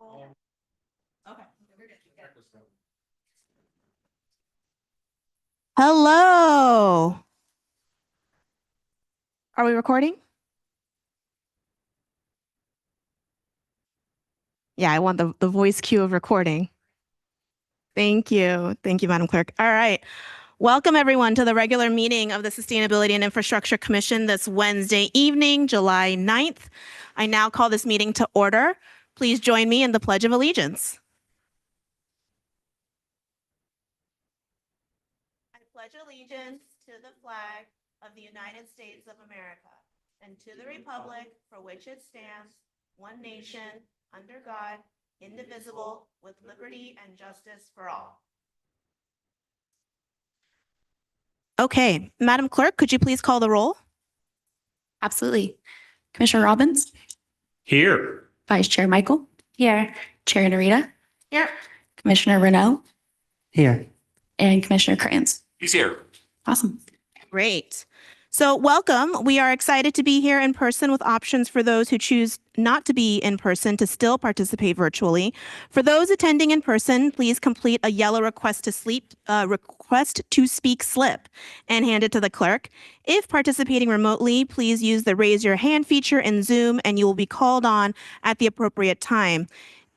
Okay. Hello. Are we recording? Yeah, I want the voice cue of recording. Thank you. Thank you, Madam Clerk. All right. Welcome, everyone, to the regular meeting of the Sustainability and Infrastructure Commission this Wednesday evening, July 9th. I now call this meeting to order. Please join me in the Pledge of Allegiance. I pledge allegiance to the flag of the United States of America and to the republic for which it stands, one nation, under God, indivisible, with liberty and justice for all. Okay, Madam Clerk, could you please call the roll? Absolutely. Commissioner Robbins, Here. Vice Chair Michael, Here. Chair Narita, Here. Commissioner Renault, Here. and Commissioner Kranz. He's here. Awesome. Great. So welcome. We are excited to be here in person with options for those who choose not to be in person to still participate virtually. For those attending in person, please complete a yellow request to speak slip and hand it to the clerk. If participating remotely, please use the raise your hand feature in Zoom and you will be called on at the appropriate time.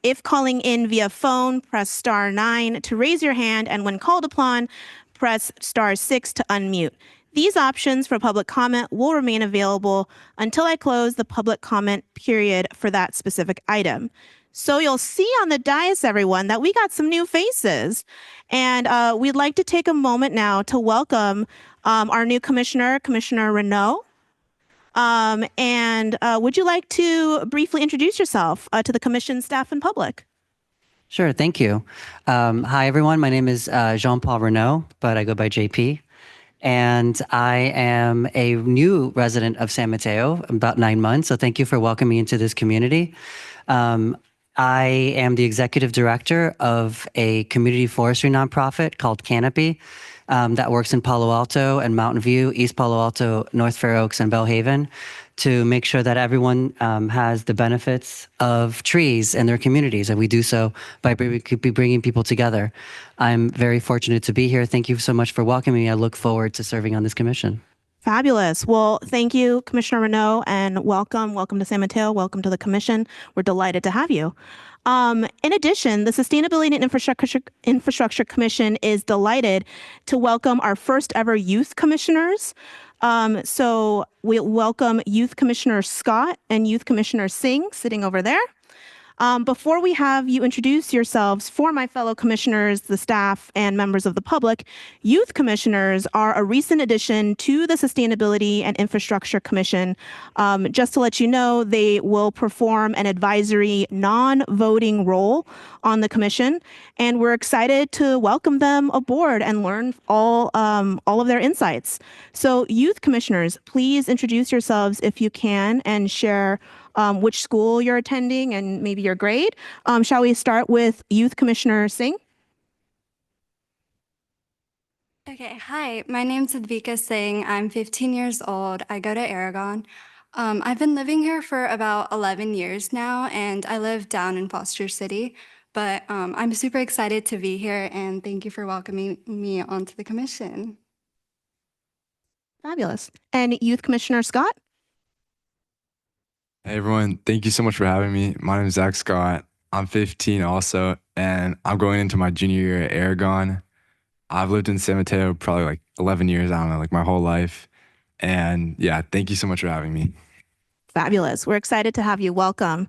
If calling in via phone, press *9 to raise your hand, and when called upon, press *6 to unmute. These options for public comment will remain available until I close the public comment period for that specific item. So you'll see on the dais, everyone, that we got some new faces. And we'd like to take a moment now to welcome our new commissioner, Commissioner Renault. Would you like to briefly introduce yourself to the commission, staff, and public? Sure, thank you. Hi, everyone. My name is Jean-Paul Renault, but I go by JP. And I am a new resident of San Mateo, about 9 months. So thank you for welcoming me into this community. I am the executive director of a community forestry nonprofit called Canopy that works in Palo Alto and Mountain View, East Palo Alto, North Fair Oaks, and Bellhaven to make sure that everyone has the benefits of trees in their communities. And we do so by bringing people together. I'm very fortunate to be here. Thank you so much for welcoming me. I look forward to serving on this commission. Fabulous. Well, thank you, Commissioner Renault, and welcome. Welcome to San Mateo. Welcome to the commission. We're delighted to have you. In addition, the Sustainability and Infrastructure Commission is delighted to welcome our first ever youth commissioners. So we welcome Youth Commissioner Scott and Youth Commissioner Singh sitting over there. Before we have you introduce yourselves, for my fellow commissioners, the staff, and members of the public, youth commissioners are a recent addition to the Sustainability and Infrastructure Commission. Just to let you know, they will perform an advisory non-voting role on the commission, and we're excited to welcome them aboard and learn all of their insights. So youth commissioners, please introduce yourselves if you can and share which school you're attending and maybe your grade. Shall we start with Youth Commissioner Singh? Okay, hi, my name's Advika Singh. I'm 15 years old. I go to Aragon. I've been living here for about 11 years now, and I live down in Foster City. But I'm super excited to be here, and thank you for welcoming me onto the commission. Fabulous. And Youth Commissioner Scott? Hey everyone, thank you so much for having me. My name is Zach Scott. I'm 15 also, and I'm going into my junior year at Aragon. I've lived in San Mateo probably like 11 years, I don't know, like my whole life. And yeah, thank you so much for having me. Fabulous. We're excited to have you. Welcome.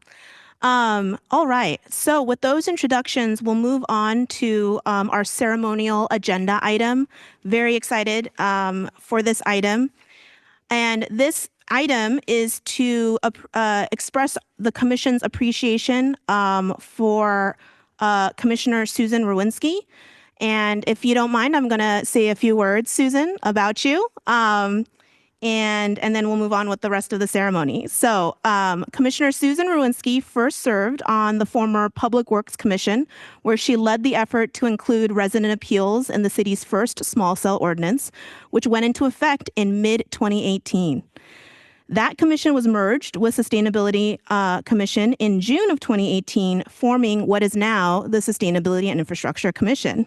All right. So with those introductions, we'll move on to our ceremonial agenda item. Very excited for this item. And this item is to express the commission's appreciation for Commissioner Susan Rowinski. And if you don't mind, I'm going to say a few words, Susan, about you. And then we'll move on with the rest of the ceremony. So Commissioner Susan Rowinski first served on the former Public Works Commission, where she led the effort to include resident appeals in the city's first small cell ordinance, which went into effect in mid-2018. That commission was merged with Sustainability Commission in June of 2018, forming what is now the Sustainability and Infrastructure Commission,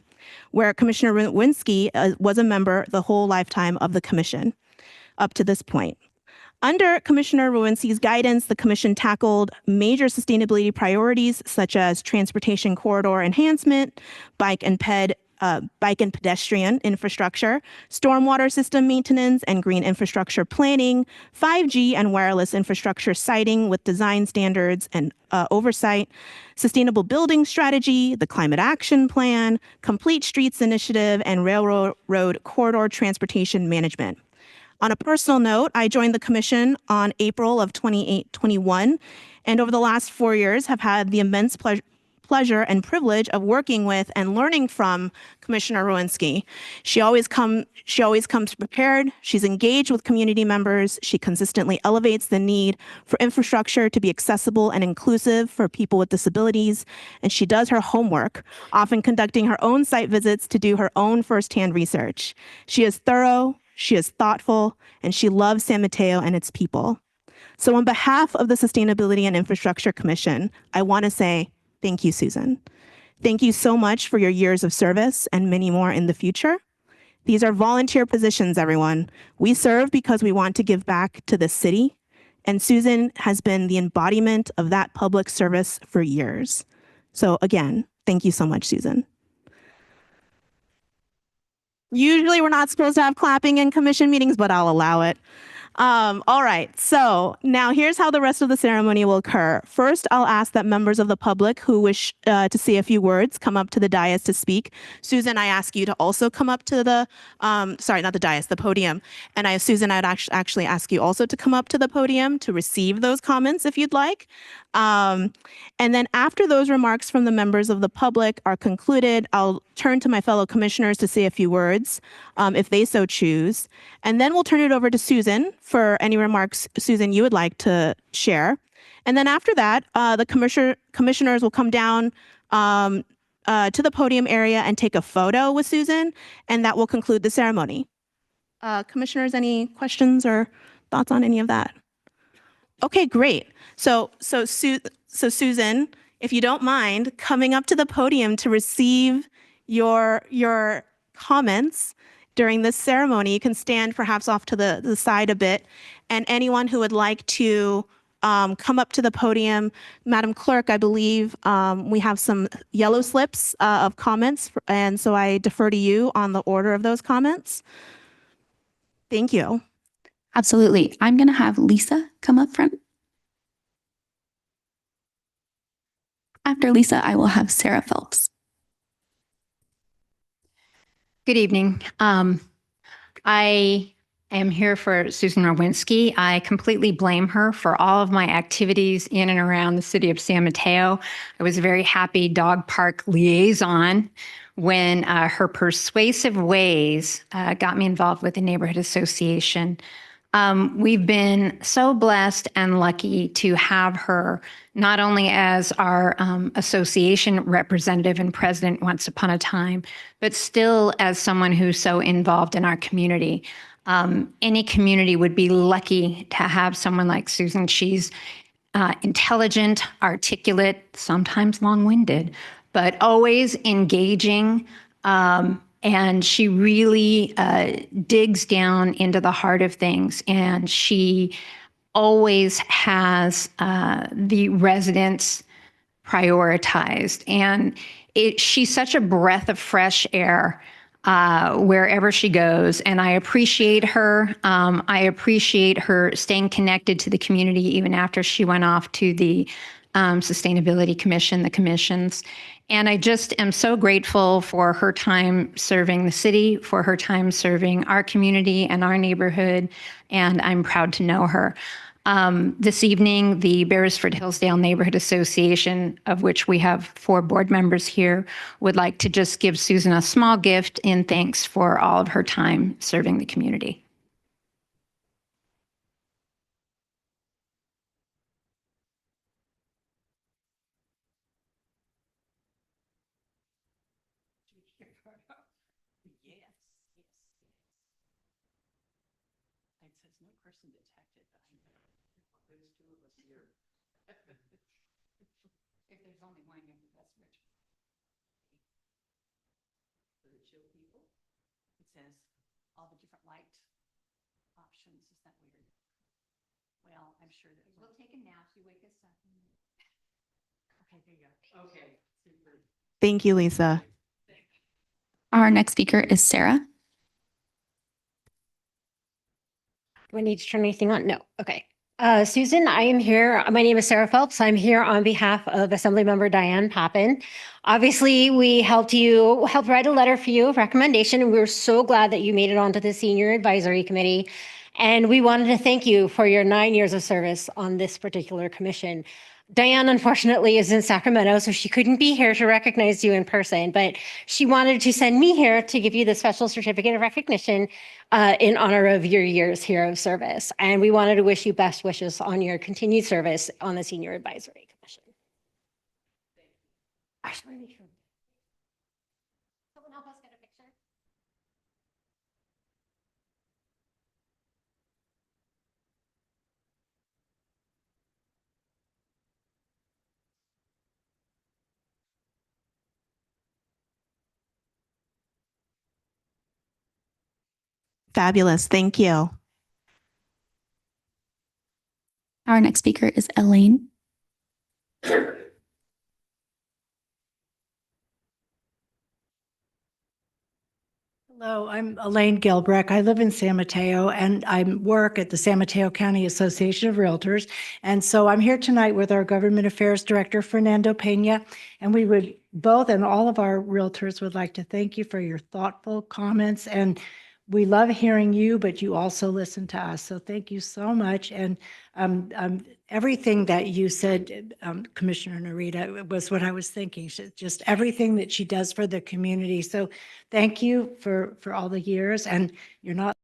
where Commissioner Rowinski was a member the whole lifetime of the commission up to this point. Under Commissioner Rowinski's guidance, the commission tackled major sustainability priorities such as transportation corridor enhancement, bike and pedestrian infrastructure, stormwater system maintenance and green infrastructure planning, 5G and wireless infrastructure siting with design standards and oversight, sustainable building strategy, the climate action plan, complete streets initiative, and railroad corridor transportation management. On a personal note, I joined the commission on April of 2021, and over the last 4 years have had the immense pleasure and privilege of working with and learning from Commissioner Rowinski. She always comes prepared. She's engaged with community members. She consistently elevates the need for infrastructure to be accessible and inclusive for people with disabilities. And she does her homework, often conducting her own site visits to do her own firsthand research. She is thorough, she is thoughtful, and she loves San Mateo and its people. So on behalf of the Sustainability and Infrastructure Commission, I want to say thank you, Susan. Thank you so much for your years of service and many more in the future. These are volunteer positions, everyone. We serve because we want to give back to the city, and Susan has been the embodiment of that public service for years. So again, thank you so much, Susan. Usually we're not supposed to have clapping in commission meetings, but I'll allow it. All right, so now here's how the rest of the ceremony will occur. First, I'll ask that members of the public who wish to say a few words come up to the dais to speak. Susan, I ask you to also come up to the, sorry, not the dais, the podium. And Susan, I'd actually ask you also to come up to the podium to receive those comments if you'd like. And then after those remarks from the members of the public are concluded, I'll turn to my fellow commissioners to say a few words, if they so choose. And then we'll turn it over to Susan for any remarks, Susan, you would like to share. And then after that, the commissioners will come down to the podium area and take a photo with Susan, and that will conclude the ceremony. Commissioners, any questions or thoughts on any of that? Okay, great. So Susan, if you don't mind coming up to the podium to receive your comments during this ceremony, you can stand perhaps off to the side a bit. And anyone who would like to come up to the podium, Madam Clerk, I believe we have some yellow slips of comments, and so I defer to you on the order of those comments. Thank you. Absolutely. I'm going to have Lisa come up front. After Lisa, I will have Sarah Phelps. Good evening. I am here for Susan Rowinski. I completely blame her for all of my activities in and around the city of San Mateo. I was a very happy dog park liaison when her persuasive ways got me involved with the neighborhood association. We've been so blessed and lucky to have her not only as our association representative and president once upon a time, but still as someone who's so involved in our community. Any community would be lucky to have someone like Susan. She's intelligent, articulate, sometimes long-winded, but always engaging. And she really digs down into the heart of things. And she always has the residents prioritized. And she's such a breath of fresh air wherever she goes. And I appreciate her. I appreciate her staying connected to the community even after she went off to the Sustainability Commission, the commissions. And I just am so grateful for her time serving the city, for her time serving our community and our neighborhood, and I'm proud to know her. This evening, the Beresford Hillsdale Neighborhood Association, of which we have 4 board members here, would like to just give Susan a small gift in thanks for all of her time serving the community. says no person detected. There's two of us here. If there's only one, that's rich. For the chill people, it says all the different light options. Is that weird? Well, I'm sure that We'll take a nap. You wake us up. Okay, there you go. Okay, super. Thank you, Lisa. Our next speaker is Sarah. Do I need to turn anything on? No. Okay. Susan, I am here. My name is Sarah Phelps. I'm here on behalf of Assemblymember Diane Pappin. Obviously, we helped write a letter for you of recommendation, and we were so glad that you made it onto the Senior Advisory Committee. And we wanted to thank you for your 9 years of service on this particular commission. Diane, unfortunately, is in Sacramento, so she couldn't be here to recognize you in person, but she wanted to send me here to give you the special certificate of recognition in honor of your years here of service. And we wanted to wish you best wishes on your continued service on the Senior Advisory Commission. I just want to make sure. Someone help us get a picture. Fabulous. Thank you. Our next speaker is Elaine. Hello, I'm Elaine Gilbreck. I live in San Mateo and I work at the San Mateo County Association of Realtors. And so I'm here tonight with our Government Affairs Director, Fernando Pena. And we would both and all of our realtors would like to thank you for your thoughtful comments. And we love hearing you, but you also listen to us. So thank you so much. And everything that you said, Commissioner Narita, was what I was thinking. Just everything that she does for the community. So thank you for all the years, and you're not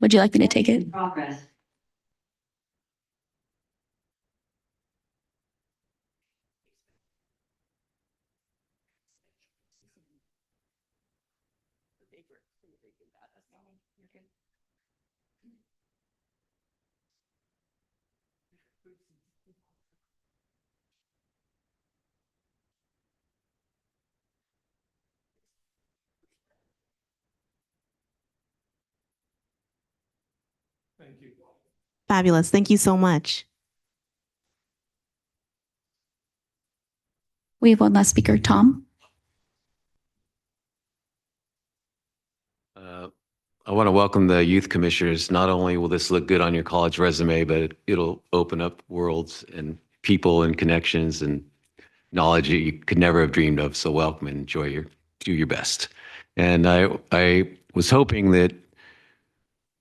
Would you like me to take it? Progress. Thank you. Fabulous. Thank you so much. We have one last speaker, Tom. I want to welcome the youth commissioners. Not only will this look good on your college resume, but it'll open up worlds and people and connections and knowledge that you could never have dreamed of. So welcome and do your best. And I was hoping that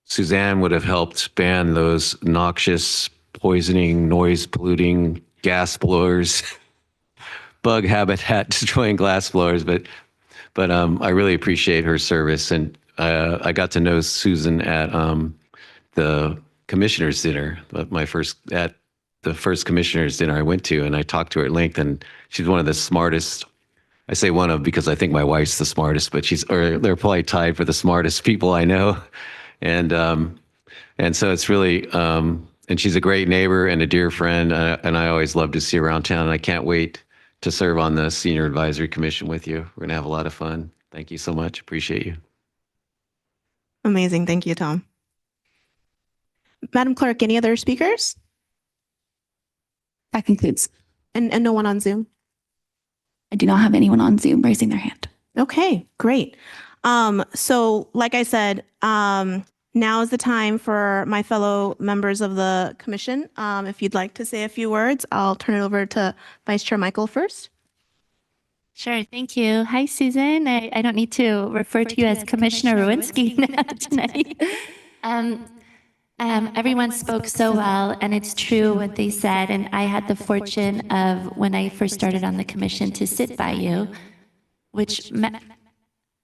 Suzanne would have helped ban those noxious, poisoning, noise polluting gas blowers, bug habitat destroying glass blowers, but I really appreciate her service, and I got to know Susan at the commissioners' dinner, at the first commissioners' dinner I went to, and I talked to her at length, and she's one of the smartest. I say one of because I think my wife's the smartest, but they're probably tied for the smartest people I know, and so it's really. And she's a great neighbor and a dear friend, and I always love to see her around town. And I can't wait to serve on the Senior Advisory Commission with you. We're gonna have a lot of fun. Thank you so much. Appreciate you. Amazing. Thank you, Tom. Madam Clerk, any other speakers? That concludes. And no one on Zoom? I do not have anyone on Zoom raising their hand. Okay, great. So like I said, now is the time for my fellow members of the commission. If you'd like to say a few words, I'll turn it over to Vice Chair Michael first. Sure, thank you. Hi, Susan. I don't need to refer to you as Commissioner Rowinski tonight. Everyone spoke so well, and it's true what they said. And I had the fortune of, when I first started on the commission, to sit by you,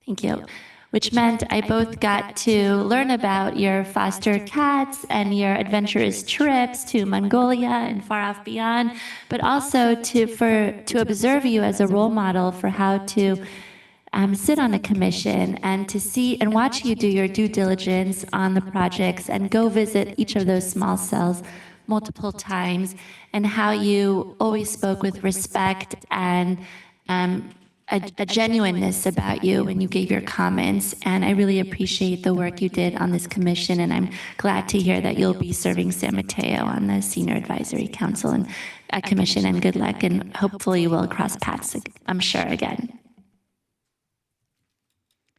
thank you, which meant I both got to learn about your foster cats and your adventurous trips to Mongolia and far off beyond, but also to observe you as a role model for how to sit on a commission and to see and watch you do your due diligence on the projects and go visit each of those small cells multiple times, and how you always spoke with respect and a genuineness about you when you gave your comments. And I really appreciate the work you did on this commission, and I'm glad to hear that you'll be serving San Mateo on the Senior Advisory Council and Commission, and good luck, and hopefully we'll cross paths, I'm sure, again.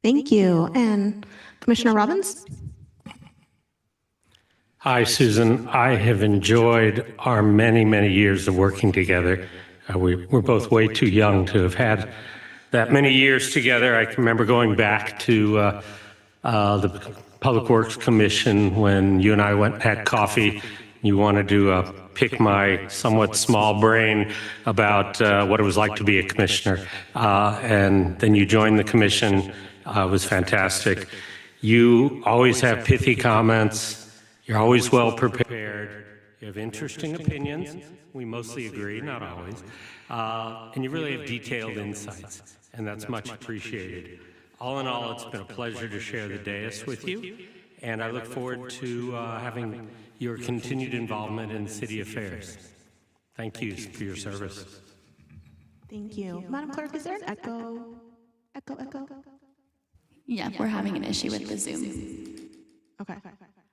Thank you. And Commissioner Robbins? Hi, Susan. I have enjoyed our many, many years of working together. We're both way too young to have had that many years together. I can remember going back to the Public Works Commission when you and I went and had coffee. You wanted to pick my somewhat small brain about what it was like to be a commissioner. And then you joined the commission. It was fantastic. You always have pithy comments. You're always well prepared. You have interesting opinions. We mostly agree, not always. And you really have detailed insights, and that's much appreciated. All in all, it's been a pleasure to share the dais with you, and I look forward to having your continued involvement in city affairs. Thank you for your service. Thank you. Madam Clerk, is there an echo? Echo? Yeah, we're having an issue with the Zoom. Okay.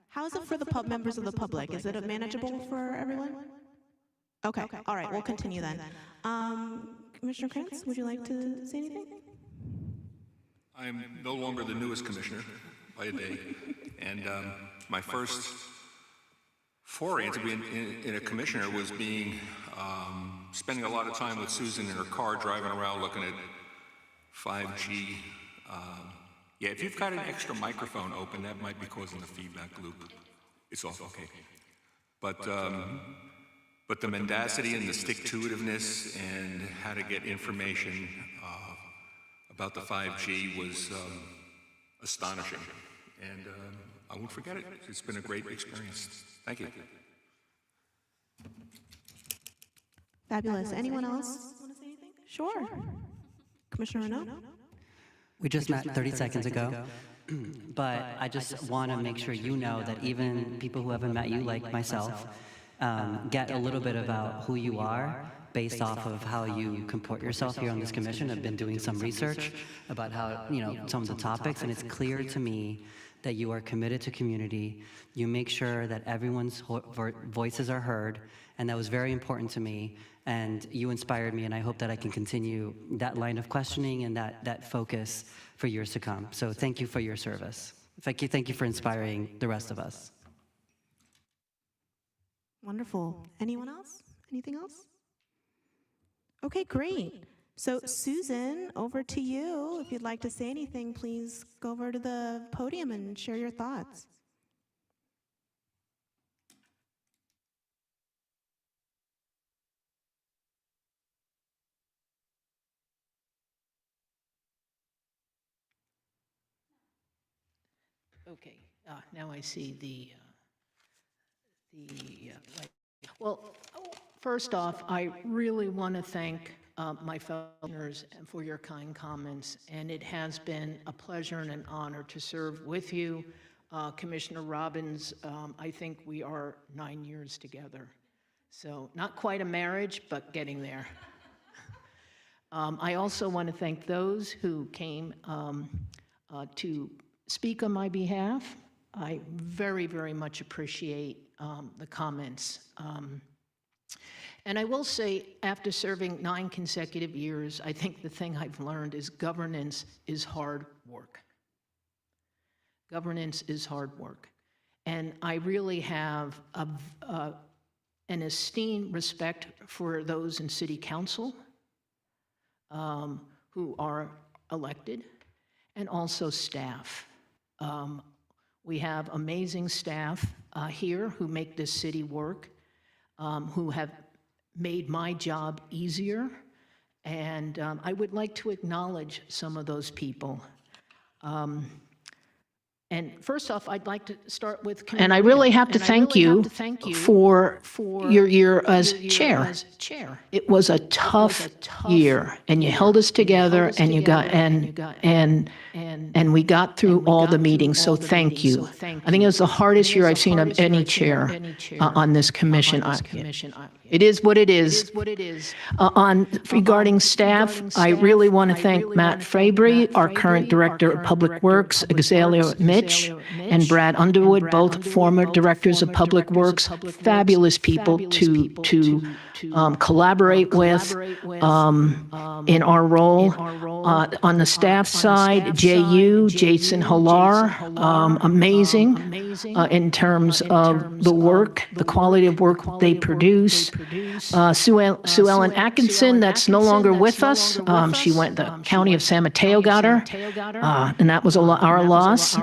How is it for the members of the public? Is it manageable for everyone? Okay. All right. We'll continue then. Commissioner Krantz, would you like to say anything? I'm no longer the newest commissioner by a day, and my first foray into being in a commissioner was spending a lot of time with Susan in her car, driving around looking at 5G. Yeah, if you've got an extra microphone open, that might be causing the feedback loop. It's all okay. But the mendacity and the stick-to-itiveness and how to get information about the 5G was astonishing. And I won't forget it. It's been a great experience. Thank you. Fabulous. Anyone else want to say anything? Sure. Commissioner Renaud? We just met 30 seconds ago, but I just want to make sure you know that even people who haven't met you, like myself, get a little bit about who you are based off of how you comport yourself here on this commission. I've been doing some research about how, some of the topics, and it's clear to me that you are committed to community. You make sure that everyone's voices are heard, and that was very important to me. And you inspired me, and I hope that I can continue that line of questioning and that focus for years to come. So thank you for your service. Thank you for inspiring the rest of us. Wonderful. Anyone else? Anything else? Okay, great. So Susan, over to you. If you'd like to say anything, please go over to the podium and share your thoughts. Okay, now I see light. Well, first off, I really want to thank my fellow listeners for your kind comments, and it has been a pleasure and an honor to serve with you. Commissioner Robbins, I think we are 9 years together. So not quite a marriage, but getting there. I also want to thank those who came to speak on my behalf. I very, very much appreciate the comments. And I will say, after serving 9 consecutive years, I think the thing I've learned is governance is hard work. Governance is hard work. And I really have an esteemed respect for those in city council who are elected, and also staff. We have amazing staff here who make this city work, who have made my job easier, and I would like to acknowledge some of those people. And first off, I'd like to start with, and I really have to thank you for your year as chair. It was a tough year, and you held us together, and you got and we got through all the meetings. So thank you. I think it was the hardest year I've seen of any chair on this commission. It is what it is. Regarding staff, I really want to thank Matt Fabry, our current Director of Public Works, Exalio Mitch, and Brad Underwood, both former Directors of Public Works, fabulous people to collaborate with in our role. On the staff side, JU, Jason Halar, amazing in terms of the work, the quality of work they produce. Sue Ellen Atkinson, that's no longer with us. She went, the county of San Mateo got her, and that was our loss.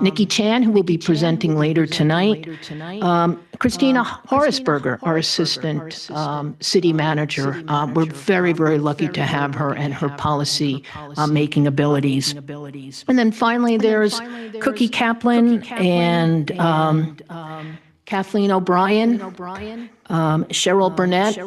Nikki Chan, who will be presenting later tonight. Christina Horaceberger, our assistant city manager. We're very, very lucky to have her and her policy making abilities. And then finally, there's Cookie Kaplan and Kathleen O'Brien, Cheryl Burnett.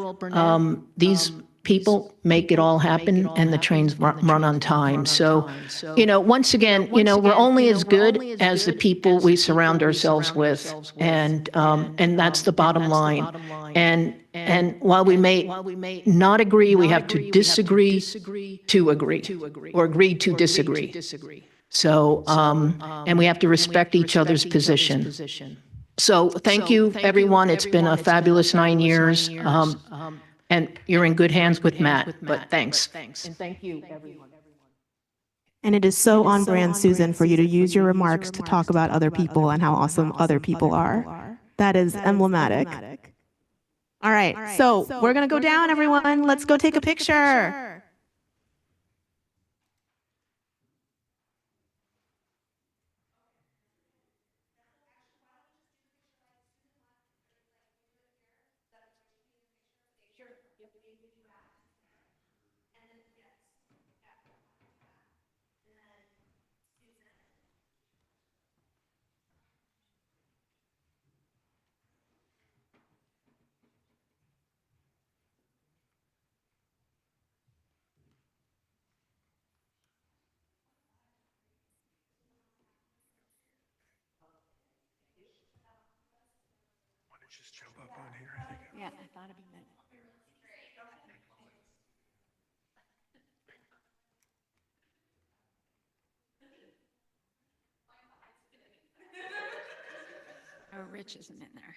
These people make it all happen, and the trains run on time. So, once again, we're only as good as the people we surround ourselves with, and that's the bottom line. And while we may not agree, we have to disagree to agree, or agree to disagree. So, and we have to respect each other's position. So thank you, everyone. It's been a fabulous 9 years. And you're in good hands with Matt, but thanks. And thank you, everyone. And it is so on brand, Susan, for you to use your remarks to talk about other people and how awesome other people are. That is emblematic. All right, so we're going to go down, everyone. Let's go take a picture. Yeah, I thought about it. Oh, Rich isn't in there.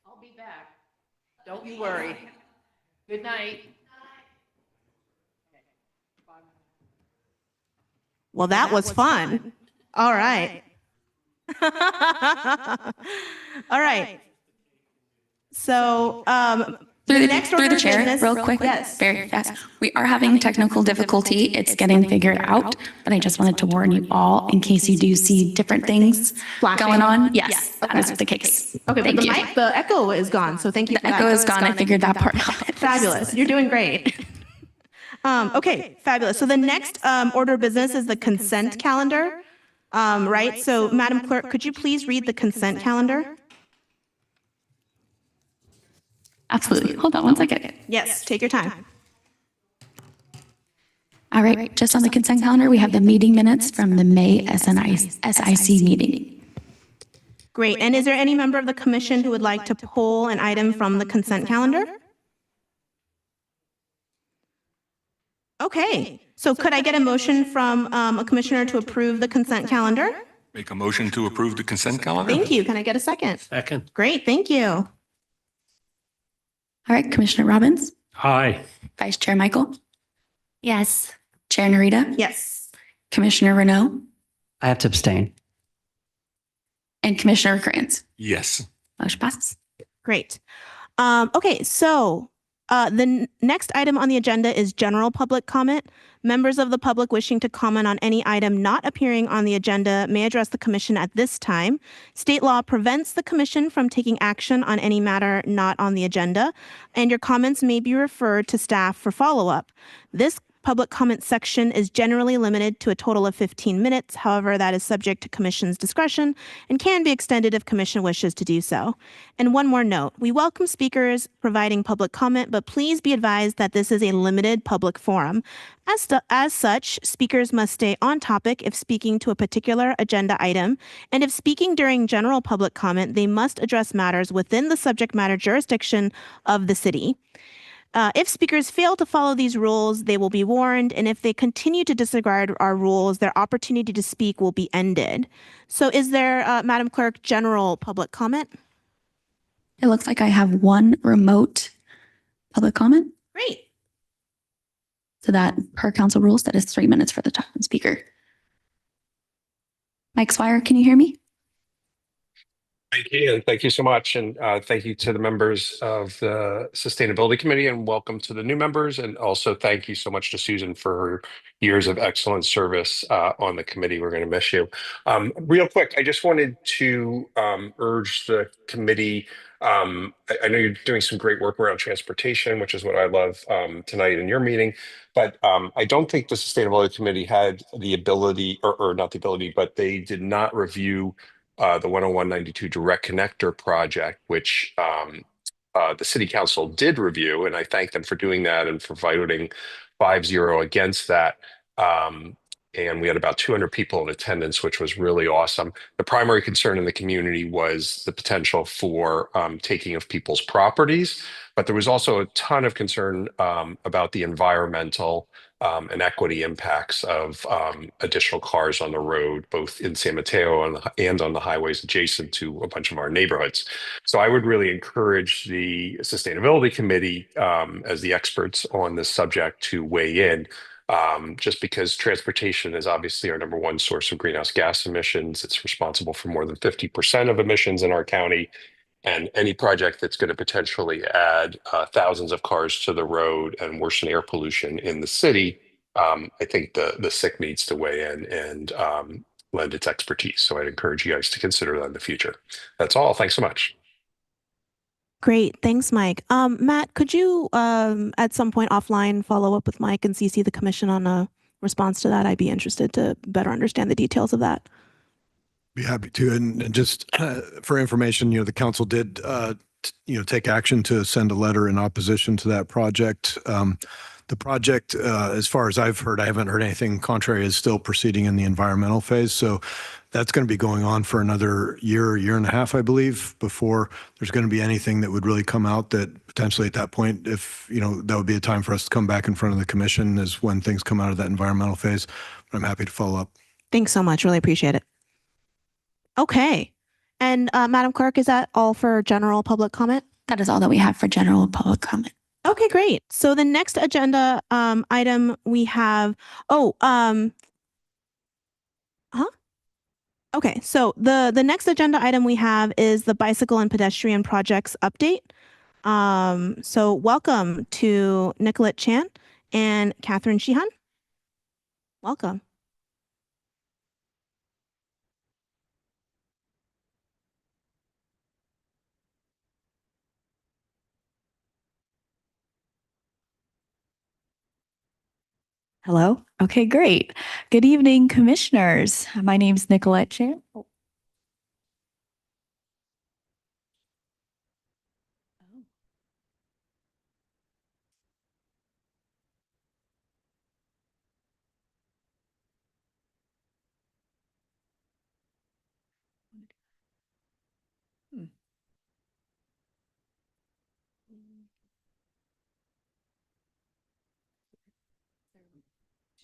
I'll be back. Don't you worry. Good night. Well, that was fun. All right. All right. So, Through the the, next through order the of chair, business, real quick, yes. very fast. We are having technical difficulty. It's getting figured out, but I just wanted to warn you all in case you do see different things going on. Yes, that is the case. Okay, Thank but you. the echo is gone, so thank you The for that. echo is gone. I figured that part out. Fabulous. You're doing great. Okay, fabulous. So the next order of business is the consent calendar, right? So, Madam Clerk, could you please read the consent calendar? Absolutely. Hold on one second. Yes, take your time. All right, just on the consent calendar, we have the meeting minutes from the May SIC meeting. Great. And is there any member of the commission who would like to pull an item from the consent calendar? Okay. So could I get a motion from a commissioner to approve the consent calendar? Make a motion to approve the consent calendar? Thank you. Can I get a second? Second. Great. Thank you. All right, Commissioner Robbins, Aye. Vice Chair Michael, Yes. Chair Narita, Yes. Commissioner Renault, I have to abstain. and Commissioner Kranz. Yes. Motion passes. Great. Okay, so the next item on the agenda is general public comment. Members of the public wishing to comment on any item not appearing on the agenda may address the commission at this time. State law prevents the commission from taking action on any matter not on the agenda, and your comments may be referred to staff for follow-up. This public comment section is generally limited to a total of 15 minutes. However, that is subject to commission's discretion and can be extended if commission wishes to do so. And one more note, we welcome speakers providing public comment, but please be advised that this is a limited public forum. As such, speakers must stay on topic if speaking to a particular agenda item, and if speaking during general public comment, they must address matters within the subject matter jurisdiction of the city. If speakers fail to follow these rules, they will be warned, and if they continue to disregard our rules, their opportunity to speak will be ended. So is there, Madam Clerk, general public comment? It looks like I have one remote public comment. Great. So that per council rules, that is 3 minutes for the top speaker. Mike Swire, can you hear me? Thank you, and thank you so much. And thank you to the members of the Sustainability Committee, and welcome to the new members. And also thank you so much to Susan for her years of excellent service on the committee. We're going to miss you. Real quick, I just wanted to urge the committee. I know you're doing some great work around transportation, which is what I love tonight in your meeting. But I don't think the Sustainability Committee had the ability, or not the ability, but they did not review the 10192 Direct Connector project, which the City Council did review, and I thank them for doing that and for voting 5-0 against that. And we had about 200 people in attendance, which was really awesome. The primary concern in the community was the potential for taking of people's properties, but there was also a ton of concern about the environmental and equity impacts of additional cars on the road, both in San Mateo and on the highways adjacent to a bunch of our neighborhoods. So I would really encourage the Sustainability Committee as the experts on this subject to weigh in. Just because transportation is obviously our number one source of greenhouse gas emissions. It's responsible for more than 50% of emissions in our county. And any project that's going to potentially add thousands of cars to the road and worsen air pollution in the city, I think the SIC needs to weigh in and lend its expertise. So I'd encourage you guys to consider that in the future. That's all. Thanks so much. Great. Thanks, Mike. Matt, could you at some point offline follow up with Mike and CC the commission on a response to that? I'd be interested to better understand the details of that. Be happy to. And just for information, the council did, take action to send a letter in opposition to that project. The project, as far as I've heard, I haven't heard anything contrary, is still proceeding in the environmental phase. So that's going to be going on for another year and a half, I believe, before there's going to be anything that would really come out that potentially at that point, if, that would be a time for us to come back in front of the commission is when things come out of that environmental phase. But I'm happy to follow up. Thanks so much. Really appreciate it. Okay. And Madam Clerk, is that all for general public comment? That is all that we have for general public comment. Okay, great. So the next agenda item we have, Okay, so the next agenda item we have is the bicycle and pedestrian projects update. So welcome to Nicolette Chan and Catherine Sheehan. Welcome. Hello. Okay, great. Good evening, commissioners. My name's Nicolette Chan.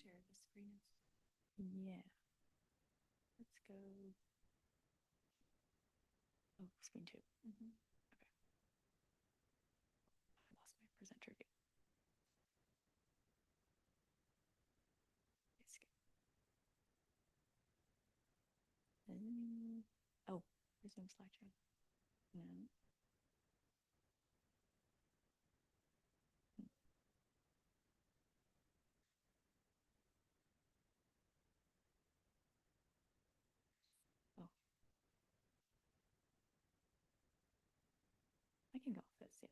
Share the screen. Yeah. Let's go. Oh, screen two. Okay. I lost my presenter view. Oh, resume slideshow. No. Oh. I can go with this, yeah.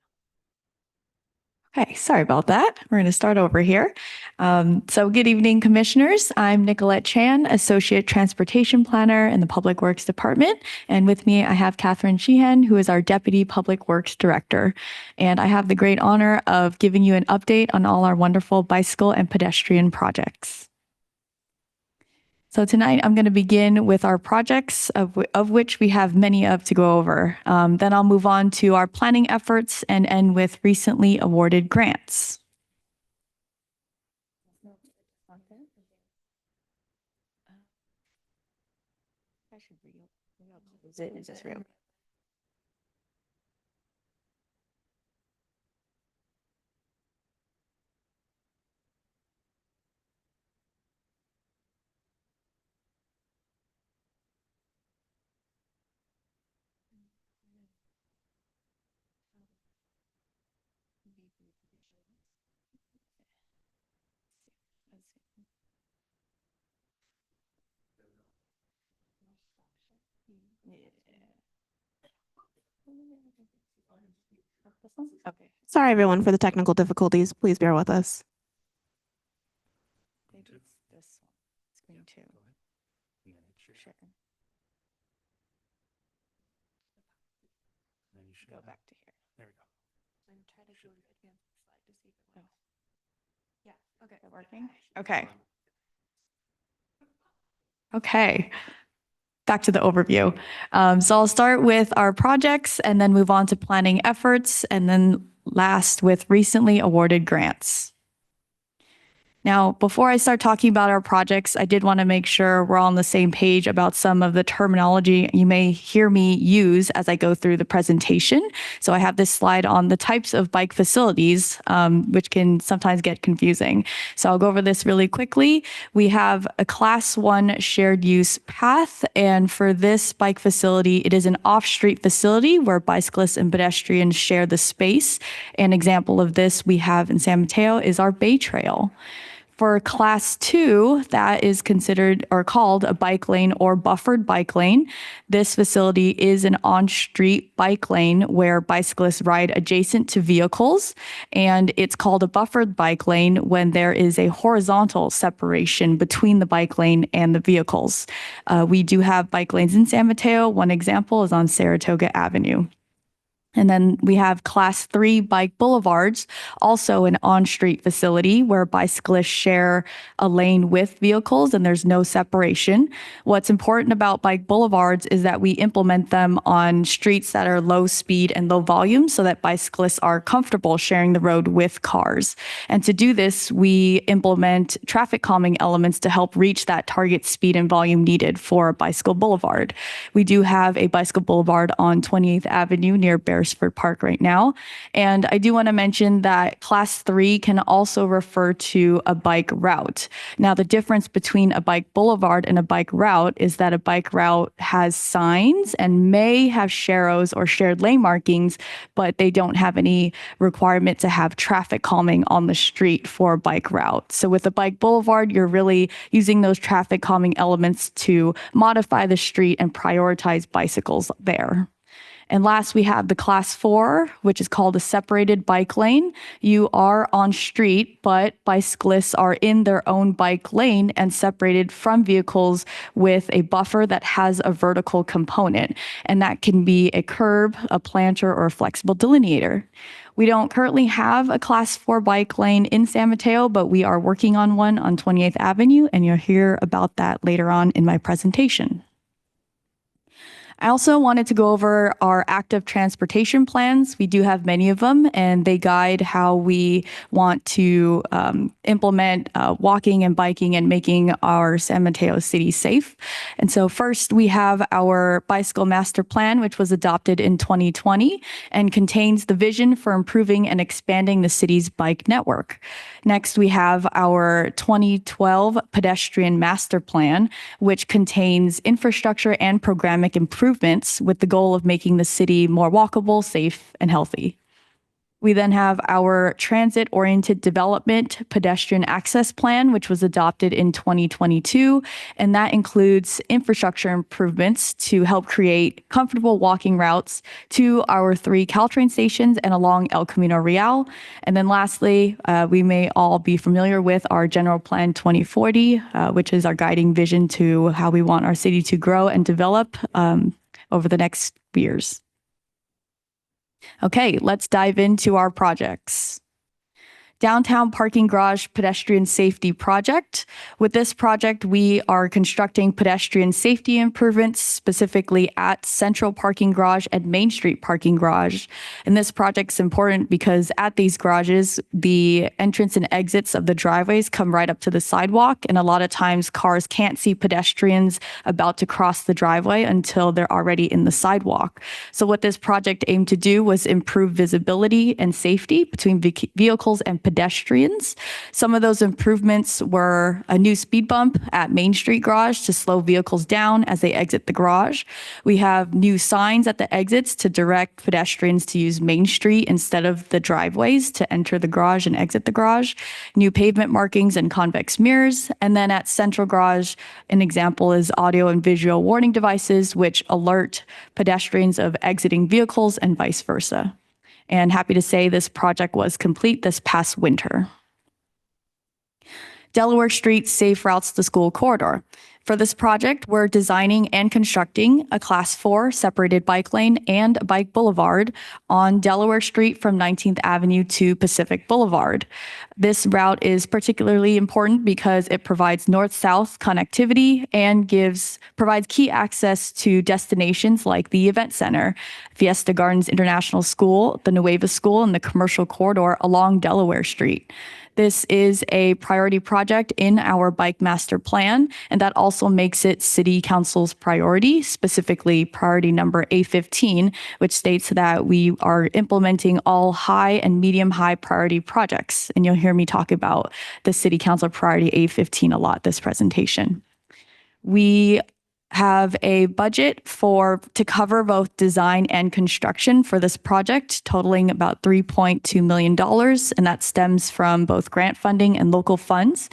Okay, sorry about that. We're going to start over here. So good evening, commissioners. I'm Nicolette Chan, Associate Transportation Planner in the Public Works Department. And with me, I have Catherine Sheehan, who is our Deputy Public Works Director. And I have the great honor of giving you an update on all our wonderful bicycle and pedestrian projects. So tonight I'm going to begin with our projects, of which we have many of to go over. Then I'll move on to our planning efforts and end with recently awarded grants. Is this real? Okay. Sorry, everyone, for the technical difficulties. Please bear with us. Maybe it's this one, screen two. Sure. Then you should Go back to here. There we go. I'm trying to go to the advanced slide to see if it works. Yeah, okay. Is it working? Okay. Okay. Back to the overview. So I'll start with our projects and then move on to planning efforts and then last with recently awarded grants. Now, before I start talking about our projects, I did want to make sure we're all on the same page about some of the terminology you may hear me use as I go through the presentation. So I have this slide on the types of bike facilities, which can sometimes get confusing. So I'll go over this really quickly. We have a Class 1 shared use path, and for this bike facility, it is an off-street facility where bicyclists and pedestrians share the space. An example of this we have in San Mateo is our Bay Trail. For class 2, that is considered or called a bike lane or buffered bike lane. This facility is an on-street bike lane where bicyclists ride adjacent to vehicles, and it's called a buffered bike lane when there is a horizontal separation between the bike lane and the vehicles. We do have bike lanes in San Mateo. One example is on Saratoga Avenue. And then we have class 3 bike boulevards, also an on-street facility where bicyclists share a lane with vehicles and there's no separation. What's important about bike boulevards is that we implement them on streets that are low speed and low volume so that bicyclists are comfortable sharing the road with cars. And to do this, we implement traffic calming elements to help reach that target speed and volume needed for a bicycle boulevard. We do have a bicycle boulevard on 28th Avenue near Bearsford Park right now. And I do want to mention that class 3 can also refer to a bike route. Now, the difference between a bike boulevard and a bike route is that a bike route has signs and may have sharrows or shared lane markings, but they don't have any requirement to have traffic calming on the street for a bike route. So with a bike boulevard, you're really using those traffic calming elements to modify the street and prioritize bicycles there. And last, we have the class 4, which is called a separated bike lane. You are on street, but bicyclists are in their own bike lane and separated from vehicles with a buffer that has a vertical component. And that can be a curb, a planter, or a flexible delineator. We don't currently have a class 4 bike lane in San Mateo, but we are working on one on 28th Avenue, and you'll hear about that later on in my presentation. I also wanted to go over our active transportation plans. We do have many of them, and they guide how we want to implement walking and biking and making our San Mateo city safe. And so first, we have our bicycle master plan, which was adopted in 2020 and contains the vision for improving and expanding the city's bike network. Next, we have our 2012 pedestrian master plan, which contains infrastructure and programmatic improvements with the goal of making the city more walkable, safe, and healthy. We then have our transit-oriented development pedestrian access plan, which was adopted in 2022, and that includes infrastructure improvements to help create comfortable walking routes to our 3 Caltrain stations and along El Camino Real. And then lastly, we may all be familiar with our General Plan 2040, which is our guiding vision to how we want our city to grow and develop over the next years. Okay, let's dive into our projects. Downtown Parking Garage Pedestrian Safety Project. With this project, we are constructing pedestrian safety improvements specifically at Central Parking Garage and Main Street Parking Garage. And this project's important because at these garages, the entrance and exits of the driveways come right up to the sidewalk. And a lot of times cars can't see pedestrians about to cross the driveway until they're already in the sidewalk. So what this project aimed to do was improve visibility and safety between vehicles and pedestrians. Some of those improvements were a new speed bump at Main Street Garage to slow vehicles down as they exit the garage. We have new signs at the exits to direct pedestrians to use Main Street instead of the driveways to enter the garage and exit the garage. New pavement markings and convex mirrors. And then at Central Garage, an example is audio and visual warning devices, which alert pedestrians of exiting vehicles and vice versa. And happy to say this project was complete this past winter. Delaware Street Safe Routes to School Corridor. For this project, we're designing and constructing a Class 4 separated bike lane and a bike boulevard on Delaware Street from 19th Avenue to Pacific Boulevard. This route is particularly important because it provides north-south connectivity and provides key access to destinations like the Event Center, Fiesta Gardens International School, the Nueva School, and the commercial corridor along Delaware Street. This is a priority project in our Bike Master Plan, and that also makes it City Council's priority, specifically priority number A15, which states that we are implementing all high and medium-high priority projects. And you'll hear me talk about the City Council priority A15 a lot this presentation. We have a budget to cover both design and construction for this project, totaling about $3.2 million, and that stems from both grant funding and local funds.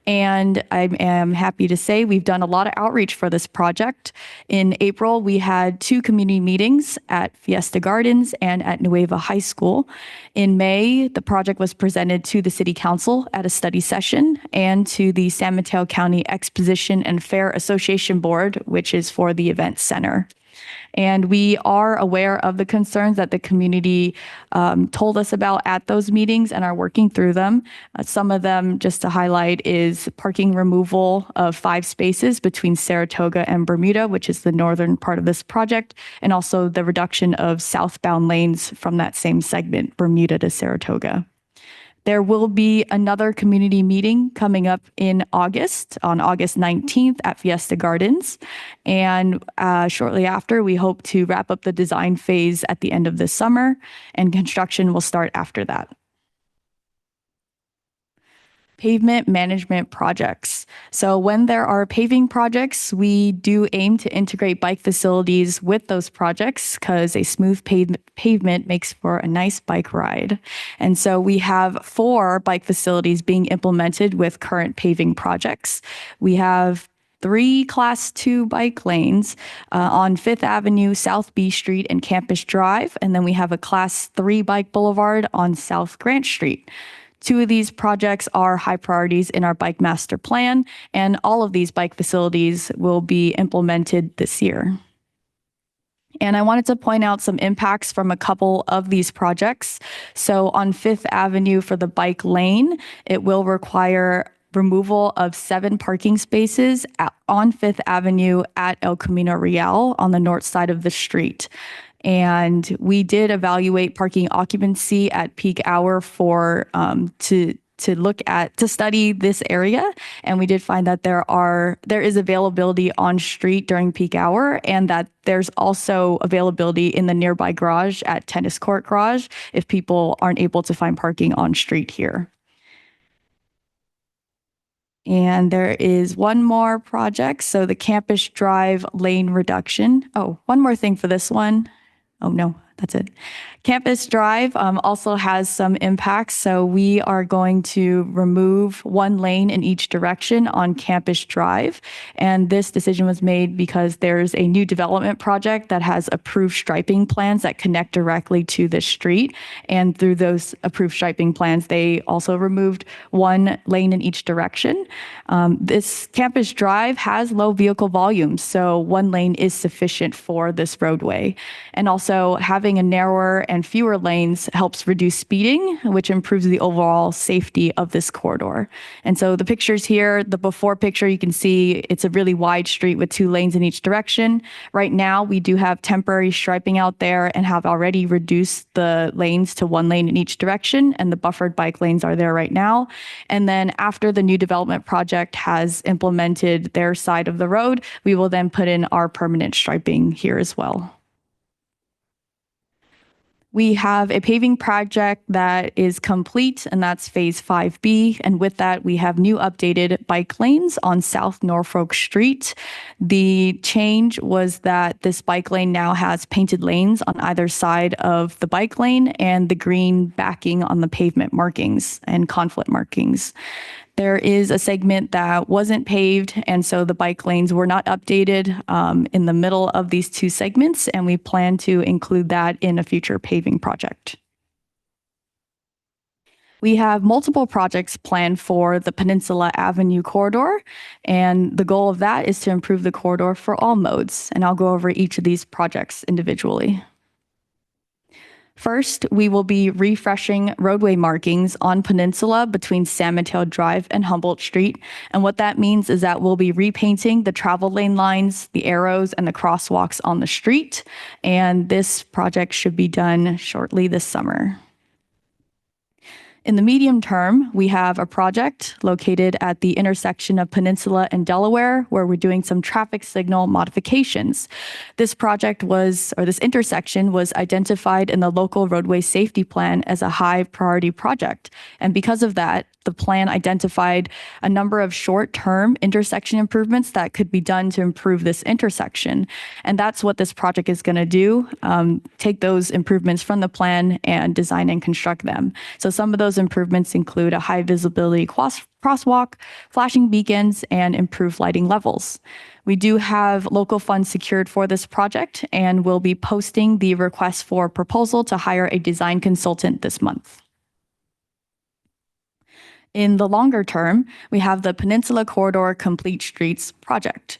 And I am happy to say we've done a lot of outreach for this project. In April, we had 2 community meetings at Fiesta Gardens and at Nueva High School. In May, the project was presented to the City Council at a study session and to the San Mateo County Exposition and Fair Association Board, which is for the event center. And we are aware of the concerns that the community told us about at those meetings and are working through them. Some of them, just to highlight, is parking removal of 5 spaces between Saratoga and Bermuda, which is the northern part of this project, and also the reduction of southbound lanes from that same segment, Bermuda to Saratoga. There will be another community meeting coming up in August, on August 19th at Fiesta Gardens. And shortly after, we hope to wrap up the design phase at the end of this summer, and construction will start after that. Pavement management projects. So when there are paving projects, we do aim to integrate bike facilities with those projects because a smooth pavement makes for a nice bike ride. And so we have 4 bike facilities being implemented with current paving projects. We have 3 Class 2 bike lanes on 5th Avenue, South B Street, and Campus Drive. And then we have a Class 3 bike boulevard on South Grant Street. 2 of these projects are high priorities in our bike master plan, and all of these bike facilities will be implemented this year. And I wanted to point out some impacts from a couple of these projects. So on 5th Avenue for the bike lane, it will require removal of 7 parking spaces on 5th Avenue at El Camino Real on the north side of the street. And we did evaluate parking occupancy at peak hour for to study this area, and we did find that there is availability on street during peak hour, and that there's also availability in the nearby garage at Tennis Court Garage if people aren't able to find parking on street here. And there is one more project, so the Campus Drive lane reduction. Oh, one more thing for this one. Oh, no, that's it. Campus Drive also has some impacts. So we are going to remove 1 lane in each direction on Campus Drive. And this decision was made because there's a new development project that has approved striping plans that connect directly to the street. And through those approved striping plans, they also removed 1 lane in each direction. This Campus Drive has low vehicle volumes, so 1 lane is sufficient for this roadway. And also having a narrower and fewer lanes helps reduce speeding, which improves the overall safety of this corridor. And so the pictures here, the before picture, you can see it's a really wide street with 2 lanes in each direction. Right now, we do have temporary striping out there and have already reduced the lanes to 1 lane in each direction, and the buffered bike lanes are there right now. And then after the new development project has implemented their side of the road, we will then put in our permanent striping here as well. We have a paving project that is complete, and that's phase 5B. And with that, we have new updated bike lanes on South Norfolk Street. The change was that this bike lane now has painted lanes on either side of the bike lane and the green backing on the pavement markings and conflict markings. There is a segment that wasn't paved, and so the bike lanes were not updated in the middle of these 2 segments, and we plan to include that in a future paving project. We have multiple projects planned for the Peninsula Avenue corridor, and the goal of that is to improve the corridor for all modes, and I'll go over each of these projects individually. First, we will be refreshing roadway markings on Peninsula between San Mateo Drive and Humboldt Street. And what that means is that we'll be repainting the travel lane lines, the arrows, and the crosswalks on the street. And this project should be done shortly this summer. In the medium term, we have a project located at the intersection of Peninsula and Delaware, where we're doing some traffic signal modifications. This intersection was identified in the local roadway safety plan as a high priority project. And because of that, the plan identified a number of short-term intersection improvements that could be done to improve this intersection. And that's what this project is going to do, take those improvements from the plan and design and construct them. So some of those improvements include a high visibility crosswalk, flashing beacons, and improved lighting levels. We do have local funds secured for this project, and we'll be posting the request for proposal to hire a design consultant this month. In the longer term, we have the Peninsula Corridor Complete Streets project.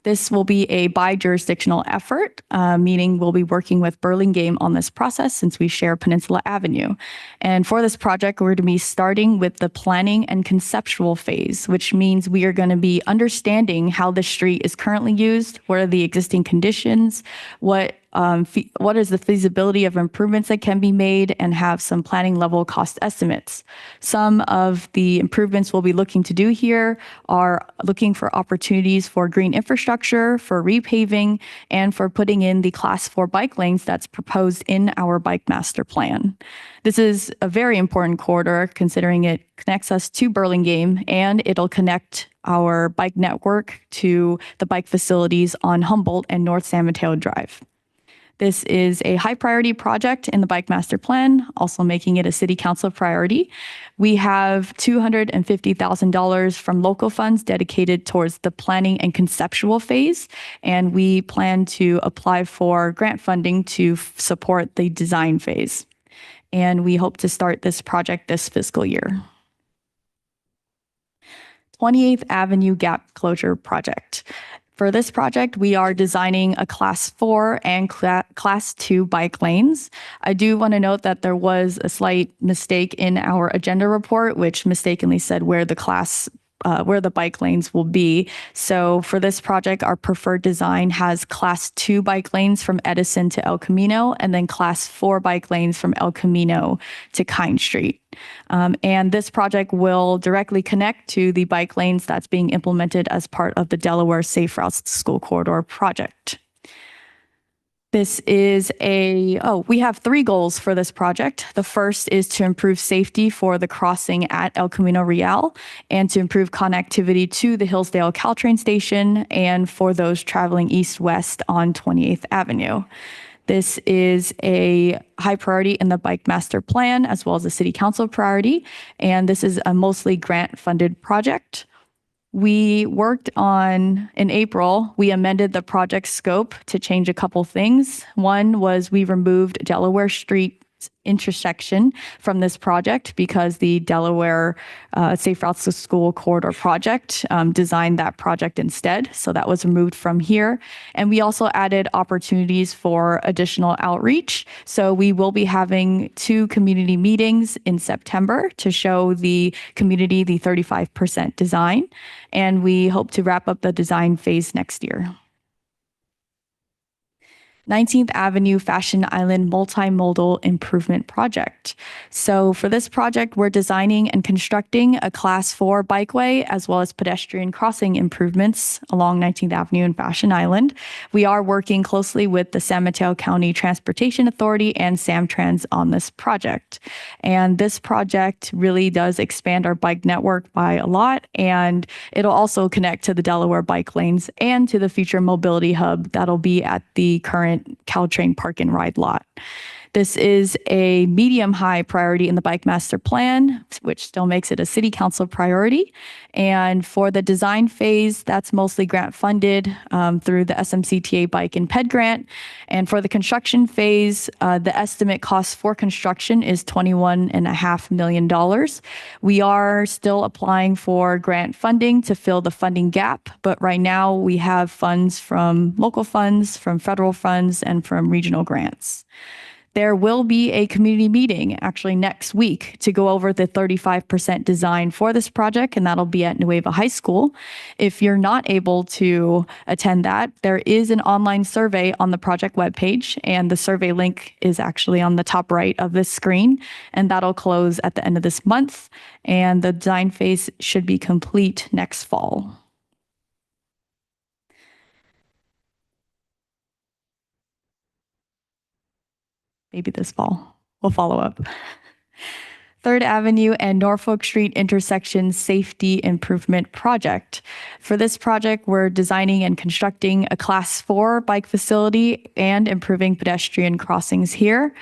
This will be a bi-jurisdictional effort, meaning we'll be working with Burlingame on this process since we share Peninsula Avenue. And for this project, we're going to be starting with the planning and conceptual phase, which means we are going to be understanding how the street is currently used, what are the existing conditions, what is the feasibility of improvements that can be made, and have some planning level cost estimates. Some of the improvements we'll be looking to do here are looking for opportunities for green infrastructure, for repaving, and for putting in the Class 4 bike lanes that's proposed in our bike master plan. This is a very important corridor considering it connects us to Burlingame, and it'll connect our bike network to the bike facilities on Humboldt and North San Mateo Drive. This is a high priority project in the Bike Master Plan, also making it a City Council priority. We have $250,000 from local funds dedicated towards the planning and conceptual phase, and we plan to apply for grant funding to support the design phase. And we hope to start this project this fiscal year. 28th Avenue Gap Closure Project. For this project, we are designing a Class 4 and Class 2 bike lanes. I do want to note that there was a slight mistake in our agenda report, which mistakenly said where the bike lanes will be. So for this project, our preferred design has Class 2 bike lanes from Edison to El Camino, and then Class 4 bike lanes from El Camino to Kine Street. And this project will directly connect to the bike lanes that's being implemented as part of the Delaware Safe Routes School Corridor project. This is we have 3 goals for this project. The first is to improve safety for the crossing at El Camino Real and to improve connectivity to the Hillsdale Caltrain station and for those traveling east-west on 28th Avenue. This is a high priority in the Bike Master Plan as well as a City Council priority, and this is a mostly grant-funded project. We worked on, in April, we amended the project scope to change a couple things. One was we removed Delaware Street intersection from this project because the Delaware Safe Routes to School Corridor project designed that project instead. So that was removed from here. And we also added opportunities for additional outreach. So we will be having 2 community meetings in September to show the community the 35% design. And we hope to wrap up the design phase next year. 19th Avenue Fashion Island Multimodal Improvement Project. So for this project, we're designing and constructing a Class 4 bikeway as well as pedestrian crossing improvements along 19th Avenue and Fashion Island. We are working closely with the San Mateo County Transportation Authority and Samtrans on this project. And this project really does expand our bike network by a lot, and it'll also connect to the Delaware bike lanes and to the future mobility hub that'll be at the current Caltrain Park and Ride lot. This is a medium-high priority in the Bike Master Plan, which still makes it a City Council priority. And for the design phase, that's mostly grant funded through the SMCTA Bike and Ped Grant. And for the construction phase, the estimate cost for construction is $21.5 million. We are still applying for grant funding to fill the funding gap, but right now we have funds from local funds, from federal funds, and from regional grants. There will be a community meeting actually next week to go over the 35% design for this project, and that'll be at Nueva High School. If you're not able to attend that, there is an online survey on the project webpage, and the survey link is actually on the top right of this screen, and that'll close at the end of this month, and the design phase should be complete next fall. Maybe this fall. We'll follow up. 3rd Avenue and Norfolk Street intersection safety improvement project. For this project, we're designing and constructing a Class 4 bike facility and improving pedestrian crossings here.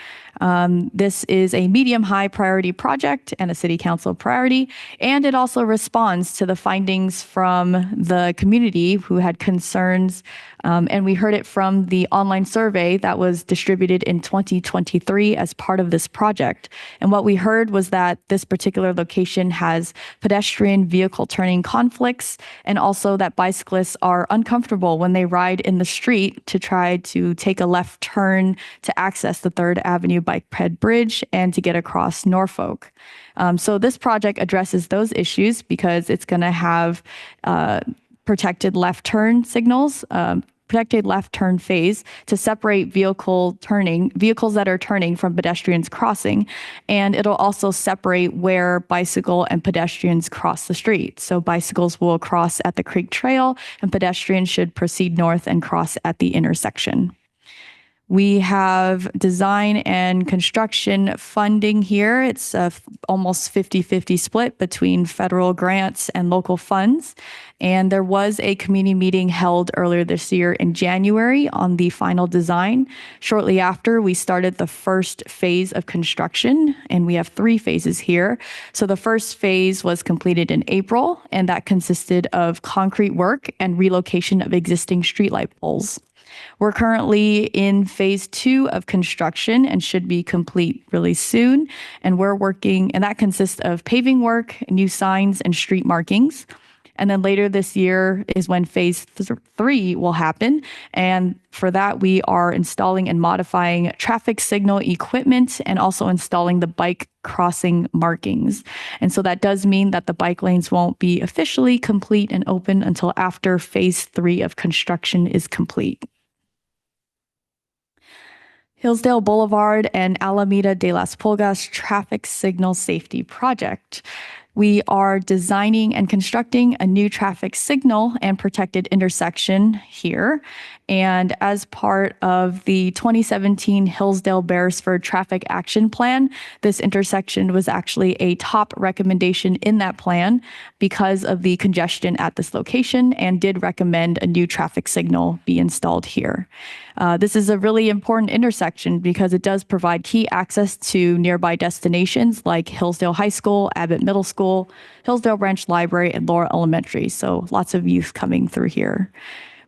This is a medium-high priority project and a City Council priority, and it also responds to the findings from the community who had concerns, and we heard it from the online survey that was distributed in 2023 as part of this project. And what we heard was that this particular location has pedestrian vehicle turning conflicts, and also that bicyclists are uncomfortable when they ride in the street to try to take a left turn to access the 3rd Avenue bike ped bridge and to get across Norfolk. So this project addresses those issues because it's going to have protected left turn signals, protected left turn phase to separate vehicles that are turning from pedestrians crossing. And it'll also separate where bicycle and pedestrians cross the street. So bicycles will cross at the Creek Trail and pedestrians should proceed north and cross at the intersection. We have design and construction funding here. It's almost 50-50 split between federal grants and local funds. And there was a community meeting held earlier this year in January on the final design. Shortly after, we started the first phase of construction, and we have 3 phases here. So the first phase was completed in April, and that consisted of concrete work and relocation of existing streetlight poles. We're currently in phase 2 of construction and should be complete really soon. And that consists of paving work, new signs, and street markings. And then later this year is when phase 3 will happen. And for that, we are installing and modifying traffic signal equipment and also installing the bike crossing markings. And so that does mean that the bike lanes won't be officially complete and open until after phase 3 of construction is complete. Hillsdale Boulevard and Alameda de las Pulgas traffic signal safety project. We are designing and constructing a new traffic signal and protected intersection here. And as part of the 2017 Hillsdale Beresford Traffic Action Plan, this intersection was actually a top recommendation in that plan because of the congestion at this location and did recommend a new traffic signal be installed here. This is a really important intersection because it does provide key access to nearby destinations like Hillsdale High School, Abbott Middle School, Hillsdale Branch Library, and Laura Elementary. So lots of youth coming through here.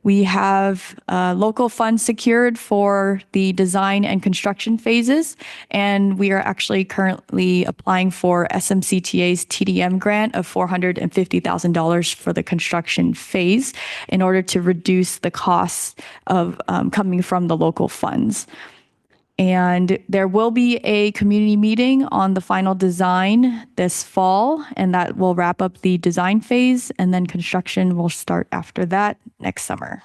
We have local funds secured for the design and construction phases, and we are actually currently applying for SMCTA's TDM grant of $450,000 for the construction phase in order to reduce the costs of coming from the local funds. And there will be a community meeting on the final design this fall, and that will wrap up the design phase, and then construction will start after that next summer.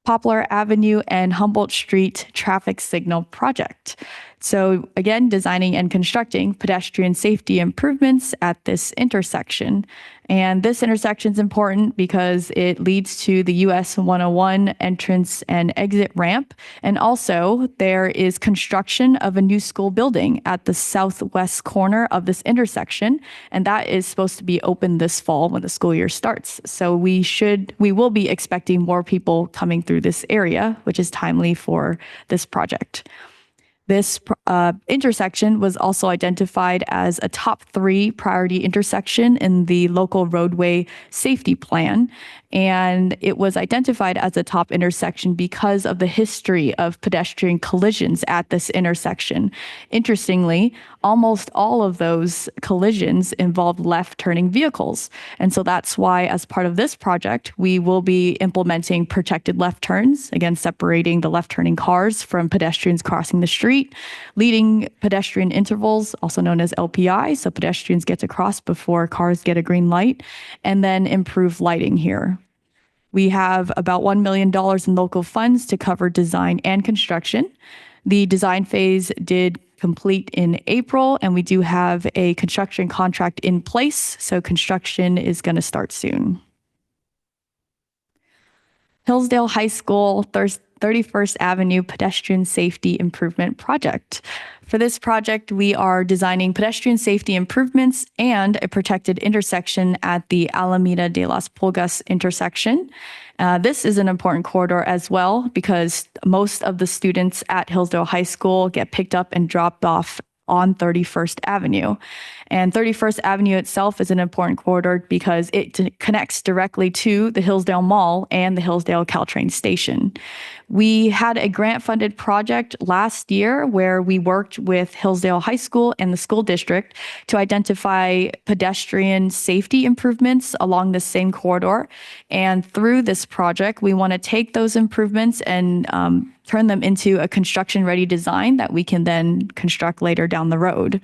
Poplar Avenue and Humboldt Street traffic signal project. So again, designing and constructing pedestrian safety improvements at this intersection. And this intersection is important because it leads to the US 101 entrance and exit ramp. And also there is construction of a new school building at the southwest corner of this intersection. And that is supposed to be open this fall when the school year starts. So we will be expecting more people coming through this area, which is timely for this project. This intersection was also identified as a top 3 priority intersection in the local roadway safety plan. And it was identified as a top intersection because of the history of pedestrian collisions at this intersection. Interestingly, almost all of those collisions involved left turning vehicles. And so that's why, as part of this project, we will be implementing protected left turns, again, separating the left turning cars from pedestrians crossing the street, leading pedestrian intervals, also known as LPI, so pedestrians get to cross before cars get a green light, and then improve lighting here. We have about $1 million in local funds to cover design and construction. The design phase did complete in April, and we do have a construction contract in place, so construction is going to start soon. Hillsdale High School 31st Avenue Pedestrian Safety Improvement Project. For this project, we are designing pedestrian safety improvements and a protected intersection at the Alameda de las Pulgas intersection. This is an important corridor as well because most of the students at Hillsdale High School get picked up and dropped off on 31st Avenue. And 31st Avenue itself is an important corridor because it connects directly to the Hillsdale Mall and the Hillsdale Caltrain station. We had a grant-funded project last year where we worked with Hillsdale High School and the school district to identify pedestrian safety improvements along the same corridor. And through this project, we want to take those improvements and turn them into a construction-ready design that we can then construct later down the road.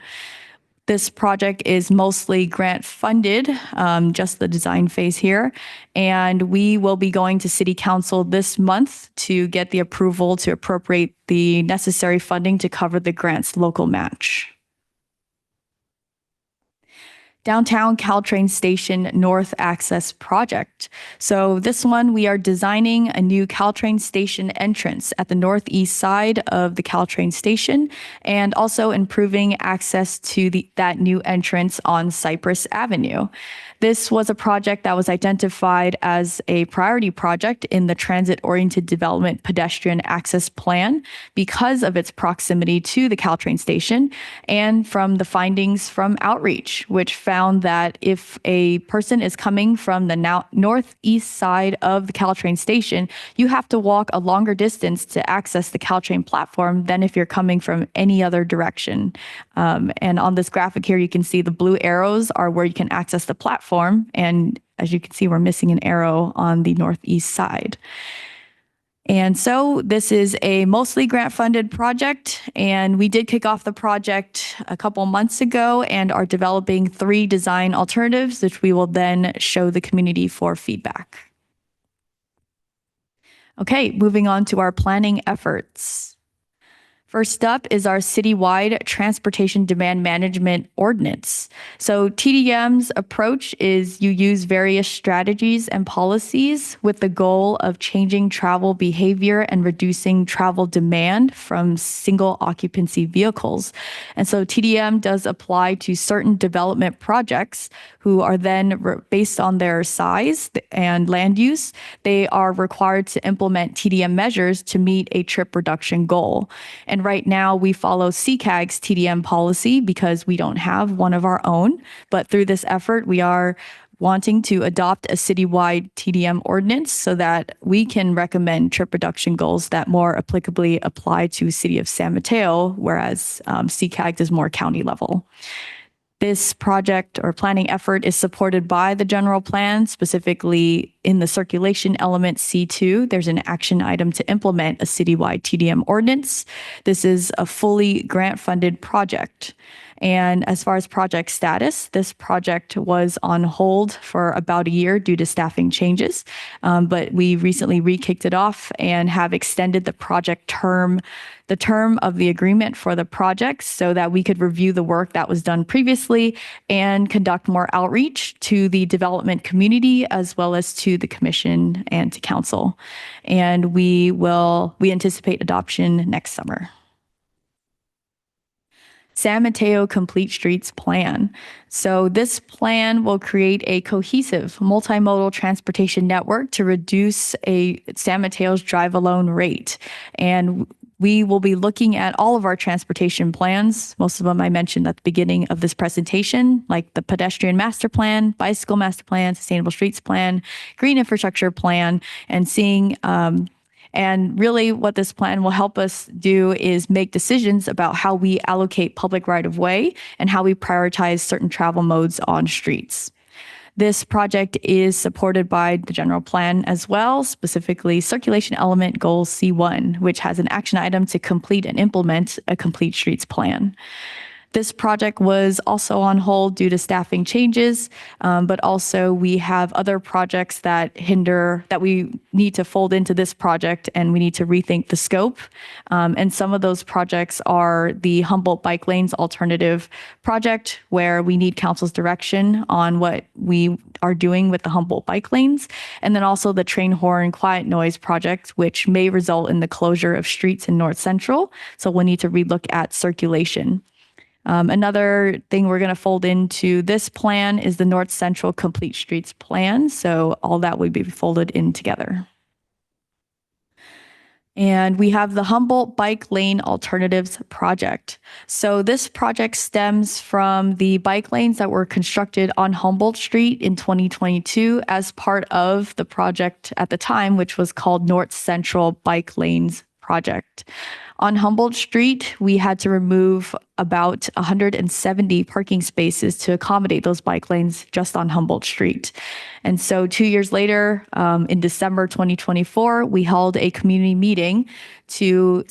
This project is mostly grant funded, just the design phase here. And we will be going to City Council this month to get the approval to appropriate the necessary funding to cover the grant's local match. Downtown Caltrain Station North Access Project. So this one, we are designing a new Caltrain Station entrance at the northeast side of the Caltrain Station and also improving access to that new entrance on Cypress Avenue. This was a project that was identified as a priority project in the Transit-Oriented Development Pedestrian Access Plan because of its proximity to the Caltrain station and from the findings from outreach, which found that if a person is coming from the northeast side of the Caltrain station, you have to walk a longer distance to access the Caltrain platform than if you're coming from any other direction. And on this graphic here, you can see the blue arrows are where you can access the platform. And as you can see, we're missing an arrow on the northeast side. And so this is a mostly grant-funded project, and we did kick off the project a couple months ago and are developing 3 design alternatives, which we will then show the community for feedback. Okay, moving on to our planning efforts. First up is our citywide transportation demand management ordinance. So TDM's approach is you use various strategies and policies with the goal of changing travel behavior and reducing travel demand from single occupancy vehicles. And so TDM does apply to certain development projects who are then, based on their size and land use, they are required to implement TDM measures to meet a trip reduction goal. And right now we follow CCAG's TDM policy because we don't have one of our own. But through this effort, we are wanting to adopt a citywide TDM ordinance so that we can recommend trip reduction goals that more applicably apply to City of San Mateo, whereas CCAG is more county level. This project or planning effort is supported by the general plan, specifically in the circulation element C2. There's an action item to implement a citywide TDM ordinance. This is a fully grant-funded project. And as far as project status, this project was on hold for about a year due to staffing changes, but we recently re-kicked it off and have extended the project term, the term of the agreement for the project so that we could review the work that was done previously and conduct more outreach to the development community as well as to the commission and to council. And we anticipate adoption next summer. San Mateo Complete Streets Plan. So this plan will create a cohesive multimodal transportation network to reduce San Mateo's drive alone rate. And we will be looking at all of our transportation plans. Most of them I mentioned at the beginning of this presentation, like the pedestrian master plan, bicycle master plan, sustainable streets plan, green infrastructure plan, and seeing and really what this plan will help us do is make decisions about how we allocate public right-of-way and how we prioritize certain travel modes on streets. This project is supported by the general plan as well, specifically circulation element goal C1, which has an action item to complete and implement a complete streets plan. This project was also on hold due to staffing changes, but also we have other projects that we need to fold into this project, and we need to rethink the scope. And some of those projects are the Humboldt Bike Lanes Alternative Project, where we need council's direction on what we are doing with the Humboldt bike lanes, and then also the Train Horn Quiet Noise Project, which may result in the closure of streets in North Central. So we'll need to relook at circulation. Another thing we're going to fold into this plan is the North Central Complete Streets Plan. So all that would be folded in together. And we have the Humboldt Bike Lane Alternatives Project. So this project stems from the bike lanes that were constructed on Humboldt Street in 2022 as part of the project at the time, which was called North Central Bike Lanes Project. On Humboldt Street, we had to remove about 170 parking spaces to accommodate those bike lanes just on Humboldt Street. And so 2 years later, in December 2024, we held a community meeting to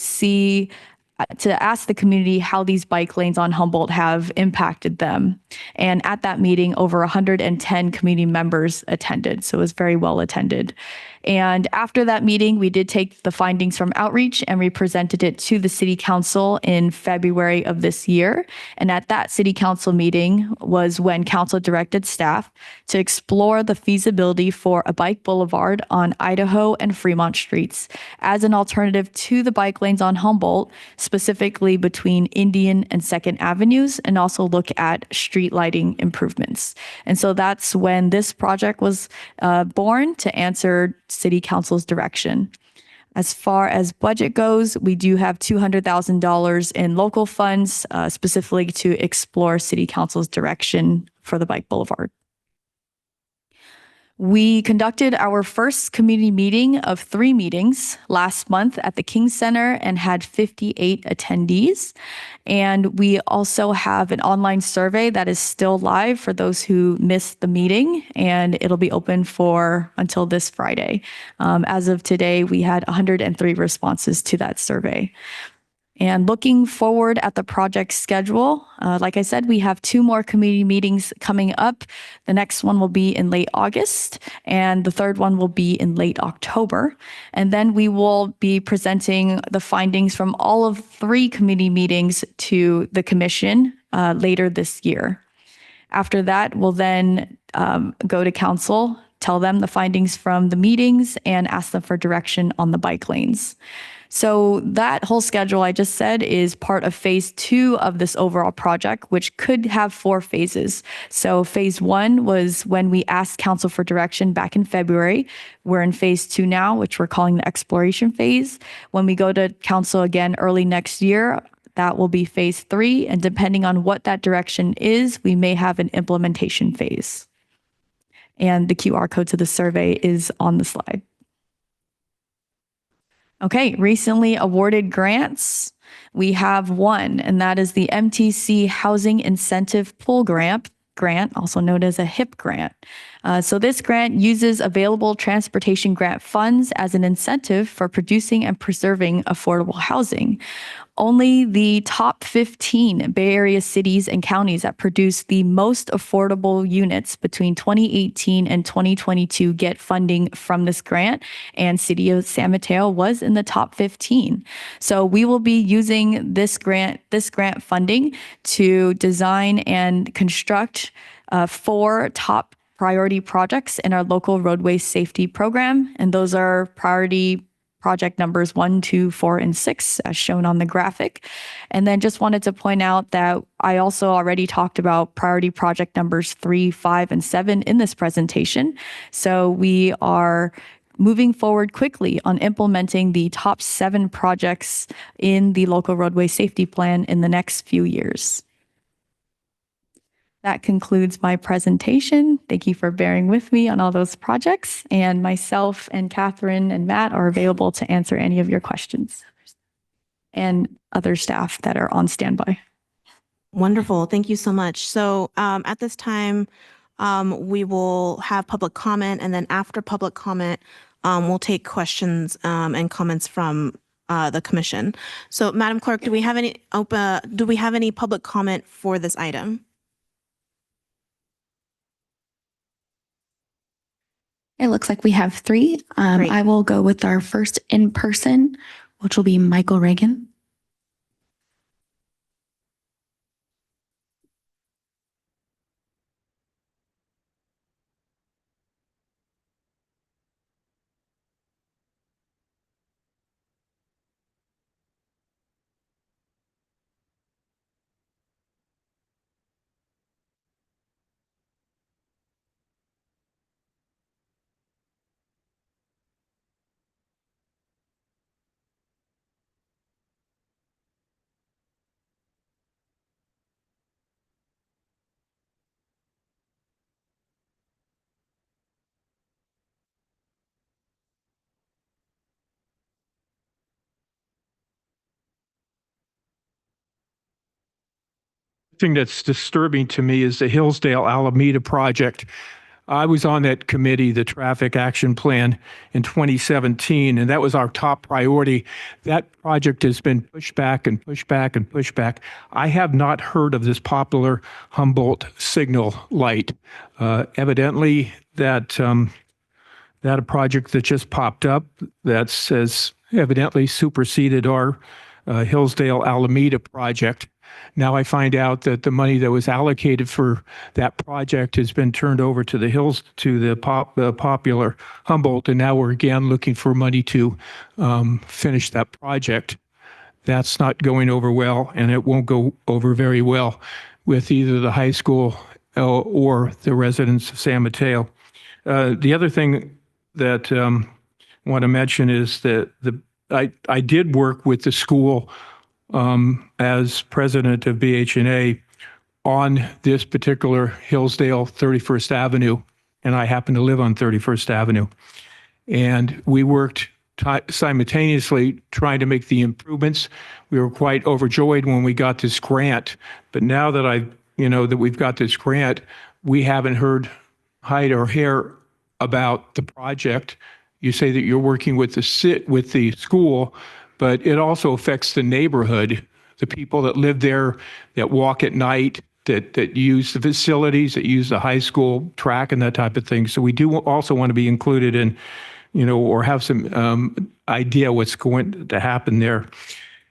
ask the community how these bike lanes on Humboldt have impacted them. And at that meeting, over 110 community members attended, so it was very well attended. And after that meeting, we did take the findings from outreach and we presented it to the city council in February of this year. And at that city council meeting was when council directed staff to explore the feasibility for a bike boulevard on Idaho and Fremont streets as an alternative to the bike lanes on Humboldt, specifically between Indian and Second Avenues, and also look at street lighting improvements. And so that's when this project was born, to answer city council's direction. As far as budget goes, we do have $200,000 in local funds, specifically to explore city council's direction for the bike boulevard. We conducted our first community meeting of 3 meetings last month at the King Center and had 58 attendees. And we also have an online survey that is still live for those who missed the meeting, and it'll be open until this Friday. As of today, we had 103 responses to that survey. And looking forward at the project schedule, like I said, we have 2 more community meetings coming up. The next one will be in late August, and the third one will be in late October. And then we will be presenting the findings from all of 3 community meetings to the commission later this year. After that, we'll then go to council, tell them the findings from the meetings, and ask them for direction on the bike lanes. So that whole schedule I just said is part of phase 2 of this overall project, which could have 4 phases. So phase 1 was when we asked council for direction back in February. We're in phase 2 now, which we're calling the exploration phase. When we go to council again early next year, that will be phase 3. And depending on what that direction is, we may have an implementation phase. And the QR code to the survey is on the slide. Okay, recently awarded grants. We have one, and that is the MTC Housing Incentive Pool Grant, also known as a HIP grant. So this grant uses available transportation grant funds as an incentive for producing and preserving affordable housing. Only the top 15 Bay Area cities and counties that produce the most affordable units between 2018 and 2022 get funding from this grant, and City of San Mateo was in the top 15. So we will be using this grant funding to design and construct 4 top priority projects in our local roadway safety program, and those are priority project numbers 1, 2, 4, and 6, as shown on the graphic. And then just wanted to point out that I also already talked about priority project numbers 3, 5, and 7 in this presentation. So we are moving forward quickly on implementing the top 7 projects in the local roadway safety plan in the next few years. That concludes my presentation. Thank you for bearing with me on all those projects, and myself and Catherine and Matt are available to answer any of your questions, and other staff that are on standby. Wonderful. Thank you so much. So at this time, we will have public comment, and then after public comment, we'll take questions and comments from the commission. So, Madam Clerk, do we have any public comment for this item? It looks like we have three. Great. I will go with our first in person, which will be Michael Reagan. Thing that's disturbing to me is the Hillsdale Alameda project. I was on that committee, the traffic action plan in 2017, and that was our top priority. That project has been pushed back and pushed back and pushed back. I have not heard of this popular Humboldt signal light. Evidently, that a project that just popped up that says evidently superseded our Hillsdale Alameda project. Now I find out that the money that was allocated for that project has been turned over to the popular Humboldt, and now we're again looking for money to finish that project. That's not going over well, and it won't go over very well with either the high school or the residents of San Mateo. The other thing that I want to mention is that I did work with the school as president of BHNA on this particular Hillsdale 31st Avenue, and I happen to live on 31st Avenue. And we worked simultaneously trying to make the improvements. We were quite overjoyed when we got this grant, but now that that we've got this grant, we haven't heard hide or hair about the project. You say that you're working with the school, but it also affects the neighborhood, the people that live there, that walk at night, that use the facilities, that use the high school track and that type of thing. So we do also want to be included in, or have some idea what's going to happen there.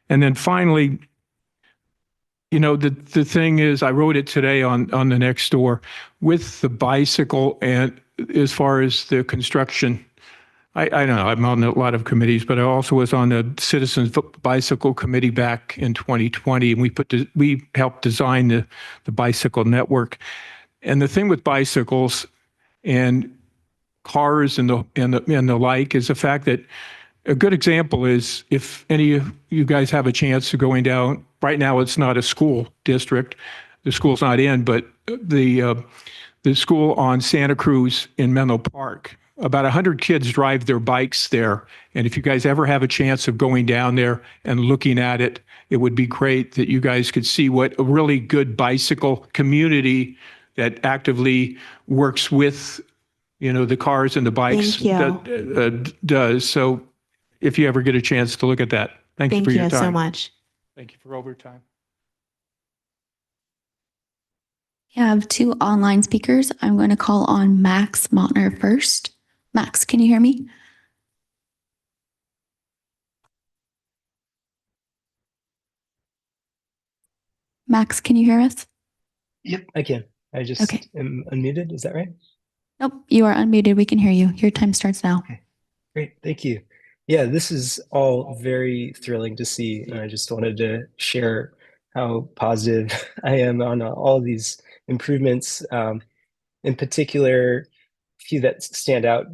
And then finally, the thing is, I wrote it today on the next door with the bicycle, and as far as the construction, I don't know, I'm on a lot of committees, but I also was on the Citizens Bicycle Committee back in 2020, and we helped design the bicycle network. And the thing with bicycles and cars and the like is the fact that a good example is if any of you guys have a chance to going down, right now it's not a school district, the school's not in, but the school on Santa Cruz in Menlo Park. About 100 kids drive their bikes there. And if you guys ever have a chance of going down there and looking at it, it would be great that you guys could see what a really good bicycle community that actively works with, the cars and the bikes does. So if you ever get a chance to look at that, thank you for your time. Thank you so much. Thank you for overtime. I have two online speakers. I'm going to call on Max Montner first. Max, can you hear me? Max, can you hear us? Yep, I can. I just am unmuted. Is that right? Nope, you are unmuted. We can hear you. Your time starts now. Okay, great. Thank you. Yeah, this is all very thrilling to see. And I just wanted to share how positive I am on all of these improvements. In particular, a few that stand out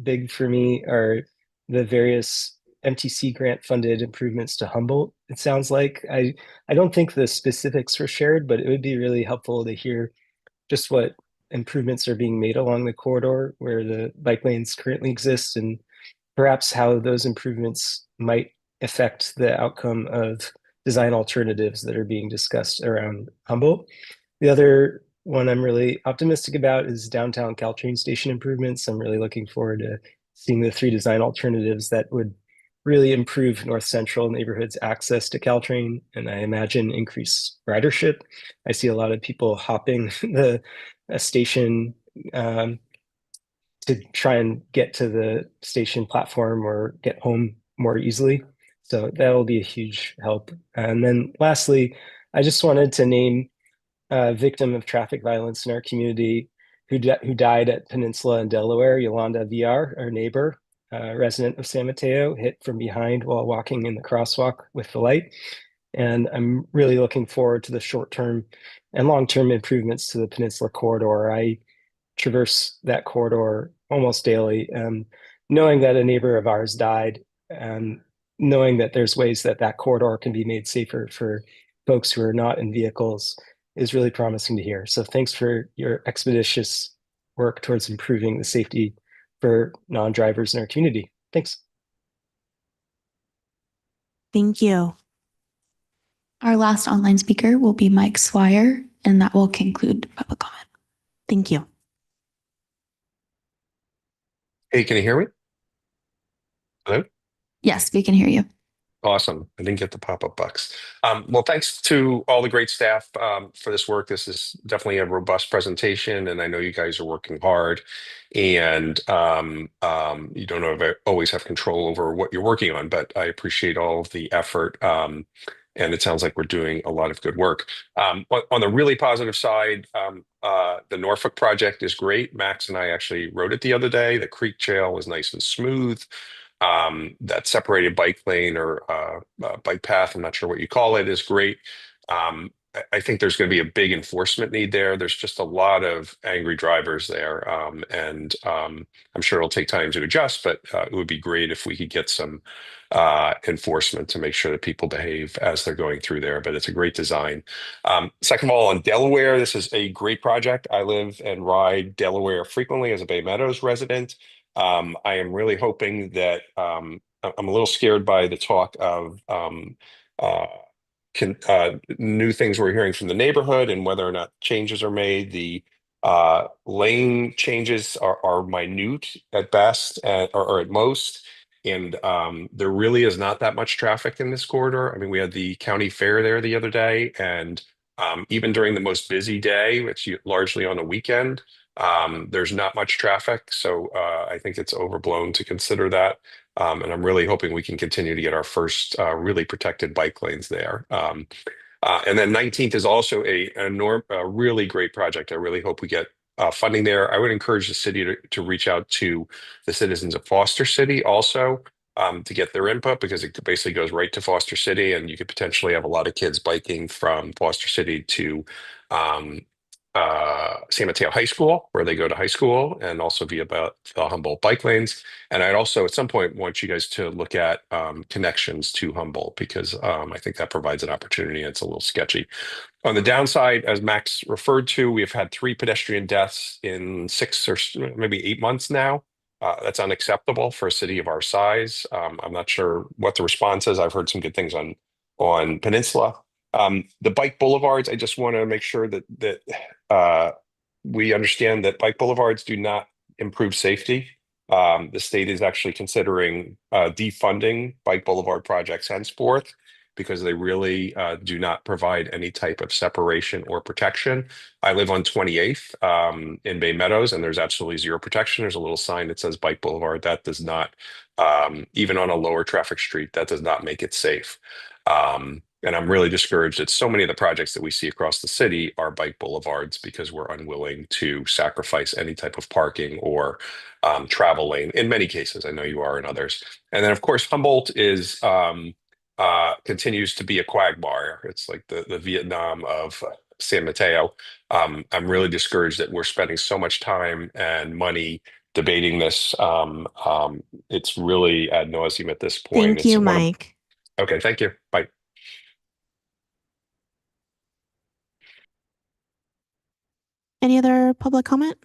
big for me are the various MTC grant funded improvements to Humboldt. It sounds like I don't think the specifics were shared, but it would be really helpful to hear just what improvements are being made along the corridor where the bike lanes currently exist, and perhaps how those improvements might affect the outcome of design alternatives that are being discussed around Humboldt. The other one I'm really optimistic about is downtown Caltrain station improvements. I'm really looking forward to seeing the 3 design alternatives that would really improve North Central neighborhoods' access to Caltrain, and I imagine increase ridership. I see a lot of people hopping the station to try and get to the station platform or get home more easily. So that will be a huge help. And then lastly, I just wanted to name a victim of traffic violence in our community who died at Peninsula in Delaware, Yolanda VR, our neighbor, resident of San Mateo, hit from behind while walking in the crosswalk with the light. And I'm really looking forward to the short-term and long-term improvements to the Peninsula corridor. I traverse that corridor almost daily, and knowing that a neighbor of ours died, and knowing that there's ways that that corridor can be made safer for folks who are not in vehicles is really promising to hear. So thanks for your expeditious work towards improving the safety for non-drivers in our community. Thanks. Thank you. Our last online speaker will be Mike Swire, and that will conclude public comment. Thank you. Hey, can you hear me? Hello? Yes, we can hear you. Awesome. I didn't get the pop-up box. Well, thanks to all the great staff for this work. This is definitely a robust presentation, and I know you guys are working hard, and you don't always have control over what you're working on, but I appreciate all of the effort, and it sounds like we're doing a lot of good work. On the really positive side, the Norfolk project is great. Max and I actually rode it the other day. The creek trail was nice and smooth. That separated bike lane or bike path, I'm not sure what you call it, is great. I think there's going to be a big enforcement need there. There's just a lot of angry drivers there, and I'm sure it'll take time to adjust, but it would be great if we could get some enforcement to make sure that people behave as they're going through there, but it's a great design. Second of all, on Delaware, this is a great project. I live and ride Delaware frequently as a Bay Meadows resident. I am really hoping that I'm a little scared by the talk of new things we're hearing from the neighborhood and whether or not changes are made. The lane changes are minute at best or at most. And there really is not that much traffic in this corridor. I mean, we had the county fair there the other day, and even during the most busy day, which largely on a weekend, there's not much traffic. So I think it's overblown to consider that. And I'm really hoping we can continue to get our first really protected bike lanes there. And then 19th is also a really great project. I really hope we get funding there. I would encourage the city to reach out to the citizens of Foster City also to get their input, because it basically goes right to Foster City, and you could potentially have a lot of kids biking from Foster City to San Mateo High School, where they go to high school, and also via the Humboldt bike lanes. And I'd also at some point want you guys to look at connections to Humboldt, because I think that provides an opportunity. It's a little sketchy. On the downside, as Max referred to, we've had 3 pedestrian deaths in 6 or maybe 8 months now. That's unacceptable for a city of our size. I'm not sure what the response is. I've heard some good things on Peninsula. The bike boulevards, I just want to make sure that we understand that bike boulevards do not improve safety. The state is actually considering defunding bike boulevard projects henceforth, because they really do not provide any type of separation or protection. I live on 28th in Bay Meadows, and there's absolutely zero protection. There's a little sign that says bike boulevard. That does not, even on a lower traffic street, that does not make it safe. And I'm really discouraged that so many of the projects that we see across the city are bike boulevards, because we're unwilling to sacrifice any type of parking or travel lane in many cases. I know you are in others. And then, of course, Humboldt is continues to be a quagmire. It's like the Vietnam of San Mateo. I'm really discouraged that we're spending so much time and money debating this. It's really ad nauseum at this point. Thank you, Mike. Okay, thank you. Bye. Any other public comment?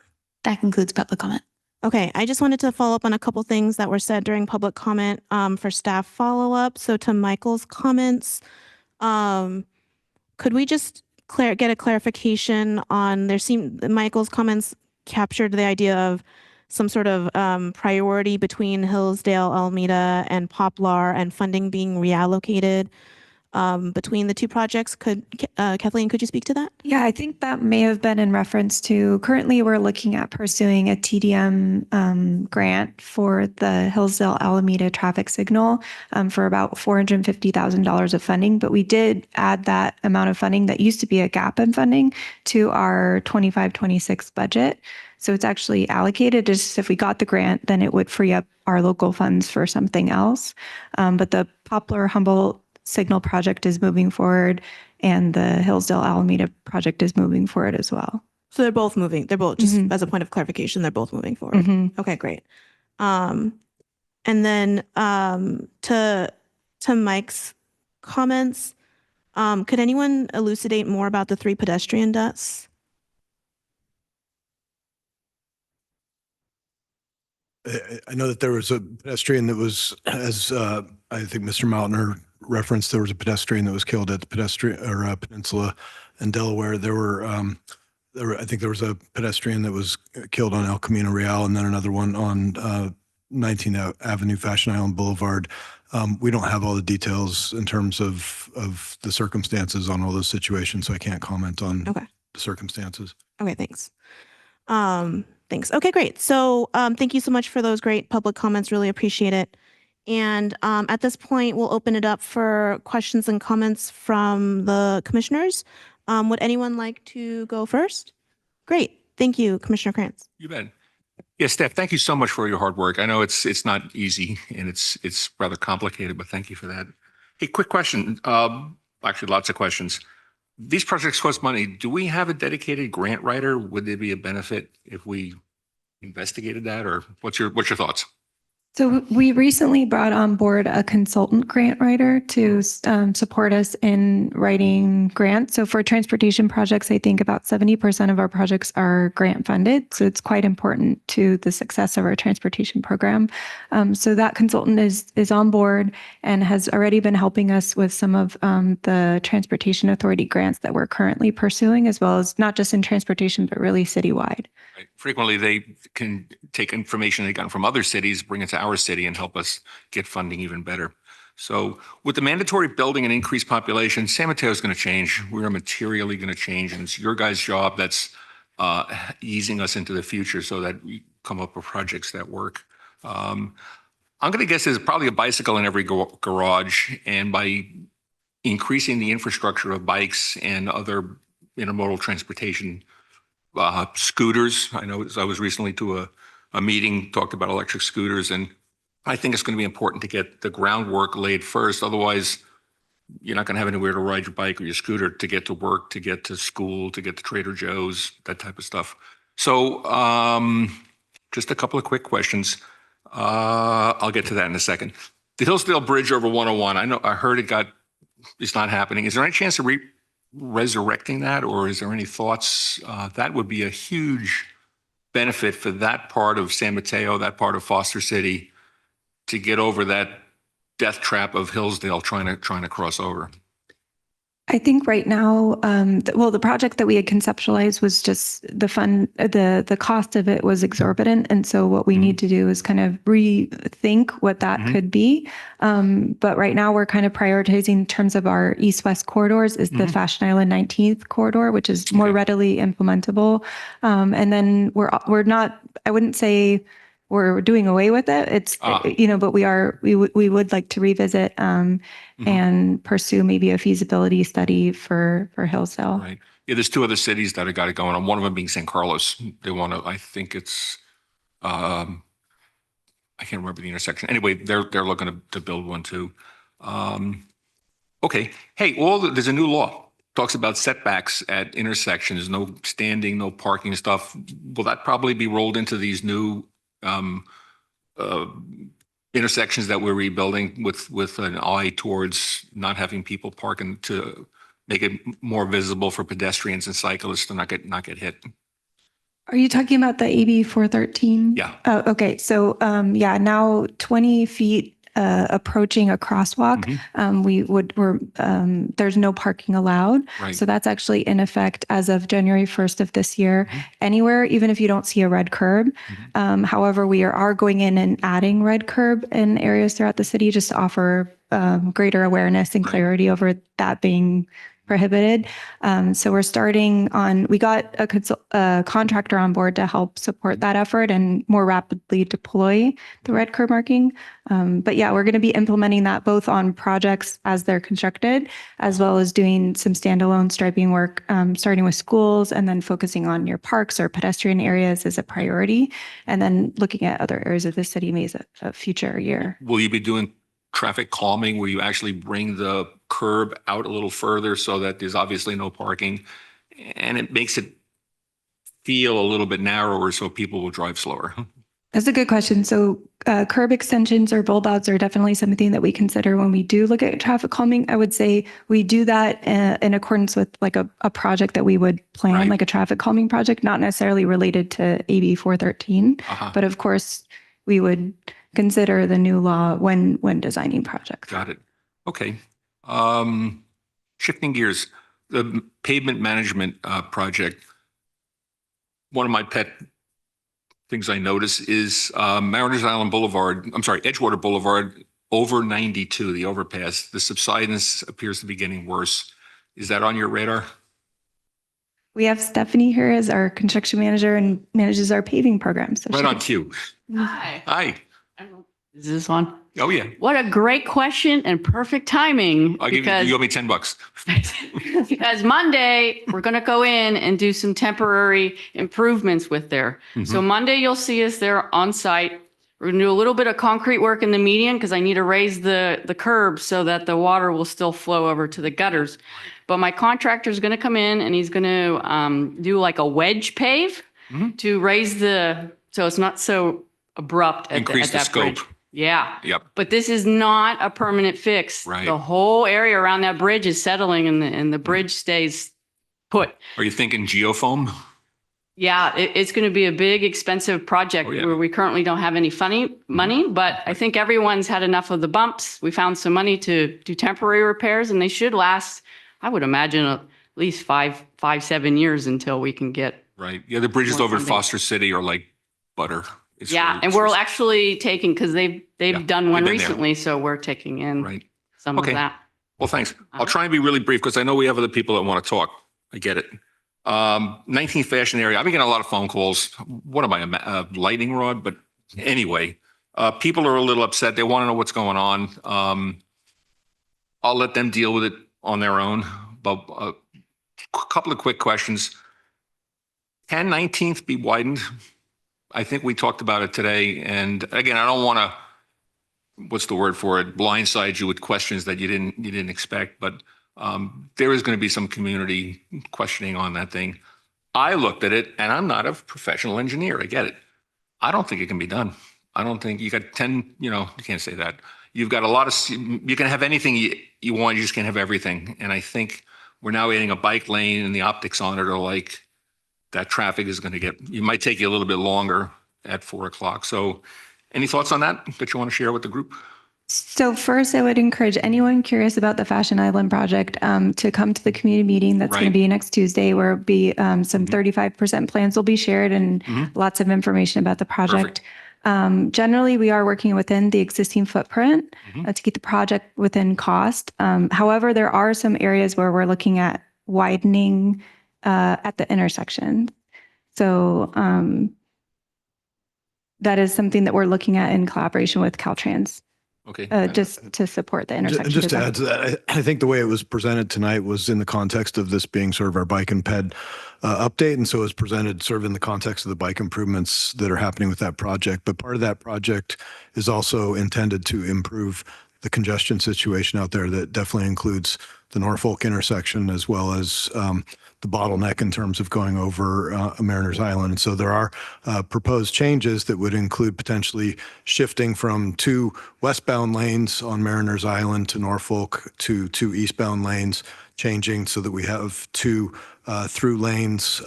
That concludes public comment. Okay, I just wanted to follow up on a couple things that were said during public comment for staff follow-up. So to Michael's comments, could we just get a clarification on Michael's comments captured the idea of some sort of priority between Hillsdale, Alameda, and Poplar, and funding being reallocated between the two projects. Kathleen, could you speak to that? Yeah, I think that may have been in reference to currently we're looking at pursuing a TDM grant for the Hillsdale Alameda traffic signal for about $450,000 of funding. But we did add that amount of funding that used to be a gap in funding to our 25-26 budget. So it's actually allocated. Just if we got the grant, then it would free up our local funds for something else. But the Poplar Humboldt signal project is moving forward, and the Hillsdale Alameda project is moving forward as well. So they're both moving. They're both, just as a point of clarification, they're both moving forward. Okay, great. And then to Mike's comments, could anyone elucidate more about the 3 pedestrian deaths? I know that there was a pedestrian that was, as I think Mr. Mautner referenced, there was a pedestrian that was killed at the peninsula in Delaware. There were, I think there was a pedestrian that was killed on El Camino Real, and then another one on 19th Avenue, Fashion Island Boulevard. We don't have all the details in terms of the circumstances on all those situations, so I can't comment on the circumstances. Okay, thanks. Thanks. Okay, great. So thank you so much for those great public comments. Really appreciate it. And at this point, we'll open it up for questions and comments from the commissioners. Would anyone like to go first? Great. Thank you, Commissioner Krantz. You bet. Yeah, Steph, thank you so much for your hard work. I know it's not easy and it's rather complicated, but thank you for that. Hey, quick question. Actually, lots of questions. These projects cost money. Do we have a dedicated grant writer? Would there be a benefit if we investigated that, or what's your thoughts? So we recently brought on board a consultant grant writer to support us in writing grants. So for transportation projects, I think about 70% of our projects are grant funded. So it's quite important to the success of our transportation program. So that consultant is on board and has already been helping us with some of the Transportation Authority grants that we're currently pursuing, as well as not just in transportation, but really citywide. Right. Frequently, they can take information they got from other cities, bring it to our city, and help us get funding even better. So with the mandatory building and increased population, San Mateo is going to change. We're materially going to change, and it's your guys' job that's easing us into the future so that we come up with projects that work. I'm going to guess there's probably a bicycle in every garage, and by increasing the infrastructure of bikes and other intermodal transportation, scooters. I know I was recently to a meeting, talked about electric scooters, and I think it's going to be important to get the groundwork laid first. Otherwise, you're not going to have anywhere to ride your bike or your scooter to get to work, to get to school, to get to Trader Joe's, that type of stuff. So just a couple of quick questions. I'll get to that in a second. The Hillsdale Bridge over 101, I heard it's not happening. Is there any chance of resurrecting that, or is there any thoughts? That would be a huge benefit for that part of San Mateo, that part of Foster City, to get over that death trap of Hillsdale trying to cross over. I think right now, the project that we had conceptualized was just the cost of it was exorbitant. And so what we need to do is kind of rethink what that could be. But right now we're kind of prioritizing in terms of our east-west corridors is the Fashion Island 19th corridor, which is more readily implementable. And then we're not, I wouldn't say we're doing away with it. It's, but we would like to revisit and pursue maybe a feasibility study for Hillsdale. Right. Yeah, there's 2 other cities that have got it going on. One of them being San Carlos. They want to, I think it's, I can't remember the intersection. Anyway, they're looking to build one too. Okay. Hey, there's a new law. Talks about setbacks at intersections, no standing, no parking stuff. Will that probably be rolled into these new intersections that we're rebuilding with an eye towards not having people parking to make it more visible for pedestrians and cyclists to not get hit? Are you talking about the AB 413? Yeah. Oh, okay. So now 20 feet approaching a crosswalk, there's no parking allowed. Right. So that's actually in effect as of January 1st of this year, anywhere, even if you don't see a red curb. However, we are going in and adding red curb in areas throughout the city just to offer greater awareness and clarity over that being prohibited. So we're starting on, we got a contractor on board to help support that effort and more rapidly deploy the red curb marking. But yeah, we're going to be implementing that both on projects as they're constructed, as well as doing some standalone striping work, starting with schools and then focusing on your parks or pedestrian areas as a priority. And then looking at other areas of the city as a future year. Will you be doing traffic calming where you actually bring the curb out a little further so that there's obviously no parking and it makes it feel a little bit narrower so people will drive slower? That's a good question. So curb extensions or bulb outs are definitely something that we consider when we do look at traffic calming. I would say we do that in accordance with like a project that we would plan, like a traffic calming project, not necessarily related to AB 413. But of course, we would consider the new law when designing projects. Got it. Okay. Shifting gears, the pavement management project. One of my pet things I notice is Mariners Island Boulevard, Edgewater Boulevard over 92, the overpass. The subsidence appears to be getting worse. Is that on your radar? We have Stephanie here as our construction manager and manages our paving program. So Right on cue. Hi. Hi. Is this on? Oh, yeah. What a great question and perfect timing. You owe me $10. Because Monday, we're going to go in and do some temporary improvements with there. So Monday, you'll see us there on site. We're going to do a little bit of concrete work in the median because I need to raise the curb so that the water will still flow over to the gutters. But my contractor is going to come in and he's going to do like a wedge pave to raise so it's not so abrupt at Increase the that scope. bridge. Yeah. Yep. But this is not a permanent fix. Right. The whole area around that bridge is settling and the bridge stays put. Are you thinking geofoam? Yeah, it's going to be a big, expensive project where we currently don't have any money, but I think everyone's had enough of the bumps. We found some money to do temporary repairs and they should last, I would imagine, at least 7 years until we can get. Right. Yeah, the bridges over at Foster City are like butter. It's really- And we're actually taking, because they've done one we've been there. recently, so we're taking in some of that. Well, thanks. I'll try and be really brief because I know we have other people that want to talk. I get it. 19th Fashion area. I've been getting a lot of phone calls. What am I, a lightning rod? But anyway, people are a little upset. They want to know what's going on. I'll let them deal with it on their own. But a couple of quick questions. Can 19th be widened? I think we talked about it today. And again, I don't want to, what's the word for it, blindside you with questions that you didn't expect. But there is going to be some community questioning on that thing. I looked at it and I'm not a professional engineer. I get it. I don't think it can be done. I don't think you got 10, you can't say that. You've got a lot of, you can have anything you want. You just can't have everything. And I think we're now adding a bike lane and the optics on it are like, that traffic is going to it might take you a little bit longer at 4 o'clock. So any thoughts on that you want to share with the group? So first, I would encourage anyone curious about the Fashion Island project to come to the community meeting that's going to be next Tuesday, where it'll be some 35% plans will be shared and lots of information about the project. Generally, we are working within the existing footprint to keep the project within cost. However, there are some areas where we're looking at widening at the intersection. So that is something that we're looking at in collaboration with Caltrans. Okay. Just to support the intersection. Just to design. add to that, I think the way it was presented tonight was in the context of this being sort of our bike and ped update. And so it was presented sort of in the context of the bike improvements that are happening with that project. But part of that project is also intended to improve the congestion situation out there. That definitely includes the Norfolk intersection as well as the bottleneck in terms of going over Mariners Island. And so there are proposed changes that would include potentially shifting from 2 westbound lanes on Mariners Island to Norfolk to 2 eastbound lanes, changing so that we have 2 through lanes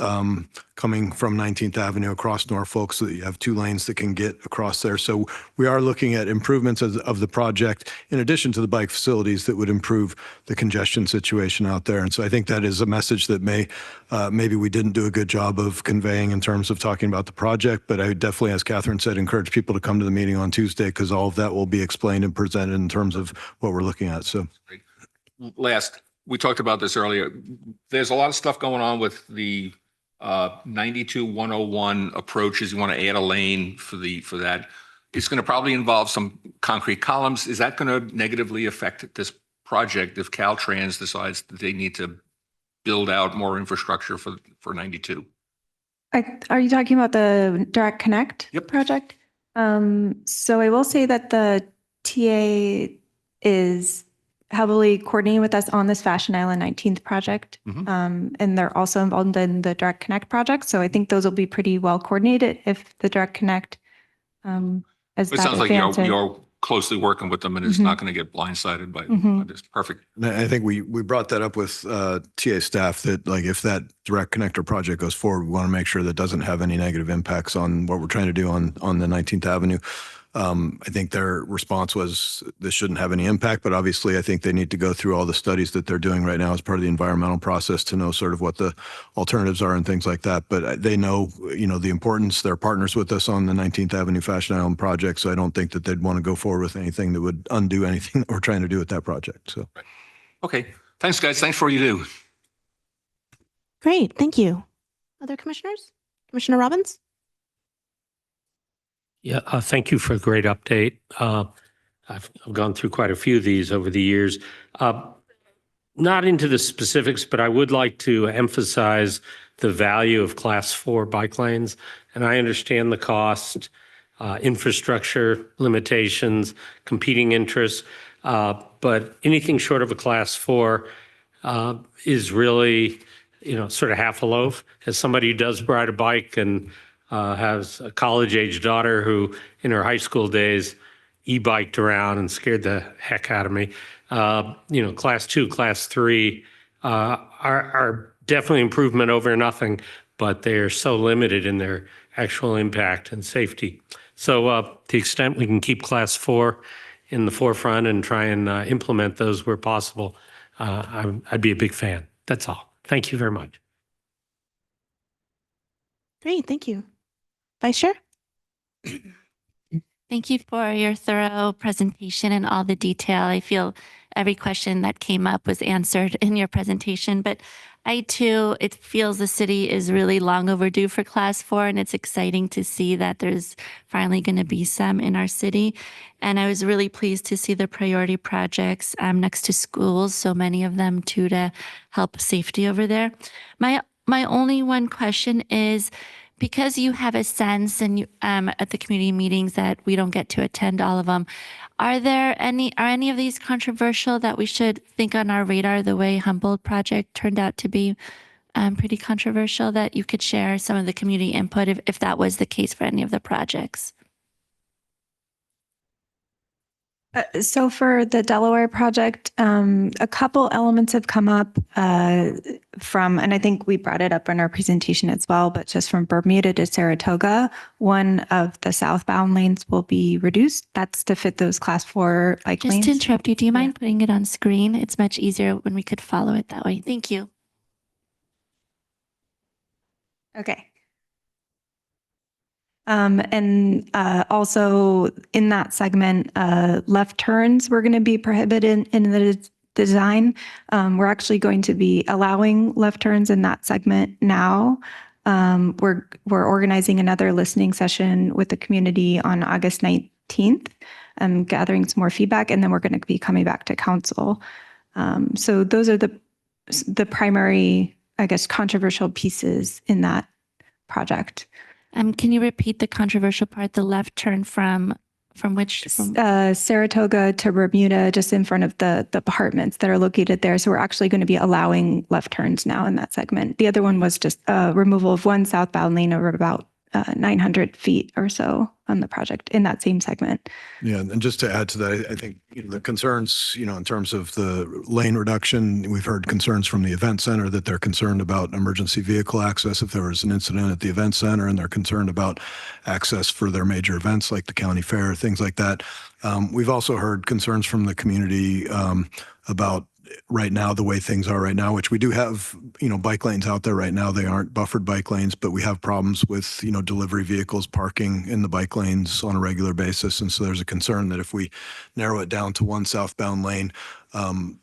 coming from 19th Avenue across Norfolk, so that you have 2 lanes that can get across there. So we are looking at improvements of the project in addition to the bike facilities that would improve the congestion situation out there. And so I think that is a message that maybe we didn't do a good job of conveying in terms of talking about the project, but I would definitely, as Catherine said, encourage people to come to the meeting on Tuesday, because all of that will be explained and presented in terms of what we're looking at. So Last, we talked about this earlier. There's a lot of stuff going on with the 92-101 approaches. You want to add a lane for that. It's going to probably involve some concrete columns. Is that going to negatively affect this project if Caltrans decides that they need to build out more infrastructure for 92? Are you talking about the Direct Connect project? So I will say that the TA is heavily coordinating with us on this Fashion Island 19th project. And they're also involved in the Direct Connect project. So I think those will be pretty well coordinated if the Direct Connect as It that sounds like advances. you're closely working with them, and it's not going to get blindsided by this. Perfect. And I think we brought that up with TA staff, that like if that direct connector project goes forward, we want to make sure that doesn't have any negative impacts on what we're trying to do on the 19th Avenue. I think their response was this shouldn't have any impact, but obviously I think they need to go through all the studies that they're doing right now as part of the environmental process to know sort of what the alternatives are and things like that. But they know, the importance. They're partners with us on the 19th Avenue Fashion Island project, so I don't think that they'd want to go forward with anything that would undo anything that we're trying to do with that project. So, Okay. Thanks, guys. Thanks for what you do. Great. Thank you. Other commissioners? Commissioner Robbins? Yeah, thank you for a great update. I've gone through quite a few of these over the years. Not into the specifics, but I would like to emphasize the value of Class 4 bike lanes. And I understand the cost, infrastructure limitations, competing interests, but anything short of a Class 4 is really, sort of half a loaf. As somebody who does ride a bike and has a college-age daughter who, in her high school days, e-biked around and scared the heck out of me. Class 2, Class 3 are definitely improvement over nothing, but they are so limited in their actual impact and safety. So to the extent we can keep Class 4 in the forefront and try and implement those where possible, I'd be a big fan. That's all. Thank you very much. Great. Thank you. Vice Chair? Thank you for your thorough presentation and all the detail. I feel every question that came up was answered in your presentation, but I too, it feels the city is really long overdue for Class 4, and it's exciting to see that there's finally going to be some in our city. And I was really pleased to see the priority projects next to schools, so many of them too, to help safety over there. My only one question is, because you have a sense and at the community meetings that we don't get to attend all of them, are any of these controversial that we should think on our radar, the way Humboldt project turned out to be pretty controversial, that you could share some of the community input if that was the case for any of the projects? So for the Delaware project, a couple elements have come up and I think we brought it up in our presentation as well, but just from Bermuda to Saratoga, one of the southbound lanes will be reduced. That's to fit those Class 4 bike lanes. Just to interrupt you, do you mind putting it on screen? It's much easier when we could follow it that way. Thank you. Okay. And also in that segment, left turns were going to be prohibited in the design. We're actually going to be allowing left turns in that segment now. We're organizing another listening session with the community on August 19th, gathering some more feedback, and then we're going to be coming back to council. So those are the primary, I guess, controversial pieces in that project. Can you repeat the controversial part, the left turn from which? Saratoga to Bermuda, just in front of the apartments that are located there. So we're actually going to be allowing left turns now in that segment. The other one was just removal of one southbound lane over about 900 feet or so on the project in that same segment. Yeah, and just to add to that, I think the concerns, in terms of the lane reduction, we've heard concerns from the event center that they're concerned about emergency vehicle access if there was an incident at the event center, and they're concerned about access for their major events like the county fair, things like that. We've also heard concerns from the community about right now, the way things are right now, which we do have, bike lanes out there right now. They aren't buffered bike lanes, but we have problems with, delivery vehicles parking in the bike lanes on a regular basis. And so there's a concern that if we narrow it down to one southbound lane, and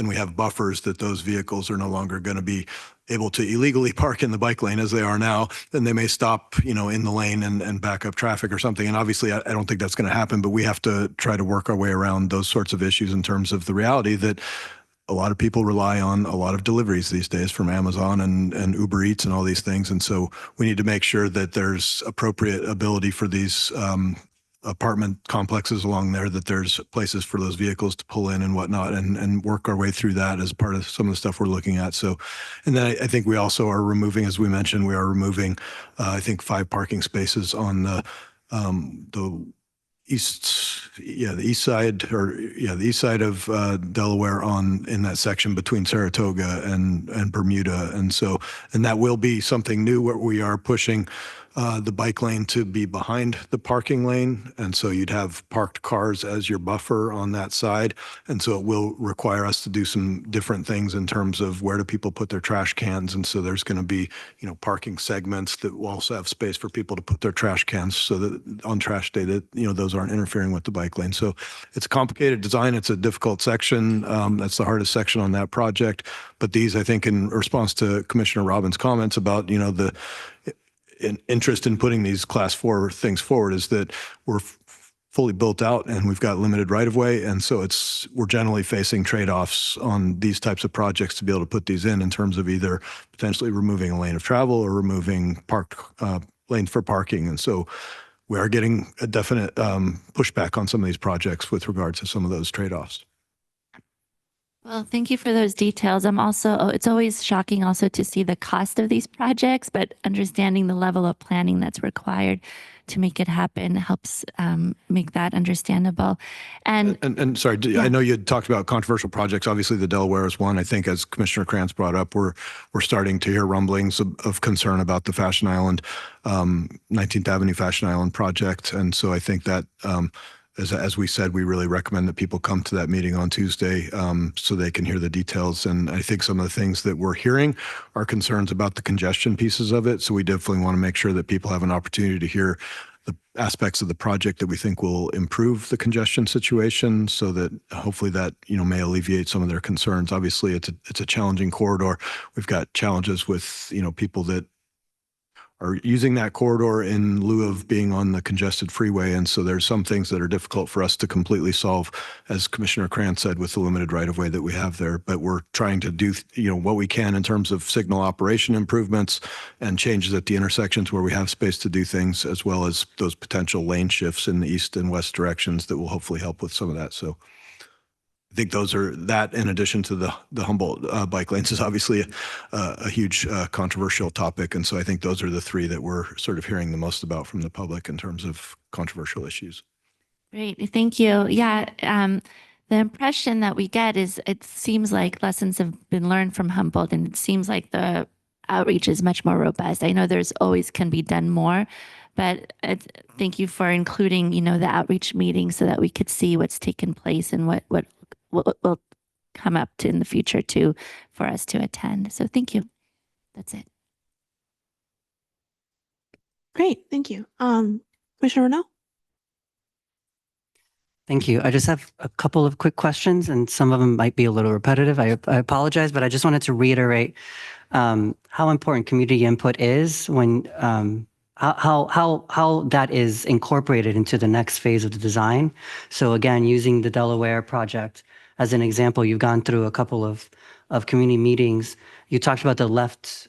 we have buffers, that those vehicles are no longer going to be able to illegally park in the bike lane as they are now, then they may stop, in the lane and back up traffic or something. And obviously, I don't think that's going to happen, but we have to try to work our way around those sorts of issues in terms of the reality that a lot of people rely on a lot of deliveries these days from Amazon and Uber Eats and all these things. And so we need to make sure that there's appropriate ability for these apartment complexes along there, that there's places for those vehicles to pull in and whatnot, and work our way through that as part of some of the stuff we're looking at. So, and then I think we also are removing, as we mentioned, we are removing, I think 5 parking spaces on the east side of Delaware in that section between Saratoga and Bermuda. And that will be something new where we are pushing the bike lane to be behind the parking lane. And so you'd have parked cars as your buffer on that side. And so it will require us to do some different things in terms of where do people put their trash cans. And so there's going to be, parking segments that will also have space for people to put their trash cans so that on trash day that, those aren't interfering with the bike lane. So it's a complicated design. It's a difficult section. That's the hardest section on that project. But these, I think, in response to Commissioner Robbins' comments about, the interest in putting these class 4 things forward, is that we're fully built out and we've got limited right of way. And so we're generally facing trade-offs on these types of projects to be able to put these in terms of either potentially removing a lane of travel or removing lanes for parking. And so we are getting a definite pushback on some of these projects with regard to some of those trade-offs. Well, thank you for those details. It's always shocking also to see the cost of these projects, but understanding the level of planning that's required to make it happen helps make that understandable. And sorry, I know you had talked about controversial projects. Obviously, the Delaware is one. I think, as Commissioner Krantz brought up, we're starting to hear rumblings of concern about the Fashion Island, 19th Avenue Fashion Island project. And so I think that, as we said, we really recommend that people come to that meeting on Tuesday so they can hear the details. And I think some of the things that we're hearing are concerns about the congestion pieces of it. So we definitely want to make sure that people have an opportunity to hear the aspects of the project that we think will improve the congestion situation, so that hopefully that, may alleviate some of their concerns. Obviously, it's a challenging corridor. We've got challenges with, people that are using that corridor in lieu of being on the congested freeway. And so there's some things that are difficult for us to completely solve, as Commissioner Krantz said, with the limited right of way that we have there. But we're trying to do, what we can in terms of signal operation improvements and changes at the intersections where we have space to do things, as well as those potential lane shifts in the east and west directions that will hopefully help with some of that. So I think those are that, in addition to the Humboldt bike lanes, is obviously a huge controversial topic. And so I think those are the 3 that we're sort of hearing the most about from the public in terms of controversial issues. Great, thank you. Yeah, the impression that we get is it seems like lessons have been learned from Humboldt, and it seems like the outreach is much more robust. I know there's always can be done more, but thank you for including, the outreach meeting so that we could see what's taken place and what will come up in the future too for us to attend. So thank you. That's it. Great, thank you. Commissioner Renaud? Thank you. I just have a couple of quick questions, and some of them might be a little repetitive. I apologize, but I just wanted to reiterate how important community input is when how that is incorporated into the next phase of the design. So again, using the Delaware project as an example, you've gone through a couple of community meetings. You talked about the left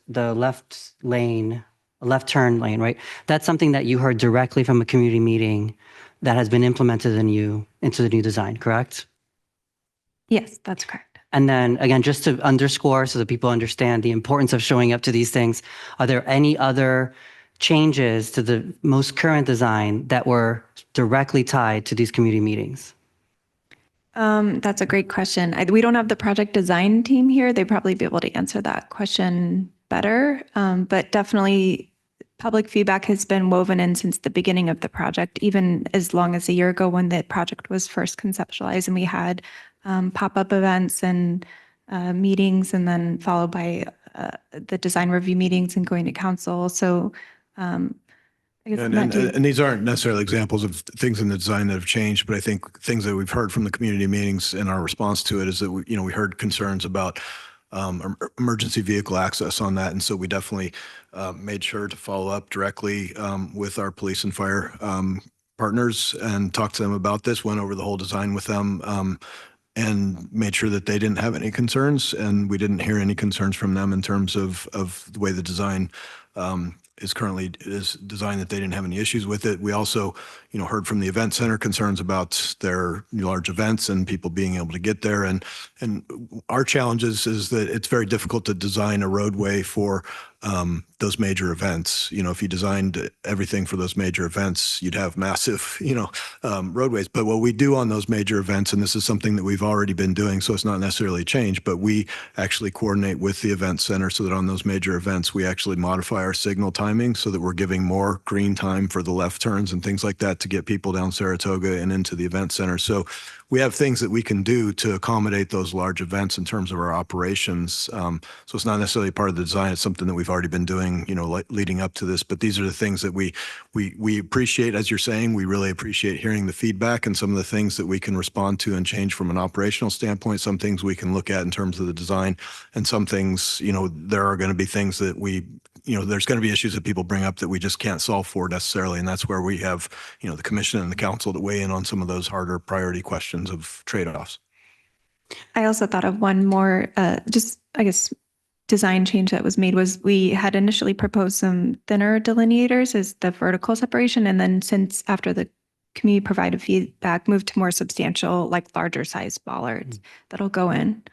turn lane, right? That's something that you heard directly from a community meeting that has been implemented into the new design, correct? Yes, that's correct. And then again, just to underscore so that people understand the importance of showing up to these things, are there any other changes to the most current design that were directly tied to these community meetings? That's a great question. We don't have the project design team here. They'd probably be able to answer that question better. But definitely public feedback has been woven in since the beginning of the project, even as long as a year ago when the project was first conceptualized and we had pop-up events and meetings, and then followed by the design review meetings and going to council. So I guess And, Matt, and, do you- and these aren't necessarily examples of things in the design that have changed, but I think things that we've heard from the community meetings and our response to it is that we heard concerns about emergency vehicle access on that, and so we definitely made sure to follow up directly with our police and fire partners and talk to them about this. Went over the whole design with them. And made sure that they didn't have any concerns, and we didn't hear any concerns from them in terms of the way the design is designed, that they didn't have any issues with it. We also, heard from the event center concerns about their large events and people being able to get there. And our challenge is that it's very difficult to design a roadway for those major events. If you designed everything for those major events, you'd have massive, roadways. But what we do on those major events, and this is something that we've already been doing, so it's not necessarily a change, but we actually coordinate with the event center so that on those major events, we actually modify our signal timing so that we're giving more green time for the left turns and things like that to get people down Saratoga and into the event center. So we have things that we can do to accommodate those large events in terms of our operations. So it's not necessarily part of the design. It's something that we've already been doing, leading up to this. But these are the things that we appreciate, as you're saying. We really appreciate hearing the feedback and some of the things that we can respond to and change from an operational standpoint. Some things we can look at in terms of the design, and some things, there are going to be things that there's going to be issues that people bring up that we just can't solve for necessarily. And that's where we have, the commission and the council to weigh in on some of those harder priority questions of trade-offs. I also thought of one more, design change that was made was we had initially proposed some thinner delineators as the vertical separation. And then since after the community provided feedback, moved to more substantial, like larger size bollards that'll go in.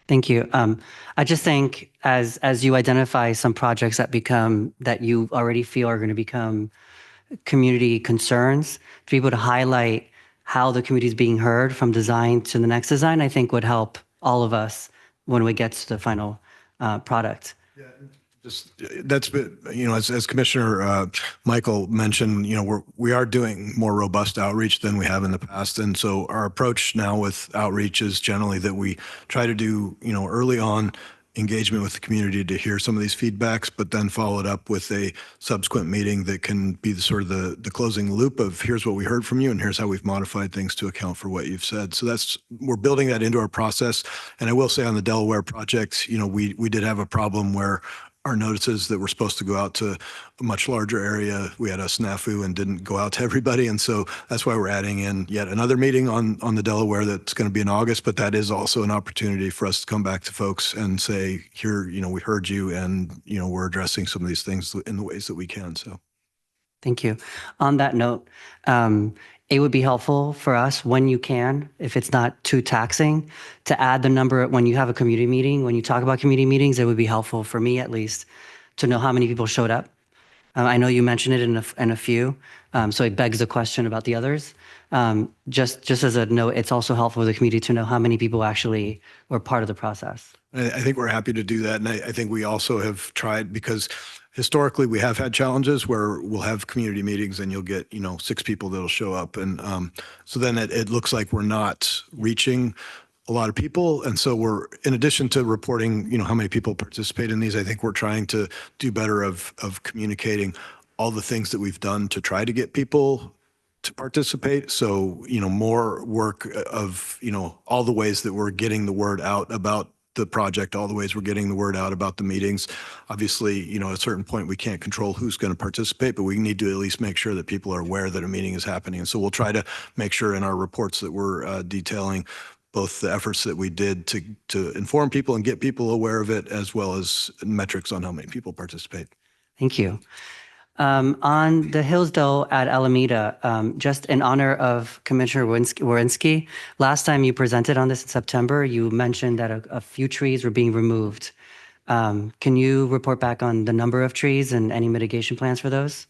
Thank you. I just think as you identify some projects that you already feel are going to become community concerns, to be able to highlight how the community is being heard from design to the next design, I think would help all of us when we get to the final product. That's been, as Commissioner Michael mentioned, we are doing more robust outreach than we have in the past. And so our approach now with outreach is generally that we try to do, early on engagement with the community to hear some of these feedbacks, but then follow it up with a subsequent meeting that can be the closing loop of here's what we heard from you and here's how we've modified things to account for what you've said. So we're building that into our process. And I will say on the Delaware project, we did have a problem where our notices that were supposed to go out to a much larger area, we had a snafu and didn't go out to everybody. And so that's why we're adding in yet another meeting on the Delaware that's going to be in August. But that is also an opportunity for us to come back to folks and say, here, we heard you, and, we're addressing some of these things in the ways that we can. So thank you. On that note, it would be helpful for us when you can, if it's not too taxing, to add the number when you have a community meeting. When you talk about community meetings, it would be helpful for me at least to know how many people showed up. I know you mentioned it in a few, so it begs the question about the others. Just as a note, it's also helpful for the community to know how many people actually were part of the process. I think we're happy to do that. And I think we also have tried, because historically we have had challenges where we'll have community meetings and you'll get, 6 people that'll show up. And so then it looks like we're not reaching a lot of people. And so we're, in addition to reporting, how many people participate in these, I think we're trying to do better of communicating all the things that we've done to try to get people to participate. So, more work of, all the ways that we're getting the word out about the project, all the ways we're getting the word out about the meetings. Obviously, at a certain point, we can't control who's going to participate, but we need to at least make sure that people are aware that a meeting is happening. And so we'll try to make sure in our reports that we're detailing both the efforts that we did to inform people and get people aware of it, as well as metrics on how many people participate. Thank you. On the Hillsdale at Alameda, just in honor of Commissioner Warinsky, last time you presented on this in September, you mentioned that a few trees were being removed. Can you report back on the number of trees and any mitigation plans for those?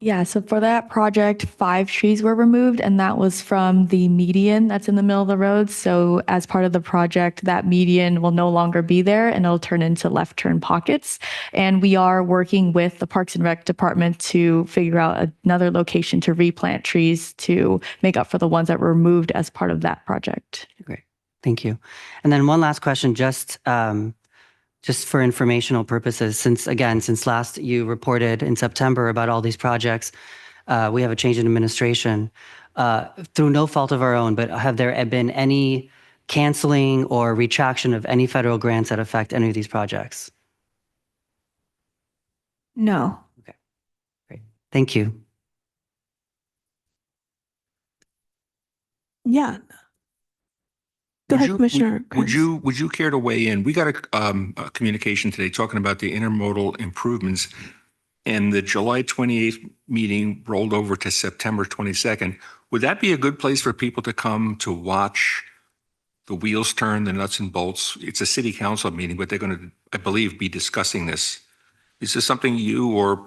Yeah, so for that project, 5 trees were removed, and that was from the median that's in the middle of the road. So as part of the project, that median will no longer be there, and it'll turn into left turn pockets. And we are working with the Parks and Rec department to figure out another location to replant trees to make up for the ones that were removed as part of that project. Great, thank you. And then one last question, just for informational purposes, since last you reported in September about all these projects, we have a change in administration through no fault of our own, but have there been any canceling or retraction of any federal grants that affect any of these projects? No. Okay, great. Thank you. Yeah. Go ahead, Commissioner. Would you care to weigh in? We got a communication today talking about the intermodal improvements, and the July 28th meeting rolled over to September 22nd. Would that be a good place for people to come to watch the wheels turn, the nuts and bolts? It's a city council meeting, but they're going to, I believe, be discussing this. Is this something you or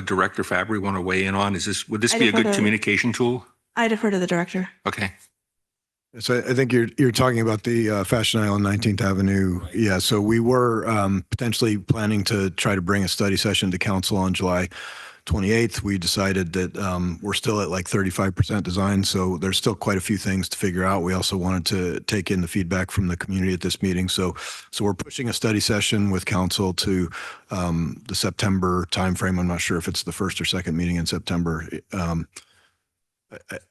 Director Fabry want to weigh in on? Would this be a good communication tool? I defer to the director. Okay. So I think you're talking about the Fashion Island 19th Avenue. Yeah, so we were potentially planning to try to bring a study session to council on July 28th. We decided that we're still at like 35% design, so there's still quite a few things to figure out. We also wanted to take in the feedback from the community at this meeting. So we're pushing a study session with council to the September timeframe. I'm not sure if it's the first or second meeting in September.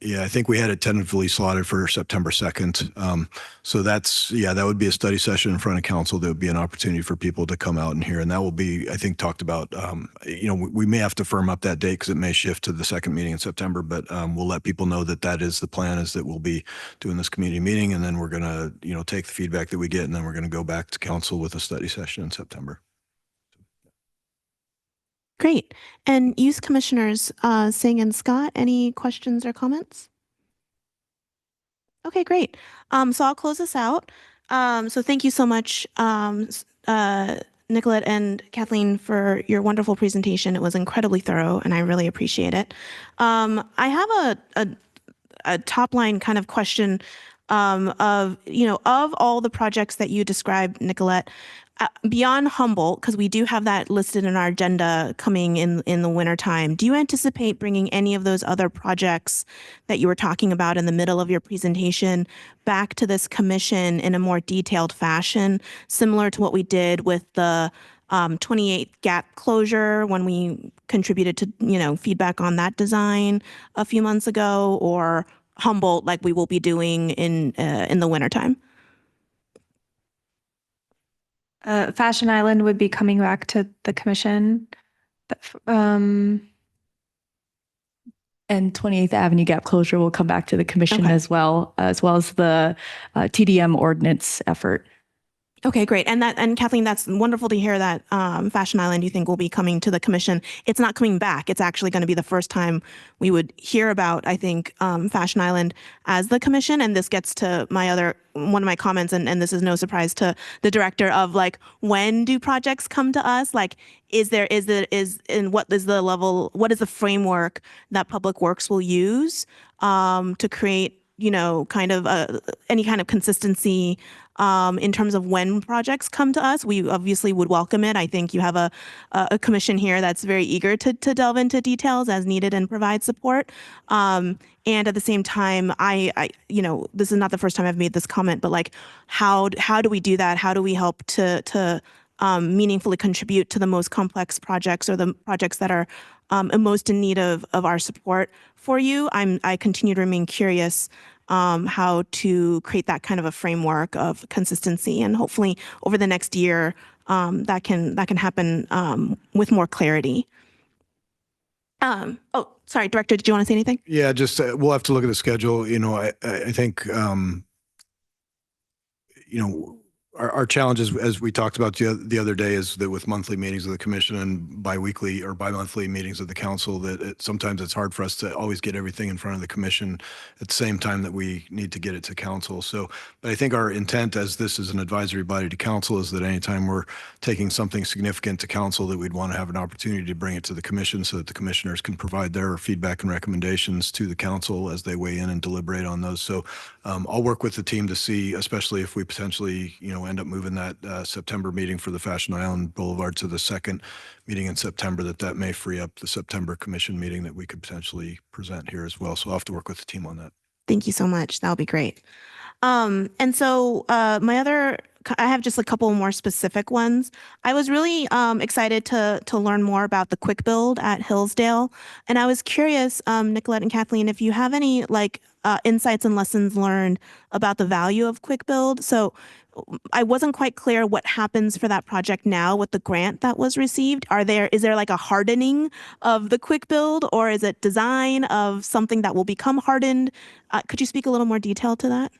Yeah, I think we had it tentatively slotted for September 2nd. So that would be a study session in front of council. There would be an opportunity for people to come out and hear, and that will be, I think, talked about. We may have to firm up that date because it may shift to the second meeting in September, but we'll let people know that is the plan, is that we'll be doing this community meeting, and then we're going to, take the feedback that we get, and then we're going to go back to council with a study session in September. Great. And Youth Commissioners Singh and Scott, any questions or comments? Okay, great. So I'll close this out. So thank you so much, Nicolette and Kathleen, for your wonderful presentation. It was incredibly thorough, and I really appreciate it. I have a top line kind of question of all the projects that you described, Nicolette, beyond Humboldt, because we do have that listed in our agenda coming in the wintertime, do you anticipate bringing any of those other projects that you were talking about in the middle of your presentation back to this commission in a more detailed fashion, similar to what we did with the 28th gap closure when we contributed to, feedback on that design a few months ago, or Humboldt like we will be doing in the wintertime? Fashion Island would be coming back to the commission. And 28th Avenue gap closure will come back to the commission as well as the TDM ordinance effort. Okay, great. And Kathleen, that's wonderful to hear that Fashion Island, you think, will be coming to the commission. It's not coming back. It's actually going to be the first time we would hear about, I think, Fashion Island as the commission. And this gets to one of my comments, and this is no surprise to the director, of like, when do projects come to us? Like, what is the framework that Public Works will use to create, kind of any kind of consistency in terms of when projects come to us? We obviously would welcome it. I think you have a commission here that's very eager to delve into details as needed and provide support. And at the same time, I this is not the first time I've made this comment, but like, how do we do that? How do we help to meaningfully contribute to the most complex projects, or the projects that are most in need of our support for you? I continue to remain curious how to create that kind of a framework of consistency, and hopefully over the next year that can happen with more clarity. Oh, sorry, Director, did you want to say anything? Yeah, just we'll have to look at the schedule. I think our challenge is, as we talked about the other day, is that with monthly meetings of the commission and biweekly or bi-monthly meetings of the council, that sometimes it's hard for us to always get everything in front of the commission at the same time that we need to get it to council. So, but I think our intent, as this is an advisory body to council, is that anytime we're taking something significant to council, that we'd want to have an opportunity to bring it to the commission so that the commissioners can provide their feedback and recommendations to the council as they weigh in and deliberate on those. So I'll work with the team to see, especially if we potentially, end up moving that September meeting for the Fashion Island Boulevard to the second meeting in September, that may free up the September commission meeting that we could potentially present here as well. So I'll have to work with the team on that. Thank you so much. That'll be great. And so I have just a couple more specific ones. I was really excited to learn more about the quick build at Hillsdale. And I was curious, Nicolette and Kathleen, if you have any insights and lessons learned about the value of quick build. So I wasn't quite clear what happens for that project now with the grant that was received. Is there like a hardening of the quick build, or is it design of something that will become hardened? Could you speak a little more detail to that?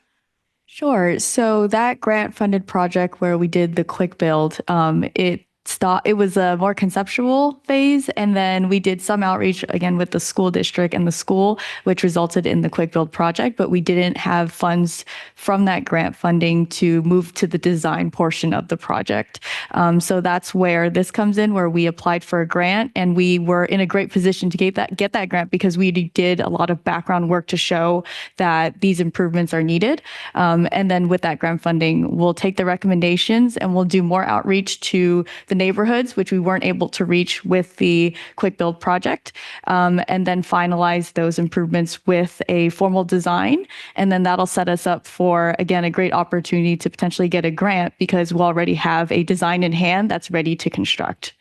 Sure. So that grant funded project where we did the quick build, it was a more conceptual phase, and then we did some outreach again with the school district and the school, which resulted in the quick build project, but we didn't have funds from that grant funding to move to the design portion of the project. So that's where this comes in, where we applied for a grant, and we were in a great position to get that grant because we did a lot of background work to show that these improvements are needed. And then with that grant funding, we'll take the recommendations and we'll do more outreach to the neighborhoods, which we weren't able to reach with the quick build project, and then finalize those improvements with a formal design. And then that'll set us up for, again, a great opportunity to potentially get a grant because we'll already have a design in hand that's ready to construct.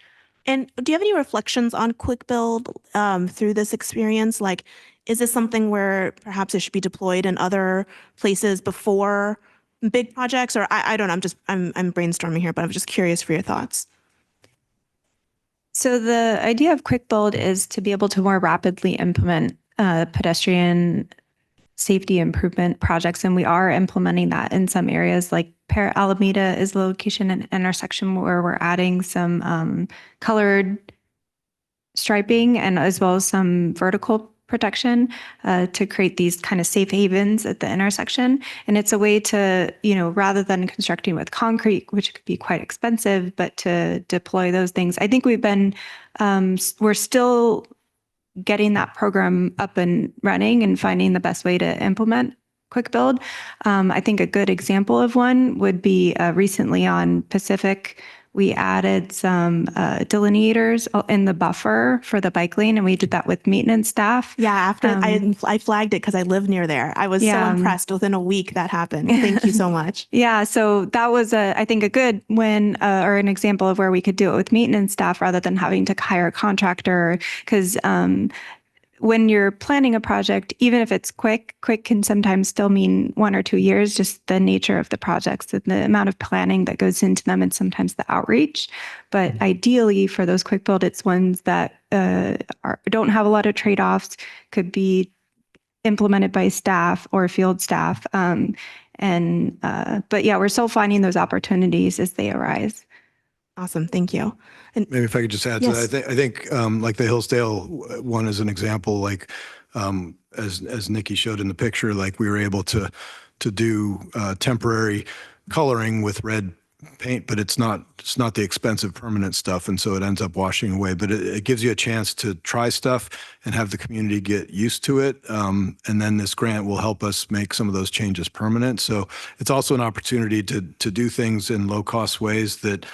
And do you have any reflections on quick build through this experience? Like, is this something where perhaps it should be deployed in other places before big projects? Or I don't know, I'm brainstorming here, but I'm just curious for your thoughts. So the idea of quick build is to be able to more rapidly implement pedestrian safety improvement projects, and we are implementing that in some areas. Like Alameda is the location and intersection where we're adding some colored striping and as well as some vertical protection to create these kind of safe havens at the intersection. And it's a way to, rather than constructing with concrete, which could be quite expensive, but to deploy those things. I think we're still getting that program up and running and finding the best way to implement quick build. I think a good example of one would be recently on Pacific, we added some delineators in the buffer for the bike lane, and we did that with maintenance staff. Yeah, after I flagged it because I live near there. I was so impressed. Within a week that happened. Thank you so much. Yeah, so that was, I think, a good win or an example of where we could do it with maintenance staff rather than having to hire a contractor, because when you're planning a project, even if it's quick can sometimes still mean 1 or 2 years, just the nature of the projects and the amount of planning that goes into them and sometimes the outreach. But ideally for those quick build, it's ones that don't have a lot of trade-offs, could be implemented by staff or field staff. But yeah, we're still finding those opportunities as they arise. Awesome. Thank you. And maybe if I could just add to that, I think like the Hillsdale one is an example, like as Nikki showed in the picture, like we were able to do temporary coloring with red paint, but it's not the expensive permanent stuff, and so it ends up washing away. But it gives you a chance to try stuff and have the community get used to it, and then this grant will help us make some of those changes permanent. So it's also an opportunity to do things in low cost ways that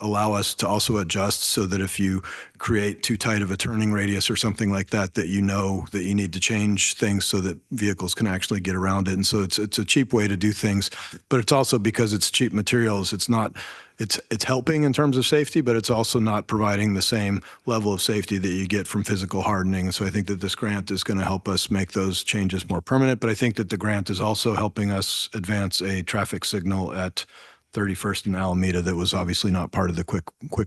allow us to also adjust, so that if you create too tight of a turning radius or something like that, that you know that you need to change things so that vehicles can actually get around it. And so it's a cheap way to do things, but it's also, because it's cheap materials, it's helping in terms of safety, but it's also not providing the same level of safety that you get from physical hardening. And so I think that this grant is going to help us make those changes more permanent, but I think that the grant is also helping us advance a traffic signal at 31st and Alameda that was obviously not part of the quick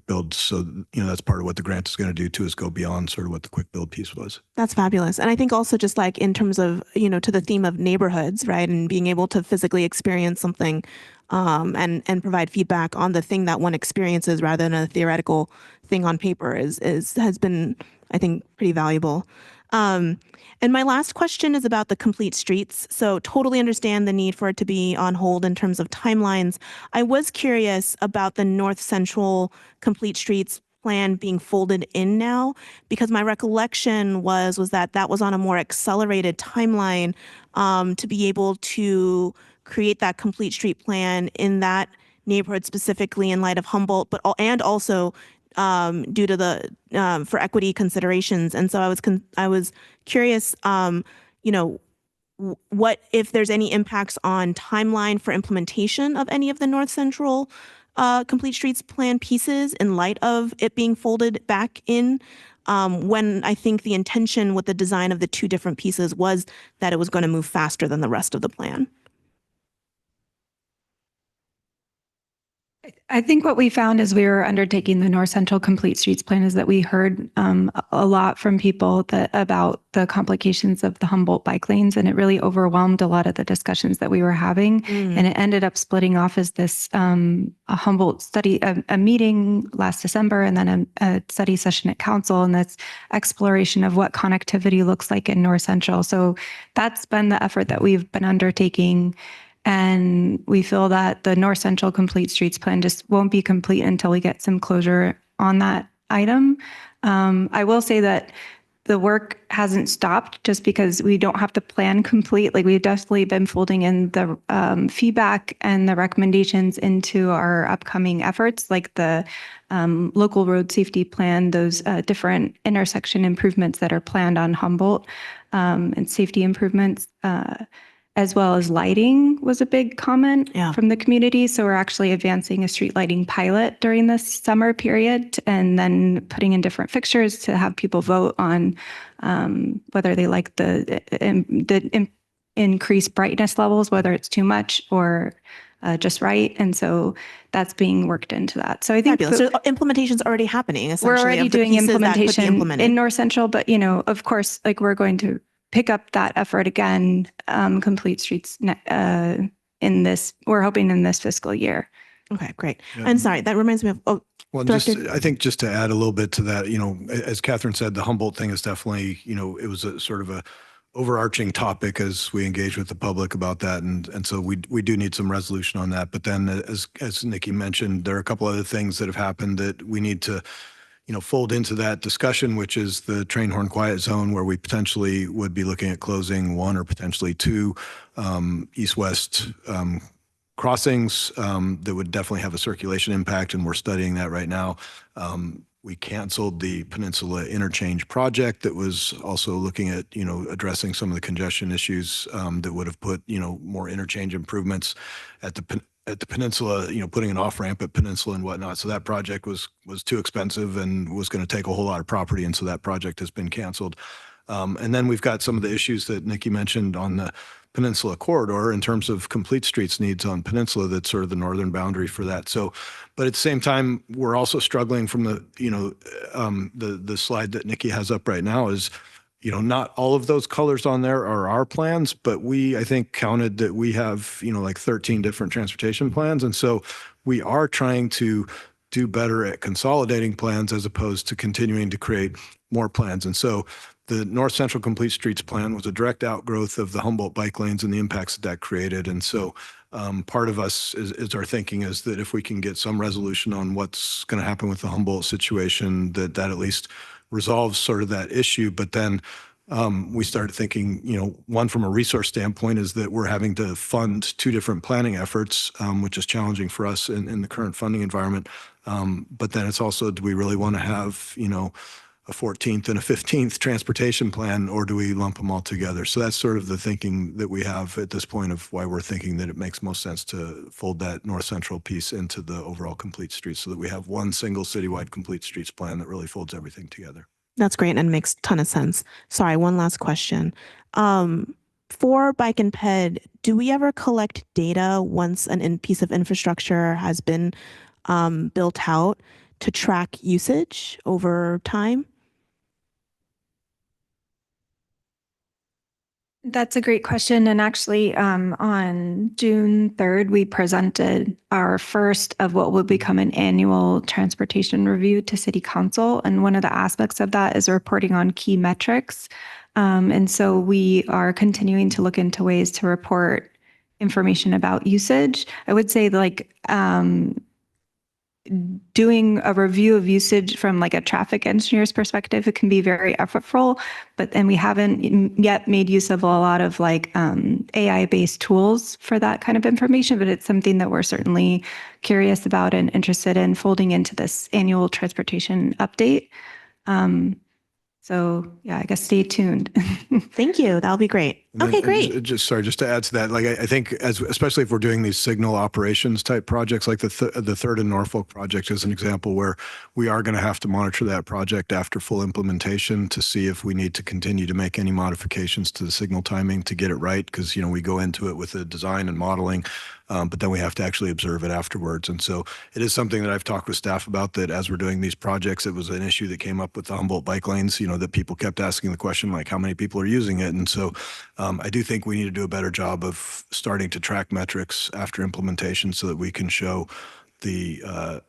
build. So, that's part of what the grant is going to do too, is go beyond sort of what the quick build piece was. That's fabulous. And I think also just like in terms of, to the theme of neighborhoods, right? And being able to physically experience something and provide feedback on the thing that one experiences rather than a theoretical thing on paper has been, I think, pretty valuable. And my last question is about the complete streets. So totally understand the need for it to be on hold in terms of timelines. I was curious about the North Central complete streets plan being folded in now, because my recollection was that was on a more accelerated timeline to be able to create that complete street plan in that neighborhood specifically in light of Humboldt, and also due to the for equity considerations. And so I was curious, what if there's any impacts on timeline for implementation of any of the North Central Complete Streets Plan pieces in light of it being folded back in, when I think the intention with the design of the two different pieces was that it was going to move faster than the rest of the plan. I think what we found as we were undertaking the North Central Complete Streets Plan is that we heard a lot from people about the complications of the Humboldt bike lanes, and it really overwhelmed a lot of the discussions that we were having. And it ended up splitting off as this a Humboldt study, a meeting last December, and then a study session at council, and that's exploration of what connectivity looks like in North Central. So that's been the effort that we've been undertaking. And we feel that the North Central Complete Streets Plan just won't be complete until we get some closure on that item. I will say that the work hasn't stopped just because we don't have the plan complete. Like, we've definitely been folding in the feedback and the recommendations into our upcoming efforts, like the local road safety plan, those different intersection improvements that are planned on Humboldt, and safety improvements, as well as lighting was a big comment from the community. So we're actually advancing a street lighting pilot during this summer period, and then putting in different fixtures to have people vote on whether they like the increased brightness levels, whether it's too much or just right. And so that's being worked into that. So I think so implementation's already happening. We're already doing implementation in North Central, but of course, like, we're going to pick up that effort again, Complete Streets we're hoping in this fiscal year. Okay, great. Yeah. And sorry, that reminds me of, well, I think just to add a little bit to that, as Catherine said, the Humboldt thing is definitely, it was a sort of a overarching topic as we engage with the public about that. And so we do need some resolution on that. But then as Nikki mentioned, there are a couple other things that have happened that we need to fold into that discussion, which is the train horn quiet zone, where we potentially would be looking at closing one or potentially two east-west crossings that would definitely have a circulation impact, and we're studying that right now. We canceled the Peninsula Interchange project that was also looking at, addressing some of the congestion issues that would have put, more interchange improvements at the Peninsula, putting an off-ramp at Peninsula and whatnot. So that project was too expensive and was going to take a whole lot of property. And so that project has been canceled. And then we've got some of the issues that Nikki mentioned on the Peninsula corridor in terms of complete streets needs on Peninsula. That's sort of the northern boundary for that. So, but at the same time, we're also struggling from the slide that Nikki has up right now is, not all of those colors on there are our plans, but I think, counted that we have, like 13 different transportation plans. And so we are trying to do better at consolidating plans as opposed to continuing to create more plans. And so the North Central Complete Streets Plan was a direct outgrowth of the Humboldt bike lanes and the impacts that created. And so part of us is our thinking is that if we can get some resolution on what's going to happen with the Humboldt situation, that at least resolves sort of that issue. But then we started thinking, one from a resource standpoint is that we're having to fund two different planning efforts, which is challenging for us in the current funding environment. But then it's also, do we really want to have, a 14th and a 15th transportation plan, or do we lump them all together? So that's sort of the thinking that we have at this point of why we're thinking that it makes most sense to fold that North Central piece into the overall complete streets so that we have one single citywide complete streets plan that really folds everything together. That's great and makes a ton of sense. Sorry, one last question. For Bike and Ped, do we ever collect data once a piece of infrastructure has been built out to track usage over time? That's a great question. And actually, on June 3rd, we presented our first of what will become an annual transportation review to City Council. And one of the aspects of that is reporting on key metrics. And so we are continuing to look into ways to report information about usage. I would say doing a review of usage from like a traffic engineer's perspective, it can be very effortful, and we haven't yet made use of a lot of AI-based tools for that kind of information, but it's something that we're certainly curious about and interested in folding into this annual transportation update. So yeah, I guess stay tuned. Thank you. That'll be great. Okay, great. Just to add to that, I think especially if we're doing these signal operations type projects, like the Third and Norfolk project is an example where we are going to have to monitor that project after full implementation to see if we need to continue to make any modifications to the signal timing to get it right. Because, we go into it with the design and modeling, but then we have to actually observe it afterwards. And so it is something that I've talked with staff about, that as we're doing these projects, it was an issue that came up with the Humboldt bike lanes, that people kept asking the question, like, how many people are using it? And so I do think we need to do a better job of starting to track metrics after implementation so that we can show the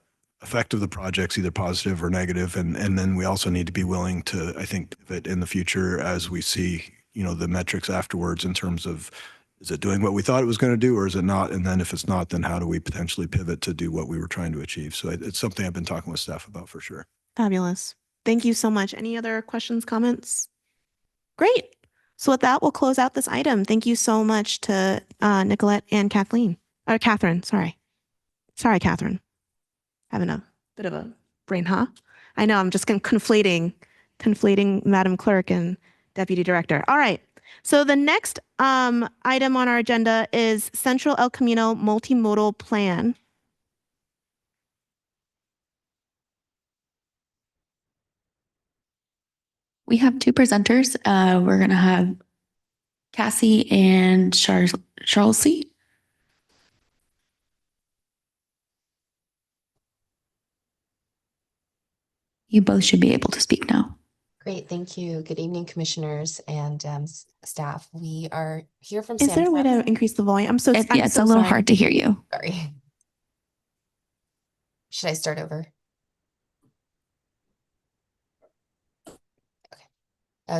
effect of the projects, either positive or negative. And then we also need to be willing to, I think, pivot in the future as we see, the metrics afterwards in terms of, is it doing what we thought it was going to do or is it not? And then if it's not, then how do we potentially pivot to do what we were trying to achieve? So it's something I've been talking with staff about for sure. Fabulous. Thank you so much. Any other questions, comments? Great. So with that, we'll close out this item. Thank you so much to Nicolette and Catherine. Sorry, Catherine. Having a bit of a brain, huh? I know, I'm just conflating Madam Clerk and Deputy Director. All right. So the next item on our agenda is Central El Camino Multimodal Plan. We have two presenters. We're going to have Cassie and Charles C. You both should be able to speak now. Great, thank you. Good evening, commissioners and staff. We are here from Is there a way to increase the volume? I'm so it's a little hard to hear you. Sorry. Should I start over?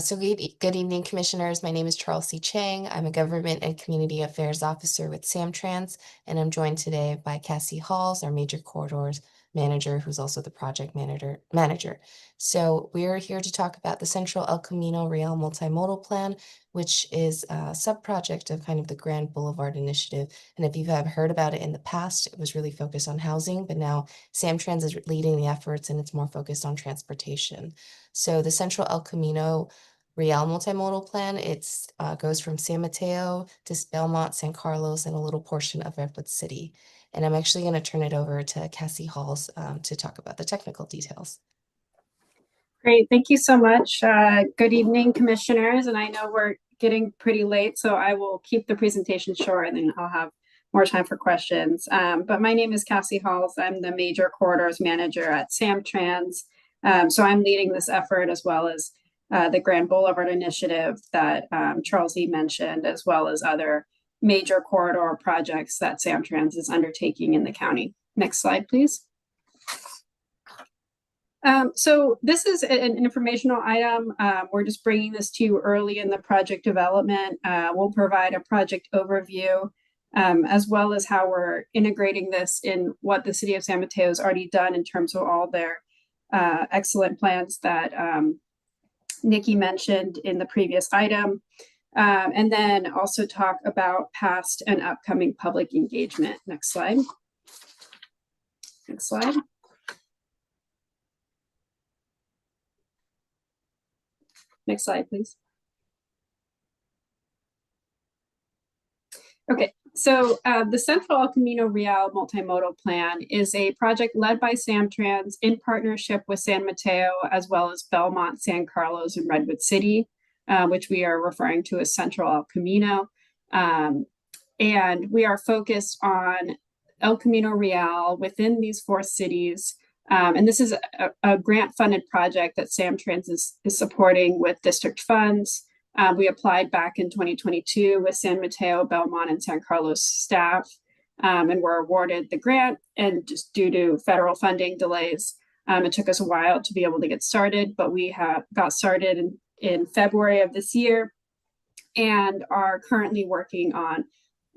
So good evening, commissioners. My name is Charles C. Chang. I'm a Government and Community Affairs Officer with Samtrans, and I'm joined today by Cassie Halls, our Major Corridors Manager, who's also the project manager. So we're here to talk about the Central El Camino Real Multimodal Plan, which is a sub-project of kind of the Grand Boulevard Initiative. And if you've heard about it in the past, it was really focused on housing, but now Samtrans is leading the efforts and it's more focused on transportation. So the Central El Camino Real Multimodal Plan, it's goes from San Mateo to Belmont, San Carlos, and a little portion of Redwood City. And I'm actually going to turn it over to Cassie Halls to talk about the technical details. Great, thank you so much. Good evening, commissioners. And I know we're getting pretty late, so I will keep the presentation short and then I'll have more time for questions. But my name is Cassie Halls. I'm the Major Corridors Manager at Samtrans. So I'm leading this effort as well as the Grand Boulevard Initiative that Charles E. mentioned, as well as other major corridor projects that Samtrans is undertaking in the county. Next slide, please. So this is an informational item. We're just bringing this to you early in the project development. We'll provide a project overview, as well as how we're integrating this in what the city of San Mateo has already done in terms of all their excellent plans that Nikki mentioned in the previous item. And then also talk about past and upcoming public engagement. Next slide. Next slide. Next slide, please. Okay, so the Central El Camino Real Multimodal Plan is a project led by Samtrans in partnership with San Mateo, as well as Belmont, San Carlos, and Redwood City, which we are referring to as Central El Camino. And we are focused on El Camino Real within these 4 cities. And this is a grant-funded project that Samtrans is supporting with district funds, We applied back in 2022 with San Mateo, Belmont, and San Carlos staff, and were awarded the grant. And just due to federal funding delays, it took us a while to be able to get started, but we got started in February of this year and are currently working on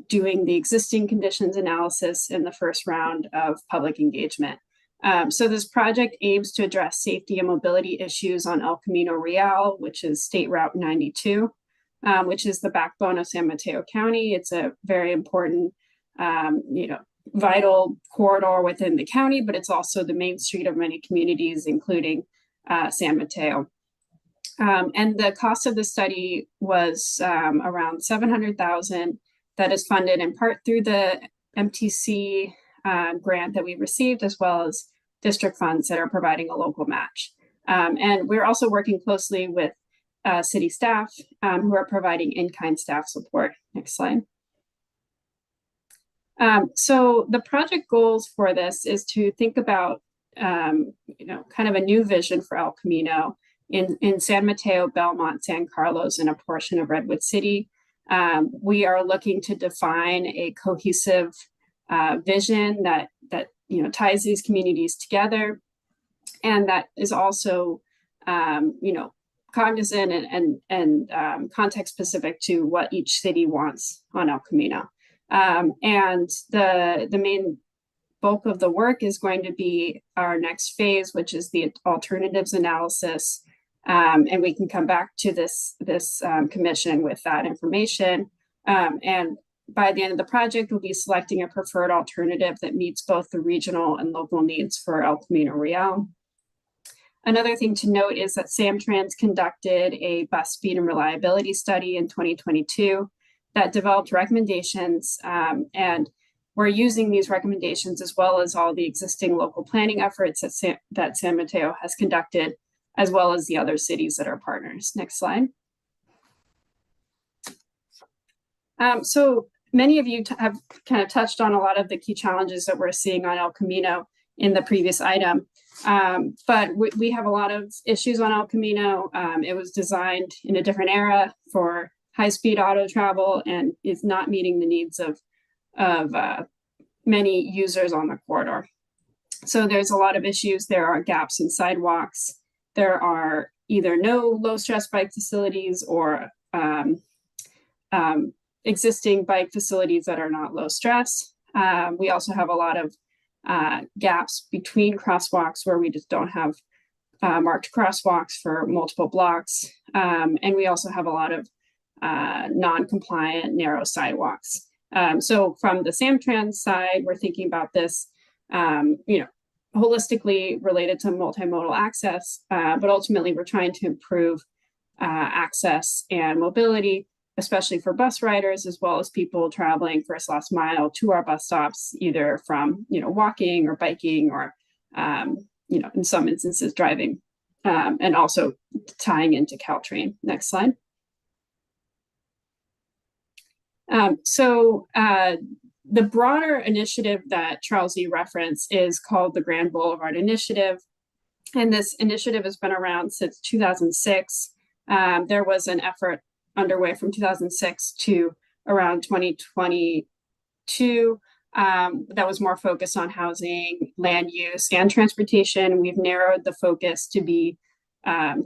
doing the existing conditions analysis in the first round of public engagement. So this project aims to address safety and mobility issues on El Camino Real, which is State Route 92, which is the backbone of San Mateo County. It's a very important, vital corridor within the county, but it's also the main street of many communities, including San Mateo. And the cost of the study was around $700,000. That is funded in part through the MTC grant that we received, as well as district funds that are providing a local match. And we're also working closely with city staff who are providing in-kind staff support. Next slide. So the project goals for this is to think about, kind of a new vision for El Camino in San Mateo, Belmont, San Carlos, and a portion of Redwood City. We are looking to define a cohesive vision that ties these communities together, and that is also cognizant and context specific to what each city wants on El Camino. And the main bulk of the work is going to be our next phase, which is the alternatives analysis. And we can come back to this commission with that information. And by the end of the project, we'll be selecting a preferred alternative that meets both the regional and local needs for El Camino Real. Another thing to note is that Samtrans conducted a bus speed and reliability study in 2022 that developed recommendations, and we're using these recommendations as well as all the existing local planning efforts that San Mateo has conducted, as well as the other cities that are partners. Next slide. So many of you have kind of touched on a lot of the key challenges that we're seeing on El Camino in the previous item. But we have a lot of issues on El Camino. It was designed in a different era for high-speed auto travel and is not meeting the needs of many users on the corridor. So there's a lot of issues. There are gaps in sidewalks. There are either no low-stress bike facilities or existing bike facilities that are not low stress. We also have a lot of gaps between crosswalks where we just don't have marked crosswalks for multiple blocks. And we also have a lot of non-compliant narrow sidewalks. So from the Samtrans side, we're thinking about this, holistically related to multimodal access, but ultimately we're trying to improve access and mobility, especially for bus riders, as well as people traveling first last mile to our bus stops, either from, walking or biking or, in some instances driving, and also tying into Caltrain. Next slide. The broader initiative that Charles E. referenced is called the Grand Boulevard Initiative. And this initiative has been around since 2006. There was an effort underway from 2006 to around 2022 that was more focused on housing, land use, and transportation. We've narrowed the focus to be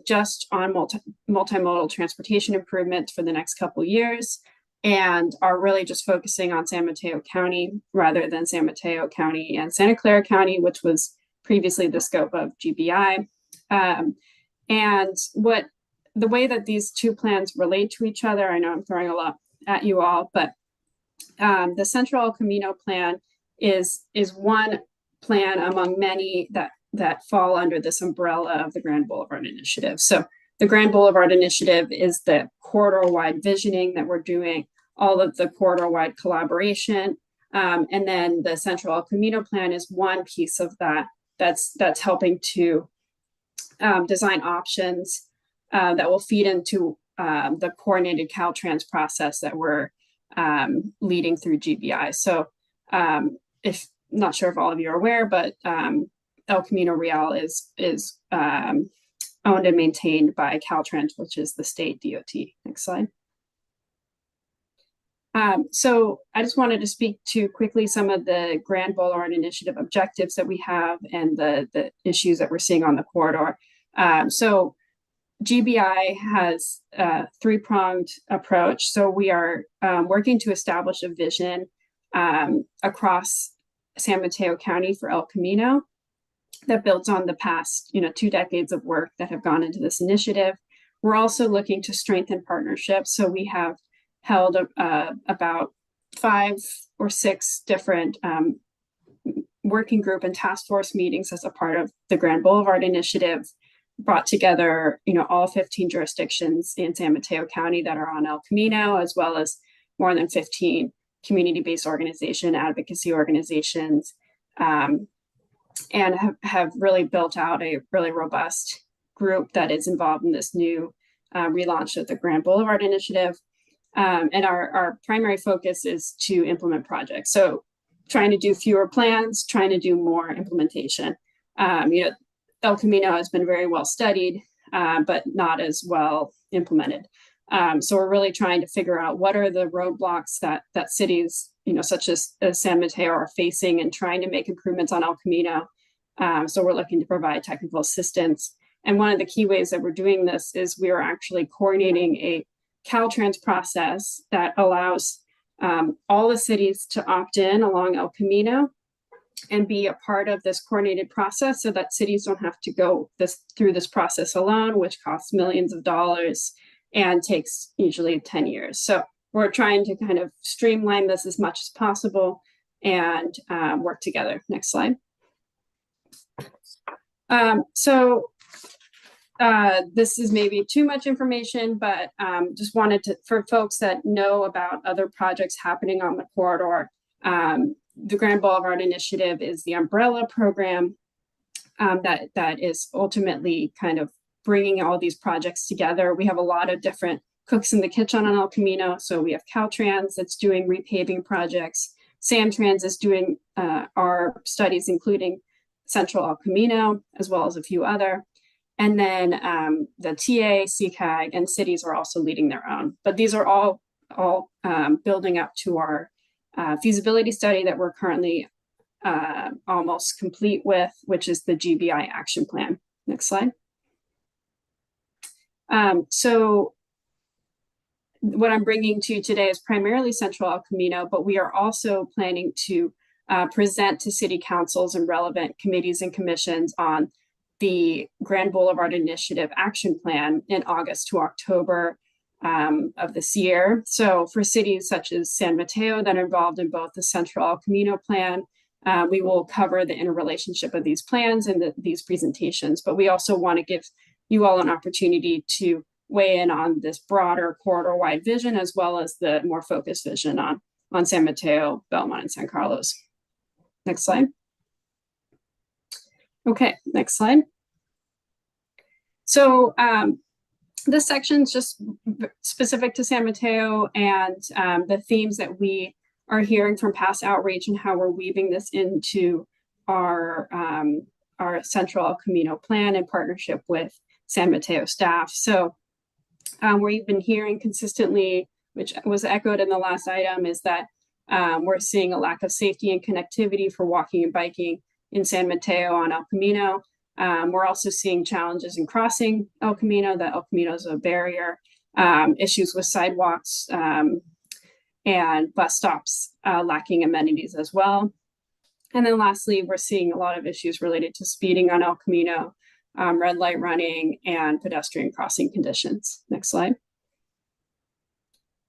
just on multimodal transportation improvements for the next couple of years, and are really just focusing on San Mateo County rather than San Mateo County and Santa Clara County, which was previously the scope of GBI. And the way that these two plans relate to each other, I know I'm throwing a lot at you all, but the Central El Camino plan is one plan among many that fall under this umbrella of the Grand Boulevard Initiative. So the Grand Boulevard Initiative is the corridor-wide visioning that we're doing, all of the corridor-wide collaboration. And then the Central El Camino plan is one piece of that that's helping to design options that will feed into the coordinated Caltrans process that we're leading through GBI. So if not sure if all of you are aware, but El Camino Real is owned and maintained by Caltrans, which is the state DOT. Next slide. So I just wanted to speak to quickly some of the Grand Boulevard Initiative objectives that we have and the issues that we're seeing on the corridor. So GBI has a three-pronged approach. So we are working to establish a vision across San Mateo County for El Camino that builds on the past, 2 decades of work that have gone into this initiative. We're also looking to strengthen partnerships. So we have held about 5 or 6 different working group and task force meetings as a part of the Grand Boulevard Initiative, brought together, all 15 jurisdictions in San Mateo County that are on El Camino, as well as more than 15 community-based advocacy organizations, and have really built out a really robust group that is involved in this new relaunch of the Grand Boulevard Initiative. And our primary focus is to implement projects. So trying to do fewer plans, trying to do more implementation. El Camino has been very well studied, but not as well implemented. So we're really trying to figure out what are the roadblocks that cities, such as San Mateo, are facing and trying to make improvements on El Camino. So we're looking to provide technical assistance. And one of the key ways that we're doing this is we are actually coordinating a Caltrans process that allows all the cities to opt in along El Camino and be a part of this coordinated process, so that cities don't have to go through this process alone, which costs millions of dollars and takes usually 10 years. So we're trying to kind of streamline this as much as possible and work together. Next slide. This is maybe too much information, but just wanted to, for folks that know about other projects happening on the corridor, the Grand Boulevard Initiative is the umbrella program that is ultimately kind of bringing all these projects together. We have a lot of different cooks in the kitchen on El Camino. So we have Caltrans that's doing repaving projects. Samtrans is doing our studies, including Central El Camino, as well as a few other. And then the TA, CCAG, and cities are also leading their own. But these are all building up to our feasibility study that we're currently almost complete with, which is the GBI action plan. Next slide. So what I'm bringing to you today is primarily Central El Camino, but we are also planning to present to city councils and relevant committees and commissions on the Grand Boulevard Initiative action plan in August to October of this year. So for cities such as San Mateo that are involved in both the Central El Camino plan, we will cover the interrelationship of these plans in these presentations, but we also want to give you all an opportunity to weigh in on this broader corridor-wide vision, as well as the more focused vision on San Mateo, Belmont, and San Carlos. Next slide. Okay, next slide. So this section is just specific to San Mateo and the themes that we are hearing from past outreach and how we're weaving this into our Central El Camino plan in partnership with San Mateo staff. So we've been hearing consistently, which was echoed in the last item, is that we're seeing a lack of safety and connectivity for walking and biking in San Mateo on El Camino. We're also seeing challenges in crossing El Camino, that El Camino is a barrier, issues with sidewalks and bus stops lacking amenities as well. And then lastly, we're seeing a lot of issues related to speeding on El Camino, red light running, and pedestrian crossing conditions. Next slide.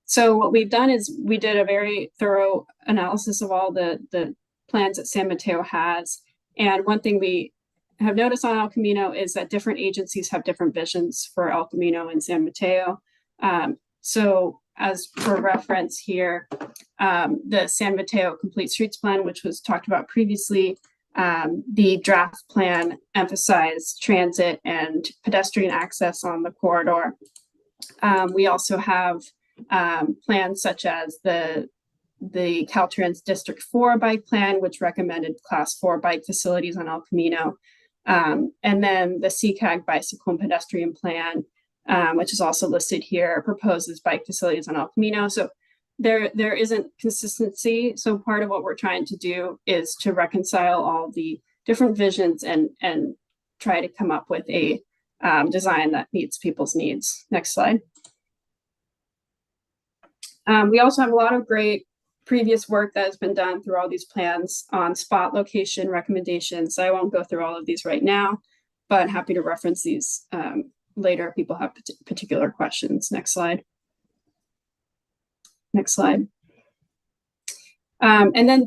So what we've done is we did a very thorough analysis of all the plans that San Mateo has. And one thing we have noticed on El Camino is that different agencies have different visions for El Camino and San Mateo. So as for reference here, the San Mateo Complete Streets Plan, which was talked about previously, the draft plan emphasized transit and pedestrian access on the corridor. We also have plans such as the Caltrans District 4 bike plan, which recommended class 4 bike facilities on El Camino. And then the CCAG bicycle and pedestrian plan, which is also listed here, proposes bike facilities on El Camino. So there isn't consistency. So part of what we're trying to do is to reconcile all the different visions and try to come up with a design that meets people's needs. Next slide. We also have a lot of great previous work that has been done through all these plans on spot location recommendations. So I won't go through all of these right now, but happy to reference these later if people have particular questions. Next slide. Next slide. And then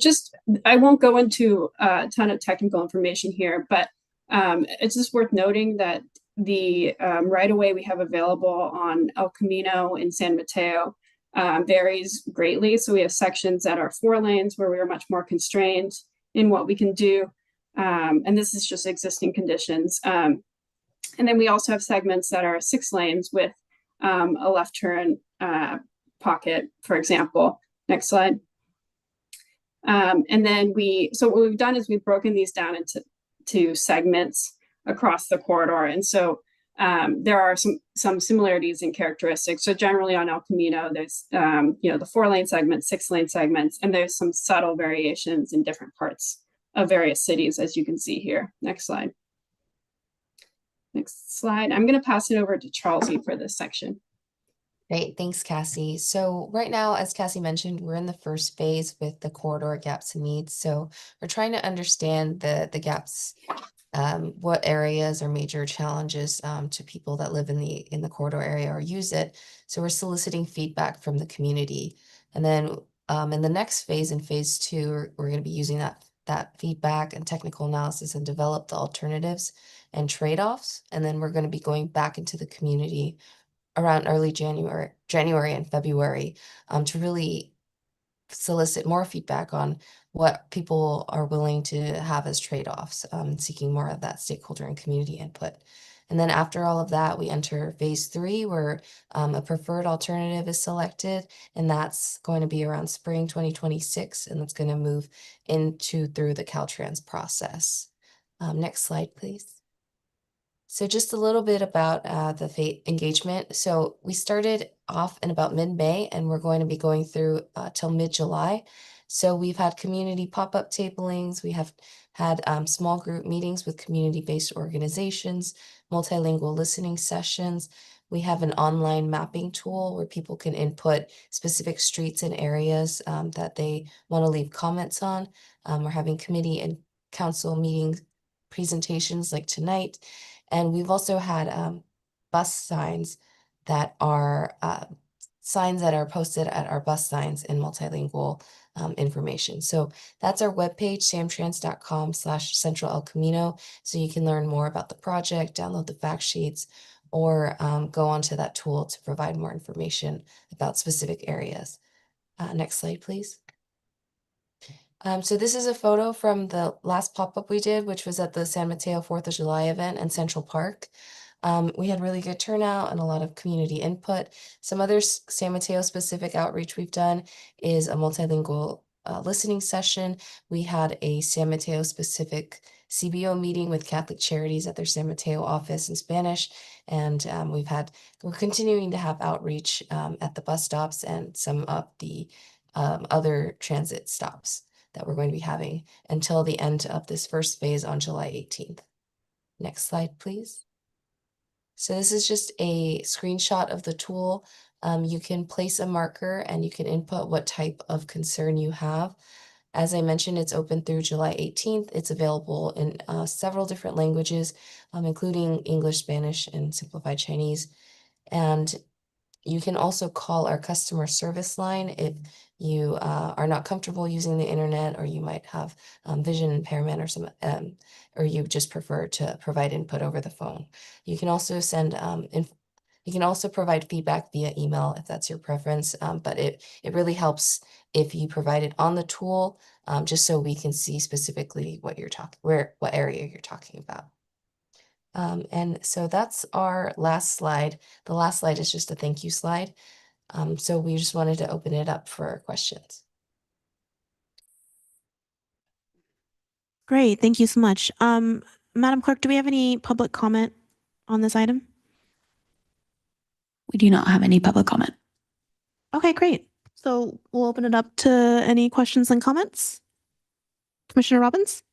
I won't go into a ton of technical information here, but it's just worth noting that the right-of-way we have available on El Camino in San Mateo varies greatly. So we have sections that are 4 lanes where we are much more constrained in what we can do. And this is just existing conditions. And then we also have segments that are 6 lanes with a left turn pocket, for example. Next slide. And then so what we've done is we've broken these down into segments across the corridor. And so there are some similarities in characteristics. So generally on El Camino, there's the 4-lane segments, 6-lane segments, and there's some subtle variations in different parts of various cities, as you can see here. Next slide. Next slide. I'm going to pass it over to Charlesy for this section. Great, thanks, Cassie. So right now, as Cassie mentioned, we're in the first phase with the corridor gaps and needs. So we're trying to understand the gaps, what areas are major challenges to people that live in the corridor area or use it. So we're soliciting feedback from the community. And then in the next phase, in phase 2, we're going to be using that feedback and technical analysis and develop the alternatives and trade-offs. And then we're going to be going back into the community around early January and February to really solicit more feedback on what people are willing to have as trade-offs, seeking more of that stakeholder and community input. And then after all of that, we enter phase 3 where a preferred alternative is selected, and that's going to be around spring 2026, and that's going to move through the Caltrans process. Next slide, please. So just a little bit about the engagement. So we started off in about mid-May, and we're going to be going through till mid-July. So we've had community pop-up tablings. We have had small group meetings with community-based organizations, multilingual listening sessions. We have an online mapping tool where people can input specific streets and areas that they want to leave comments on. We're having committee and council meetings, presentations like tonight. And we've also had bus signs that are posted at our bus signs in multilingual information. So that's our webpage, samtrans.com/Central El Camino. So you can learn more about the project, download the fact sheets, or go onto that tool to provide more information about specific areas. Next slide, please. So this is a photo from the last pop-up we did, which was at the San Mateo 4th of July event in Central Park. We had really good turnout and a lot of community input. Some other San Mateo specific outreach we've done is a multilingual listening session. We had a San Mateo specific CBO meeting with Catholic Charities at their San Mateo office in Spanish. And we're continuing to have outreach at the bus stops and some of the other transit stops that we're going to be having until the end of this first phase on July 18th. Next slide, please. So this is just a screenshot of the tool. You can place a marker and you can input what type of concern you have. As I mentioned, it's open through July 18th. It's available in several different languages, including English, Spanish, and Simplified Chinese. And you can also call our customer service line if you are not comfortable using the internet, or you might have vision impairment or you just prefer to provide input over the phone. You can also you can also provide feedback via email if that's your preference, but it really helps if you provide it on the tool, just so we can see specifically what area you're talking about. And so that's our last slide. The last slide is just a thank you slide. So we just wanted to open it up for questions. Great, thank you so much. Madam Clerk, do we have any public comment on this item? We do not have any public comment. Okay, great. So we'll open it up to any questions and comments. Commissioner Robbins?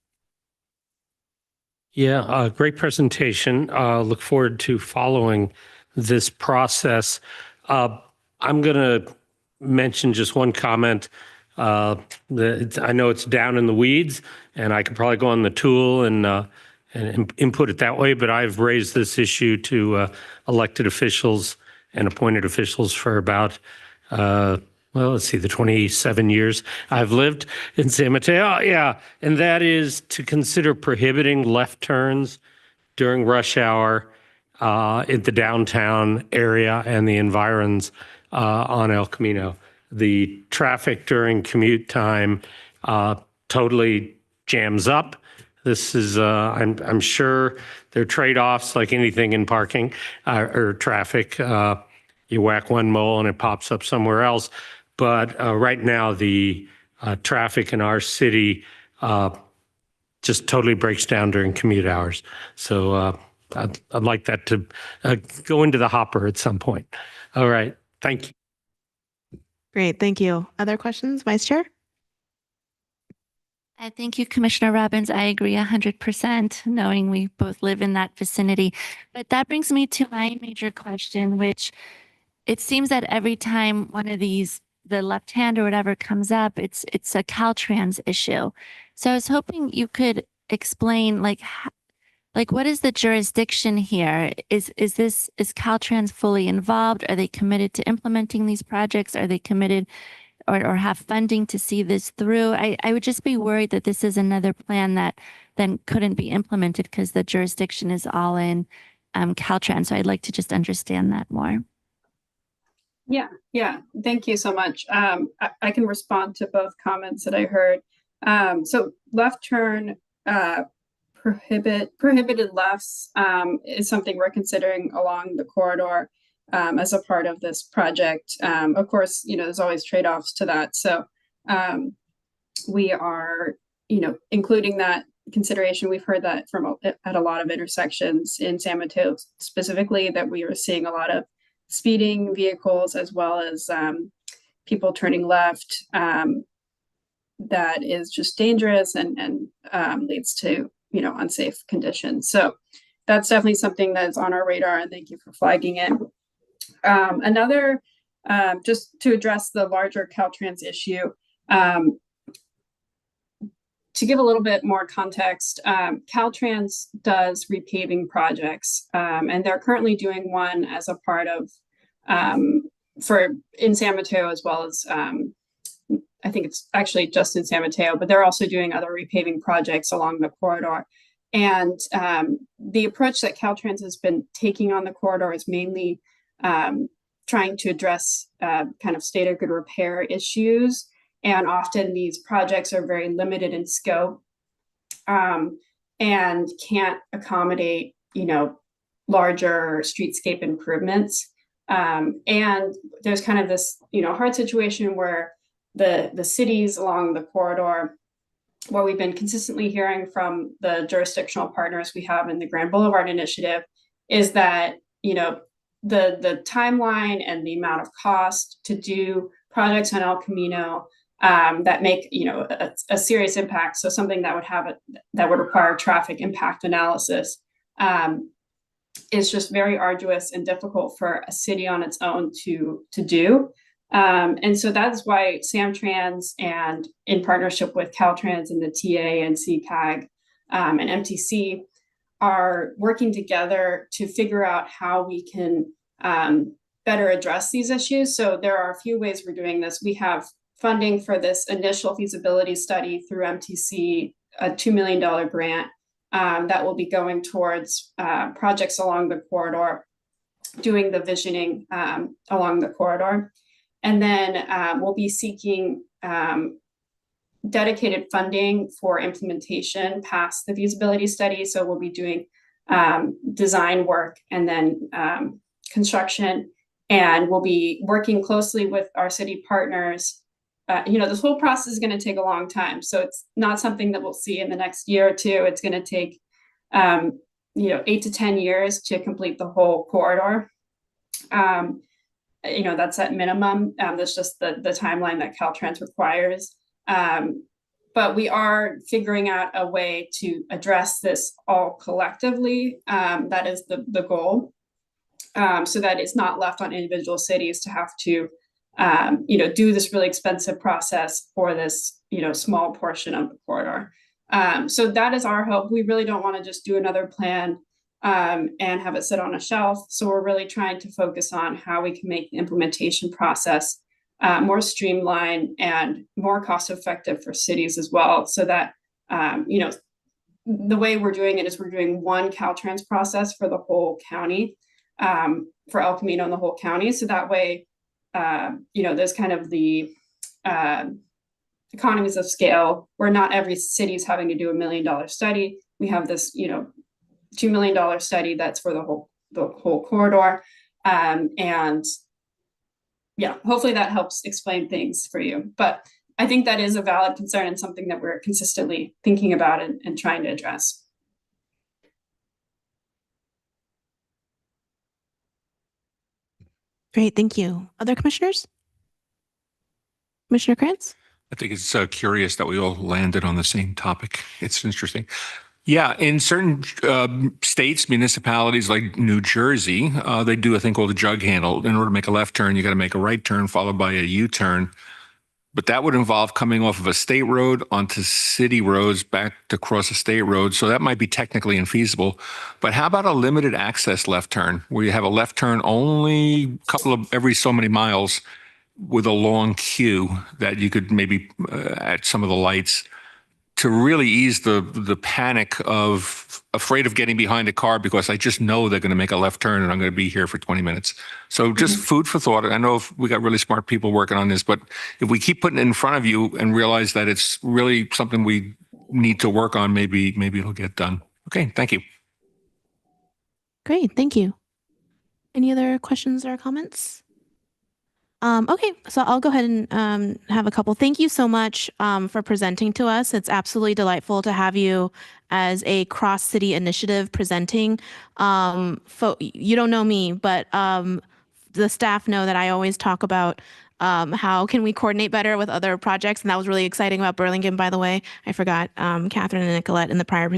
Yeah, great presentation. Look forward to following this process. I'm going to mention just one comment. I know it's down in the weeds, and I could probably go on the tool and input it that way, but I've raised this issue to elected officials and appointed officials for about, let's see, the 27 years I've lived in San Mateo. Yeah, and that is to consider prohibiting left turns during rush hour in the downtown area and the environs on El Camino. The traffic during commute time totally jams up. This is, I'm sure there are trade-offs like anything in parking or traffic. You whack one mole and it pops up somewhere else. But right now, the traffic in our city just totally breaks down during commute hours. So I'd like that to go into the hopper at some point. All right. Thank you. Great. Thank you. Other questions, Vice Chair? Thank you, Commissioner Robbins. I agree 100%, knowing we both live in that vicinity. But that brings me to my major question, which it seems that every time one of these, the left hand or whatever comes up, it's a Caltrans issue. So I was hoping you could explain, like what is the jurisdiction here? Is Caltrans fully involved? Are they committed to implementing these projects? Are they committed or have funding to see this through? I would just be worried that this is another plan that then couldn't be implemented because the jurisdiction is all in Caltrans. So I'd like to just understand that more. Yeah. Thank you so much. I can respond to both comments that I heard. So left turn, prohibited lefts is something we're considering along the corridor as a part of this project. Of course, there's always trade-offs to that. So we are, including that consideration. We've heard that at a lot of intersections in San Mateo specifically, that we are seeing a lot of speeding vehicles as well as people turning left. That is just dangerous and leads to unsafe conditions. So that's definitely something that's on our radar, and thank you for flagging it. Another, just to address the larger Caltrans issue, to give a little bit more context, Caltrans does repaving projects, and they're currently doing one as a part of in San Mateo, as well as I think it's actually just in San Mateo, but they're also doing other repaving projects along the corridor. And the approach that Caltrans has been taking on the corridor is mainly trying to address kind of state of good repair issues. And often these projects are very limited in scope and can't accommodate, larger streetscape improvements. And there's kind of this, hard situation where the cities along the corridor, what we've been consistently hearing from the jurisdictional partners we have in the Grand Boulevard Initiative is that, the timeline and the amount of cost to do projects on El Camino that make, a serious impact. So something that would require traffic impact analysis is just very arduous and difficult for a city on its own to do. And so that's why Samtrans, and in partnership with Caltrans and the TA and CCAG and MTC, are working together to figure out how we can better address these issues. So there are a few ways we're doing this. We have funding for this initial feasibility study through MTC, a $2 million grant that will be going towards projects along the corridor, doing the visioning along the corridor. And then we'll be seeking dedicated funding for implementation past the feasibility study. So we'll be doing design work and then construction, and we'll be working closely with our city partners. This whole process is going to take a long time. So it's not something that we'll see in the next year or two. It's going to take 8 to 10 years to complete the whole corridor. That's at minimum. That's just the timeline that Caltrans requires. But we are figuring out a way to address this all collectively. That is the goal, so that it's not left on individual cities to have to, do this really expensive process for this, small portion of the corridor. So that is our hope. We really don't want to just do another plan and have it sit on a shelf. So we're really trying to focus on how we can make the implementation process more streamlined and more cost effective for cities as well. So that, the way we're doing it is we're doing one Caltrans process for the whole county, for El Camino and the whole county. So that way, there's kind of the economies of scale where not every city is having to do $1 million study. We have this, $2 million study that's for the whole corridor. And yeah, hopefully that helps explain things for you. But I think that is a valid concern and something that we're consistently thinking about and trying to address. Great, thank you. Other commissioners? Commissioner Krantz? I think it's curious that we all landed on the same topic. It's interesting. Yeah, in certain states, municipalities like New Jersey, they do a thing called a jug handle. In order to make a left turn, you got to make a right turn followed by a U-turn. But that would involve coming off of a state road onto city roads back to cross a state road. So that might be technically infeasible. But how about a limited access left turn where you have a left turn only a couple of every so many miles with a long queue that you could maybe at some of the lights to really ease the panic of afraid of getting behind a car because I just know they're going to make a left turn and I'm going to be here for 20 minutes. So just food for thought. I know we got really smart people working on this, but if we keep putting it in front of you and realize that it's really something we need to work on, maybe it'll get done. Okay, thank you. Great, thank you. Any other questions or comments? Okay, so I'll go ahead and have a couple. Thank you so much for presenting to us. It's absolutely delightful to have you as a cross-city initiative presenting. You don't know me, but the staff know that I always talk about how can we coordinate better with other projects, and that was really exciting about Burlingame, by the way. I forgot Catherine and Nicolette in the prior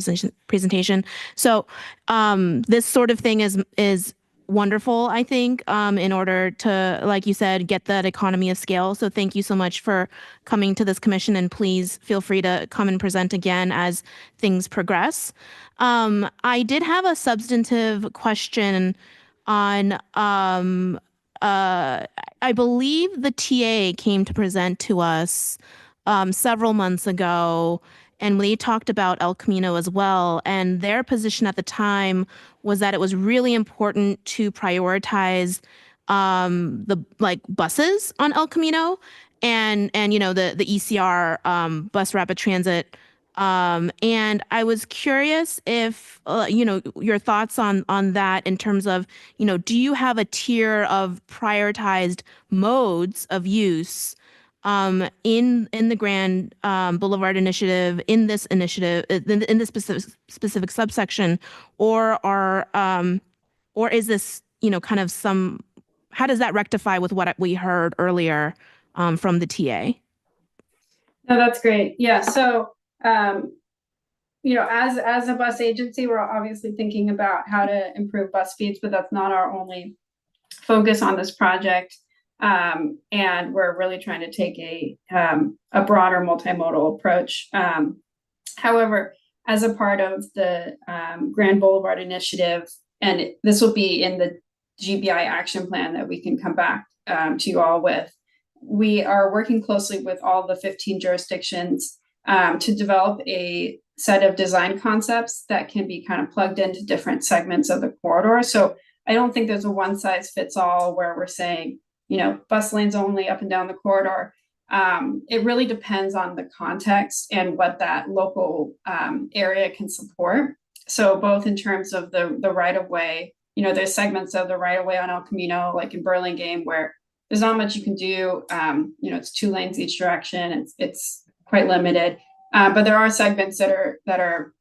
presentation. So this sort of thing is wonderful, I think, in order to, like you said, get that economy of scale. So thank you so much for coming to this commission, and please feel free to come and present again as things progress. I did have a substantive question on, I believe the TA came to present to us several months ago, and we talked about El Camino as well. And their position at the time was that it was really important to prioritize the buses on El Camino and the ECR bus rapid transit. And I was curious if your thoughts on that in terms of, do you have a tier of prioritized modes of use in the Grand Boulevard Initiative, in this initiative, in this specific subsection, or is this kind of how does that rectify with what we heard earlier from the TA? No, that's great. Yeah. So as a bus agency, we're obviously thinking about how to improve bus speeds, but that's not our only focus on this project. And we're really trying to take a broader multimodal approach. However, as a part of the Grand Boulevard Initiative, and this will be in the GBI action plan that we can come back to you all with, we are working closely with all the 15 jurisdictions to develop a set of design concepts that can be kind of plugged into different segments of the corridor. So I don't think there's a one size fits all where we're saying, bus lanes only up and down the corridor. It really depends on the context and what that local area can support. So both in terms of the right of way, there's segments of the right of way on El Camino, like in Burlingame, where there's not much you can do. It's 2 lanes each direction. It's quite limited. But there are segments that are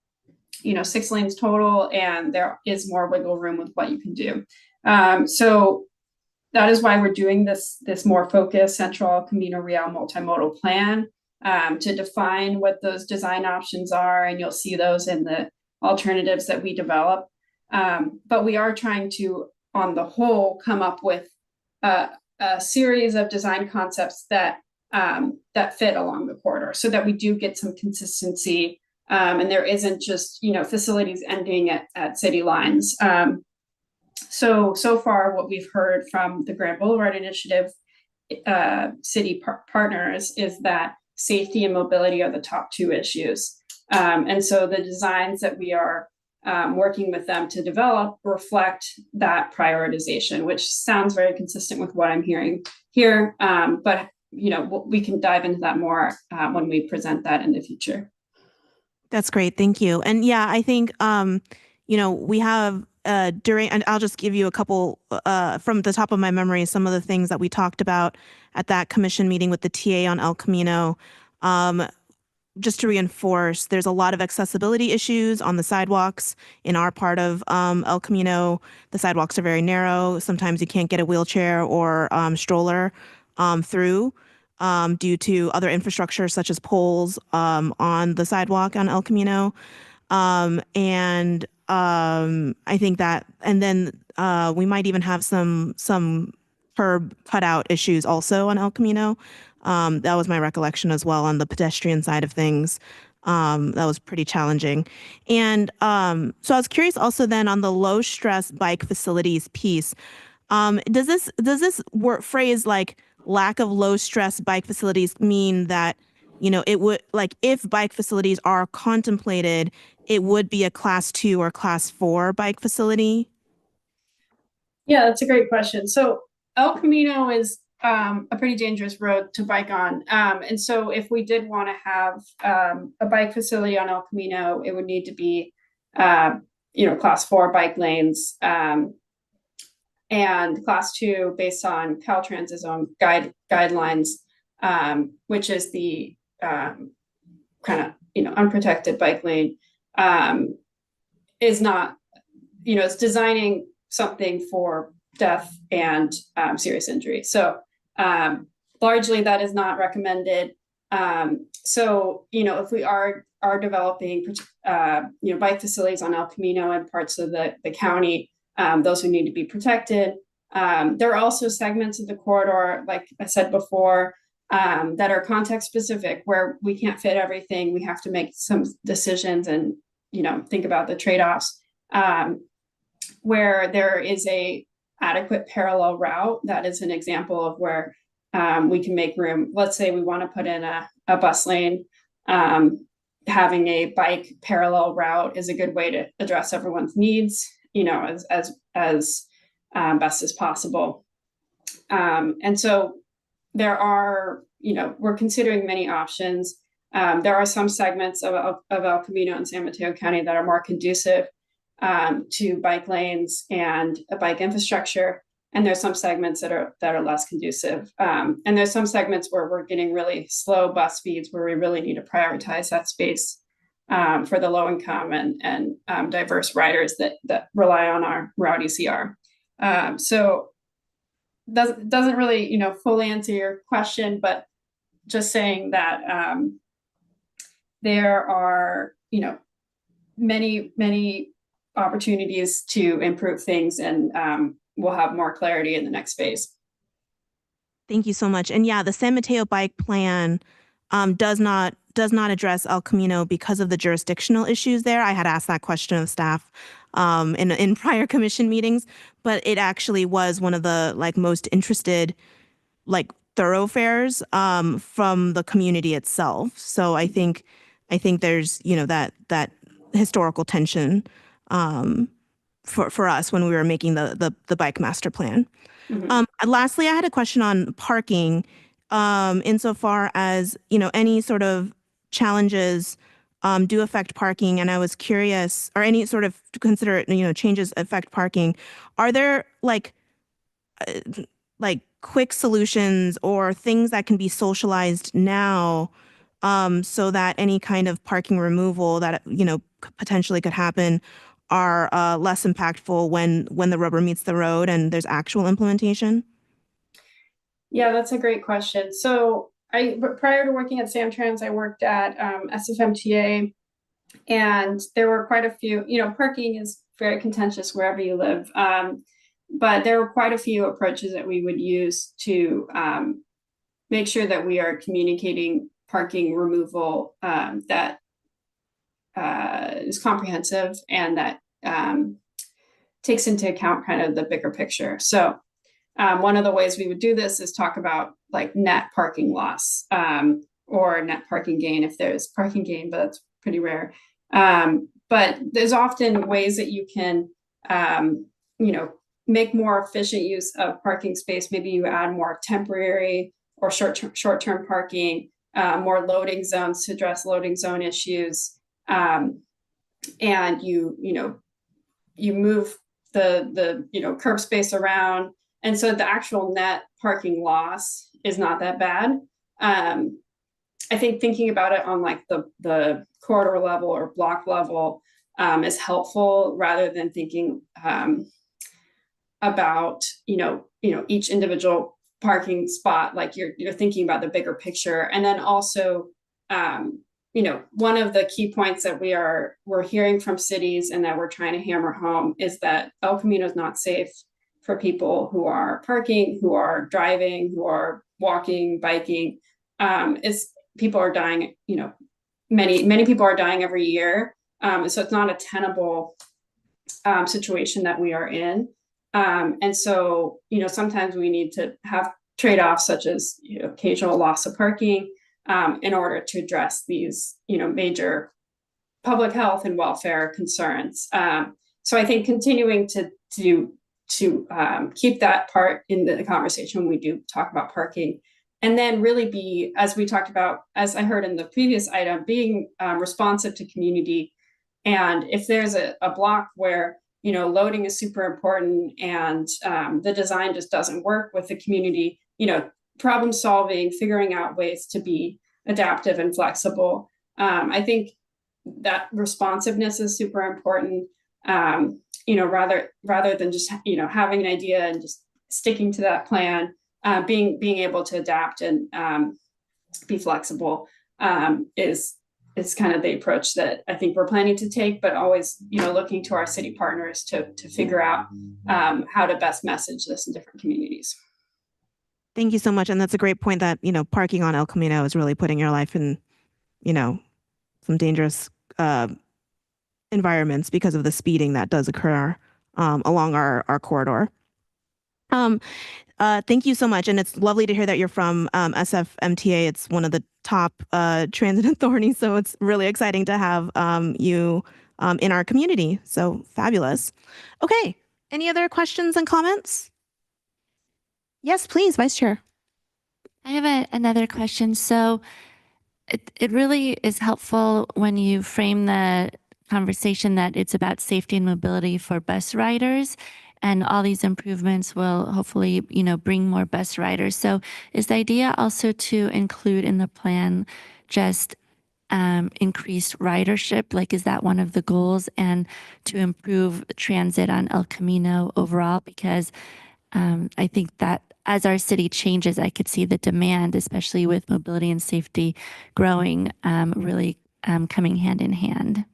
6 lanes total, and there is more wiggle room with what you can do. So that is why we're doing this more focused central Camino Real multimodal plan to define what those design options are, and you'll see those in the alternatives that we develop. But we are trying to, on the whole, come up with a series of design concepts that fit along the corridor, so that we do get some consistency, and there isn't just facilities ending at city lines. So far, what we've heard from the Grand Boulevard Initiative city partners is that safety and mobility are the top 2 issues. And so the designs that we are working with them to develop reflect that prioritization, which sounds very consistent with what I'm hearing here. But we can dive into that more when we present that in the future. That's great. Thank you. And yeah, I think, we have and I'll just give you a couple from the top of my memory, some of the things that we talked about at that commission meeting with the TA on El Camino. Just to reinforce, there's a lot of accessibility issues on the sidewalks in our part of El Camino. The sidewalks are very narrow. Sometimes you can't get a wheelchair or stroller through due to other infrastructure such as poles on the sidewalk on El Camino. I think that, and then we might even have some curb cutout issues also on El Camino. That was my recollection as well on the pedestrian side of things. That was pretty challenging. And so I was curious also then on the low stress bike facilities piece. Does this phrase like lack of low stress bike facilities mean that it would, like, if bike facilities are contemplated, it would be a class 2 or class 4 bike facility? Yeah, that's a great question. So El Camino is a pretty dangerous road to bike on. And so if we did want to have a bike facility on El Camino, it would need to be, class 4 bike lanes, and class 2 based on Caltrans's own guidelines, which is the kind of unprotected bike lane, is not, it's designing something for death and serious injury. So largely that is not recommended. So if we are developing bike facilities on El Camino and parts of the county, those would need to be protected. There are also segments of the corridor, like I said before, that are context specific, where we can't fit everything. We have to make some decisions and think about the trade-offs, where there is a adequate parallel route. That is an example of where we can make room. Let's say we want to put in a bus lane. Having a bike parallel route is a good way to address everyone's needs, as best as possible. And so there are, we're considering many options. There are some segments of El Camino and San Mateo County that are more conducive to bike lanes and a bike infrastructure. And there's some segments that are less conducive. And there's some segments where we're getting really slow bus speeds, where we really need to prioritize that space for the low income and diverse riders that rely on our route ECR. So doesn't really, fully answer your question, but just saying that there are, many opportunities to improve things, and we'll have more clarity in the next phase. Thank you so much. And yeah, the San Mateo bike plan does not address El Camino because of the jurisdictional issues there. I had asked that question of staff in prior commission meetings, but it actually was one of the most interested thoroughfares from the community itself. So I think there's that historical tension for us when we were making the bike master plan. Mm-hmm. Lastly, I had a question on parking, insofar as any sort of challenges do affect parking, and I was curious, or any sort of consider changes affect parking. Are there quick solutions or things that can be socialized now so that any kind of parking removal that, potentially could happen are less impactful when the rubber meets the road and there's actual implementation? Yeah, that's a great question. So prior to working at Samtrans, I worked at SFMTA, and there were quite a few, parking is very contentious wherever you live. But there were quite a few approaches that we would use to make sure that we are communicating parking removal that is comprehensive and that takes into account kind of the bigger picture. So one of the ways we would do this is talk about like net parking loss or net parking gain if there's parking gain, but that's pretty rare. But there's often ways that you can, make more efficient use of parking space. Maybe you add more temporary or short-term parking, more loading zones to address loading zone issues, and you move the curb space around, and so the actual net parking loss is not that bad. I think thinking about it on like the corridor level or block level is helpful rather than thinking about each individual parking spot. Like you're thinking about the bigger picture. And then also one of the key points that we're hearing from cities and that we're trying to hammer home is that El Camino is not safe for people who are parking, who are driving, who are walking, biking. People are dying, many people are dying every year. So it's not a tenable situation that we are in. And so, sometimes we need to have trade-offs such as occasional loss of parking in order to address these, major public health and welfare concerns. So I think continuing to keep that part in the conversation when we do talk about parking, and then really be, as we talked about, as I heard in the previous item, being responsive to community. And if there's a block where loading is super important and the design just doesn't work with the community, problem solving, figuring out ways to be adaptive and flexible. I think that responsiveness is super important. Rather than just having an idea and just sticking to that plan, being able to adapt and be flexible is kind of the approach that I think we're planning to take, but always, looking to our city partners to figure out how to best message this in different communities. Thank you so much. And that's a great point that, parking on El Camino is really putting your life in, some dangerous environments because of the speeding that does occur along our corridor. Thank you so much. And it's lovely to hear that you're from SFMTA. It's one of the top transit authorities. So it's really exciting to have you in our community. So fabulous. Okay. Any other questions and comments? Yes, please, Vice Chair. I have another question. So it really is helpful when you frame the conversation that it's about safety and mobility for bus riders, and all these improvements will hopefully, bring more bus riders. So is the idea also to include in the plan just increased ridership? Like, is that one of the goals, and to improve transit on El Camino overall? Because I think that as our city changes, I could see the demand, especially with mobility and safety growing, really coming hand in hand.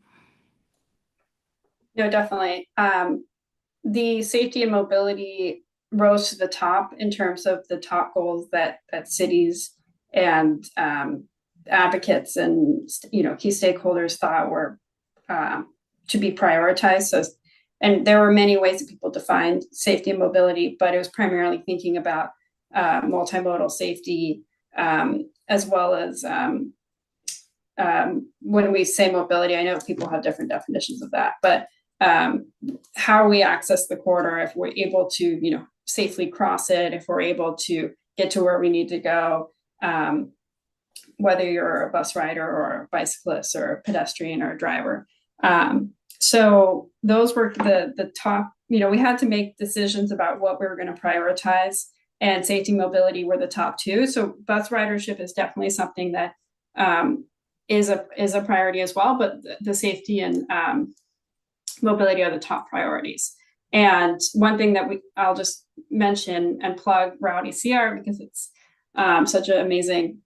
No, definitely. The safety and mobility rose to the top in terms of the top goals that cities and advocates and key stakeholders thought were to be prioritized. So, and there were many ways that people defined safety and mobility, but it was primarily thinking about multimodal safety, as well as when we say mobility, I know people have different definitions of that, but how we access the corridor, if we're able to, safely cross it, if we're able to get to where we need to go, whether you're a bus rider or a bicyclist or a pedestrian or a driver. So those were the top, we had to make decisions about what we were going to prioritize, and safety and mobility were the top two. So bus ridership is definitely something that is a priority as well, but the safety and mobility are the top priorities. And one thing that I'll just mention and plug Rowdy CR because it's such an amazing,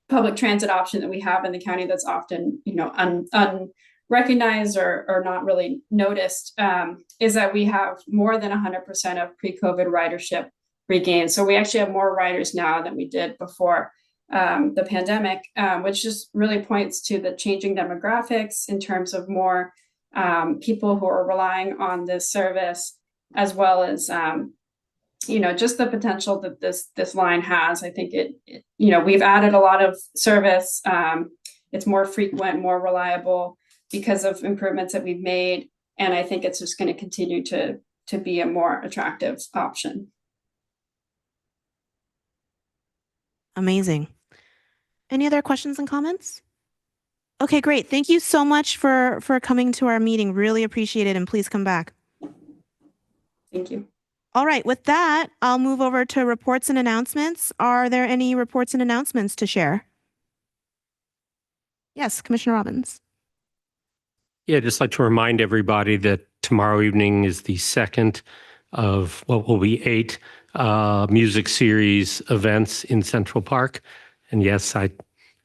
public transit option that we have in the county that's often, unrecognized or not really noticed, is that we have more than 100% of pre-COVID ridership regained. So we actually have more riders now than we did before the pandemic, which just really points to the changing demographics in terms of more people who are relying on this service, as well as just the potential that this line has. I think we've added a lot of service. It's more frequent, more reliable because of improvements that we've made, and I think it's just going to continue to be a more attractive option. Amazing. Any other questions and comments? Okay, great. Thank you so much for coming to our meeting. Really appreciate it, and please come back. Thank you. All right, with that, I'll move over to reports and announcements. Are there any reports and announcements to share? Yes, Commissioner Robbins. Yeah, just like to remind everybody that tomorrow evening is the second of what will be 8 music series events in Central Park. And yes, I'm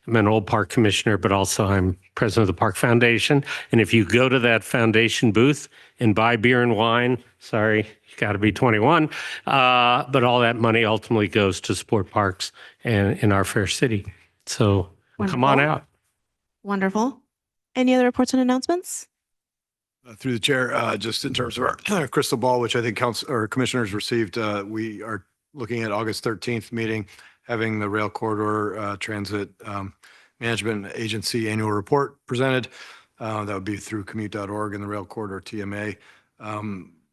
an old park commissioner, but also I'm president of the Park Foundation. And if you go to that foundation booth and buy beer and wine, sorry, you got to be 21, but all that money ultimately goes to support parks and in our fair city. So come on out. Wonderful. Any other reports and announcements? Through the chair, just in terms of our crystal ball, which I think commissioners received, we are looking at August 13th meeting, having the Rail Corridor Transit Management Agency annual report presented. That would be through commute.org and the Rail Corridor TMA.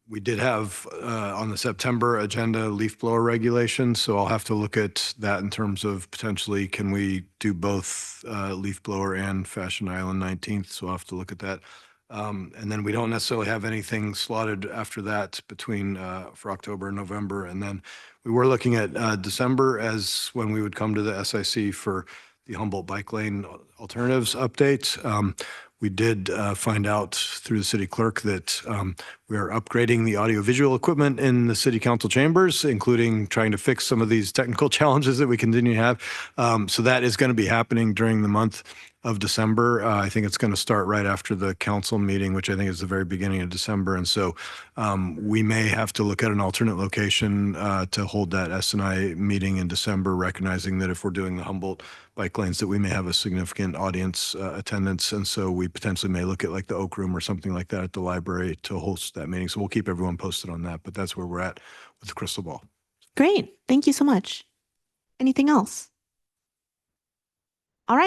We did have on the September agenda leaf blower regulations, so I'll have to look at that in terms of potentially can we do both leaf blower and Fashion Island 19th, so I'll have to look at that. And then we don't necessarily have anything slotted after that between for October and November. And then we were looking at December as when we would come to the SIC for the Humboldt Bike Lane alternatives update. We did find out through the city clerk that we are upgrading the audiovisual equipment in the city council chambers, including trying to fix some of these technical challenges that we continue to have. So that is going to be happening during the month of December. I think it's going to start right after the council meeting, which I think is the very beginning of December. And so we may have to look at an alternate location to hold that S&I meeting in December, recognizing that if we're doing the Humboldt bike lanes, that we may have a significant audience attendance. And so we potentially may look at like the Oak Room or something like that at the library to host that meeting. So we'll keep everyone posted on that, but that's where we're at with the crystal ball. Great. Thank you so much. Anything else?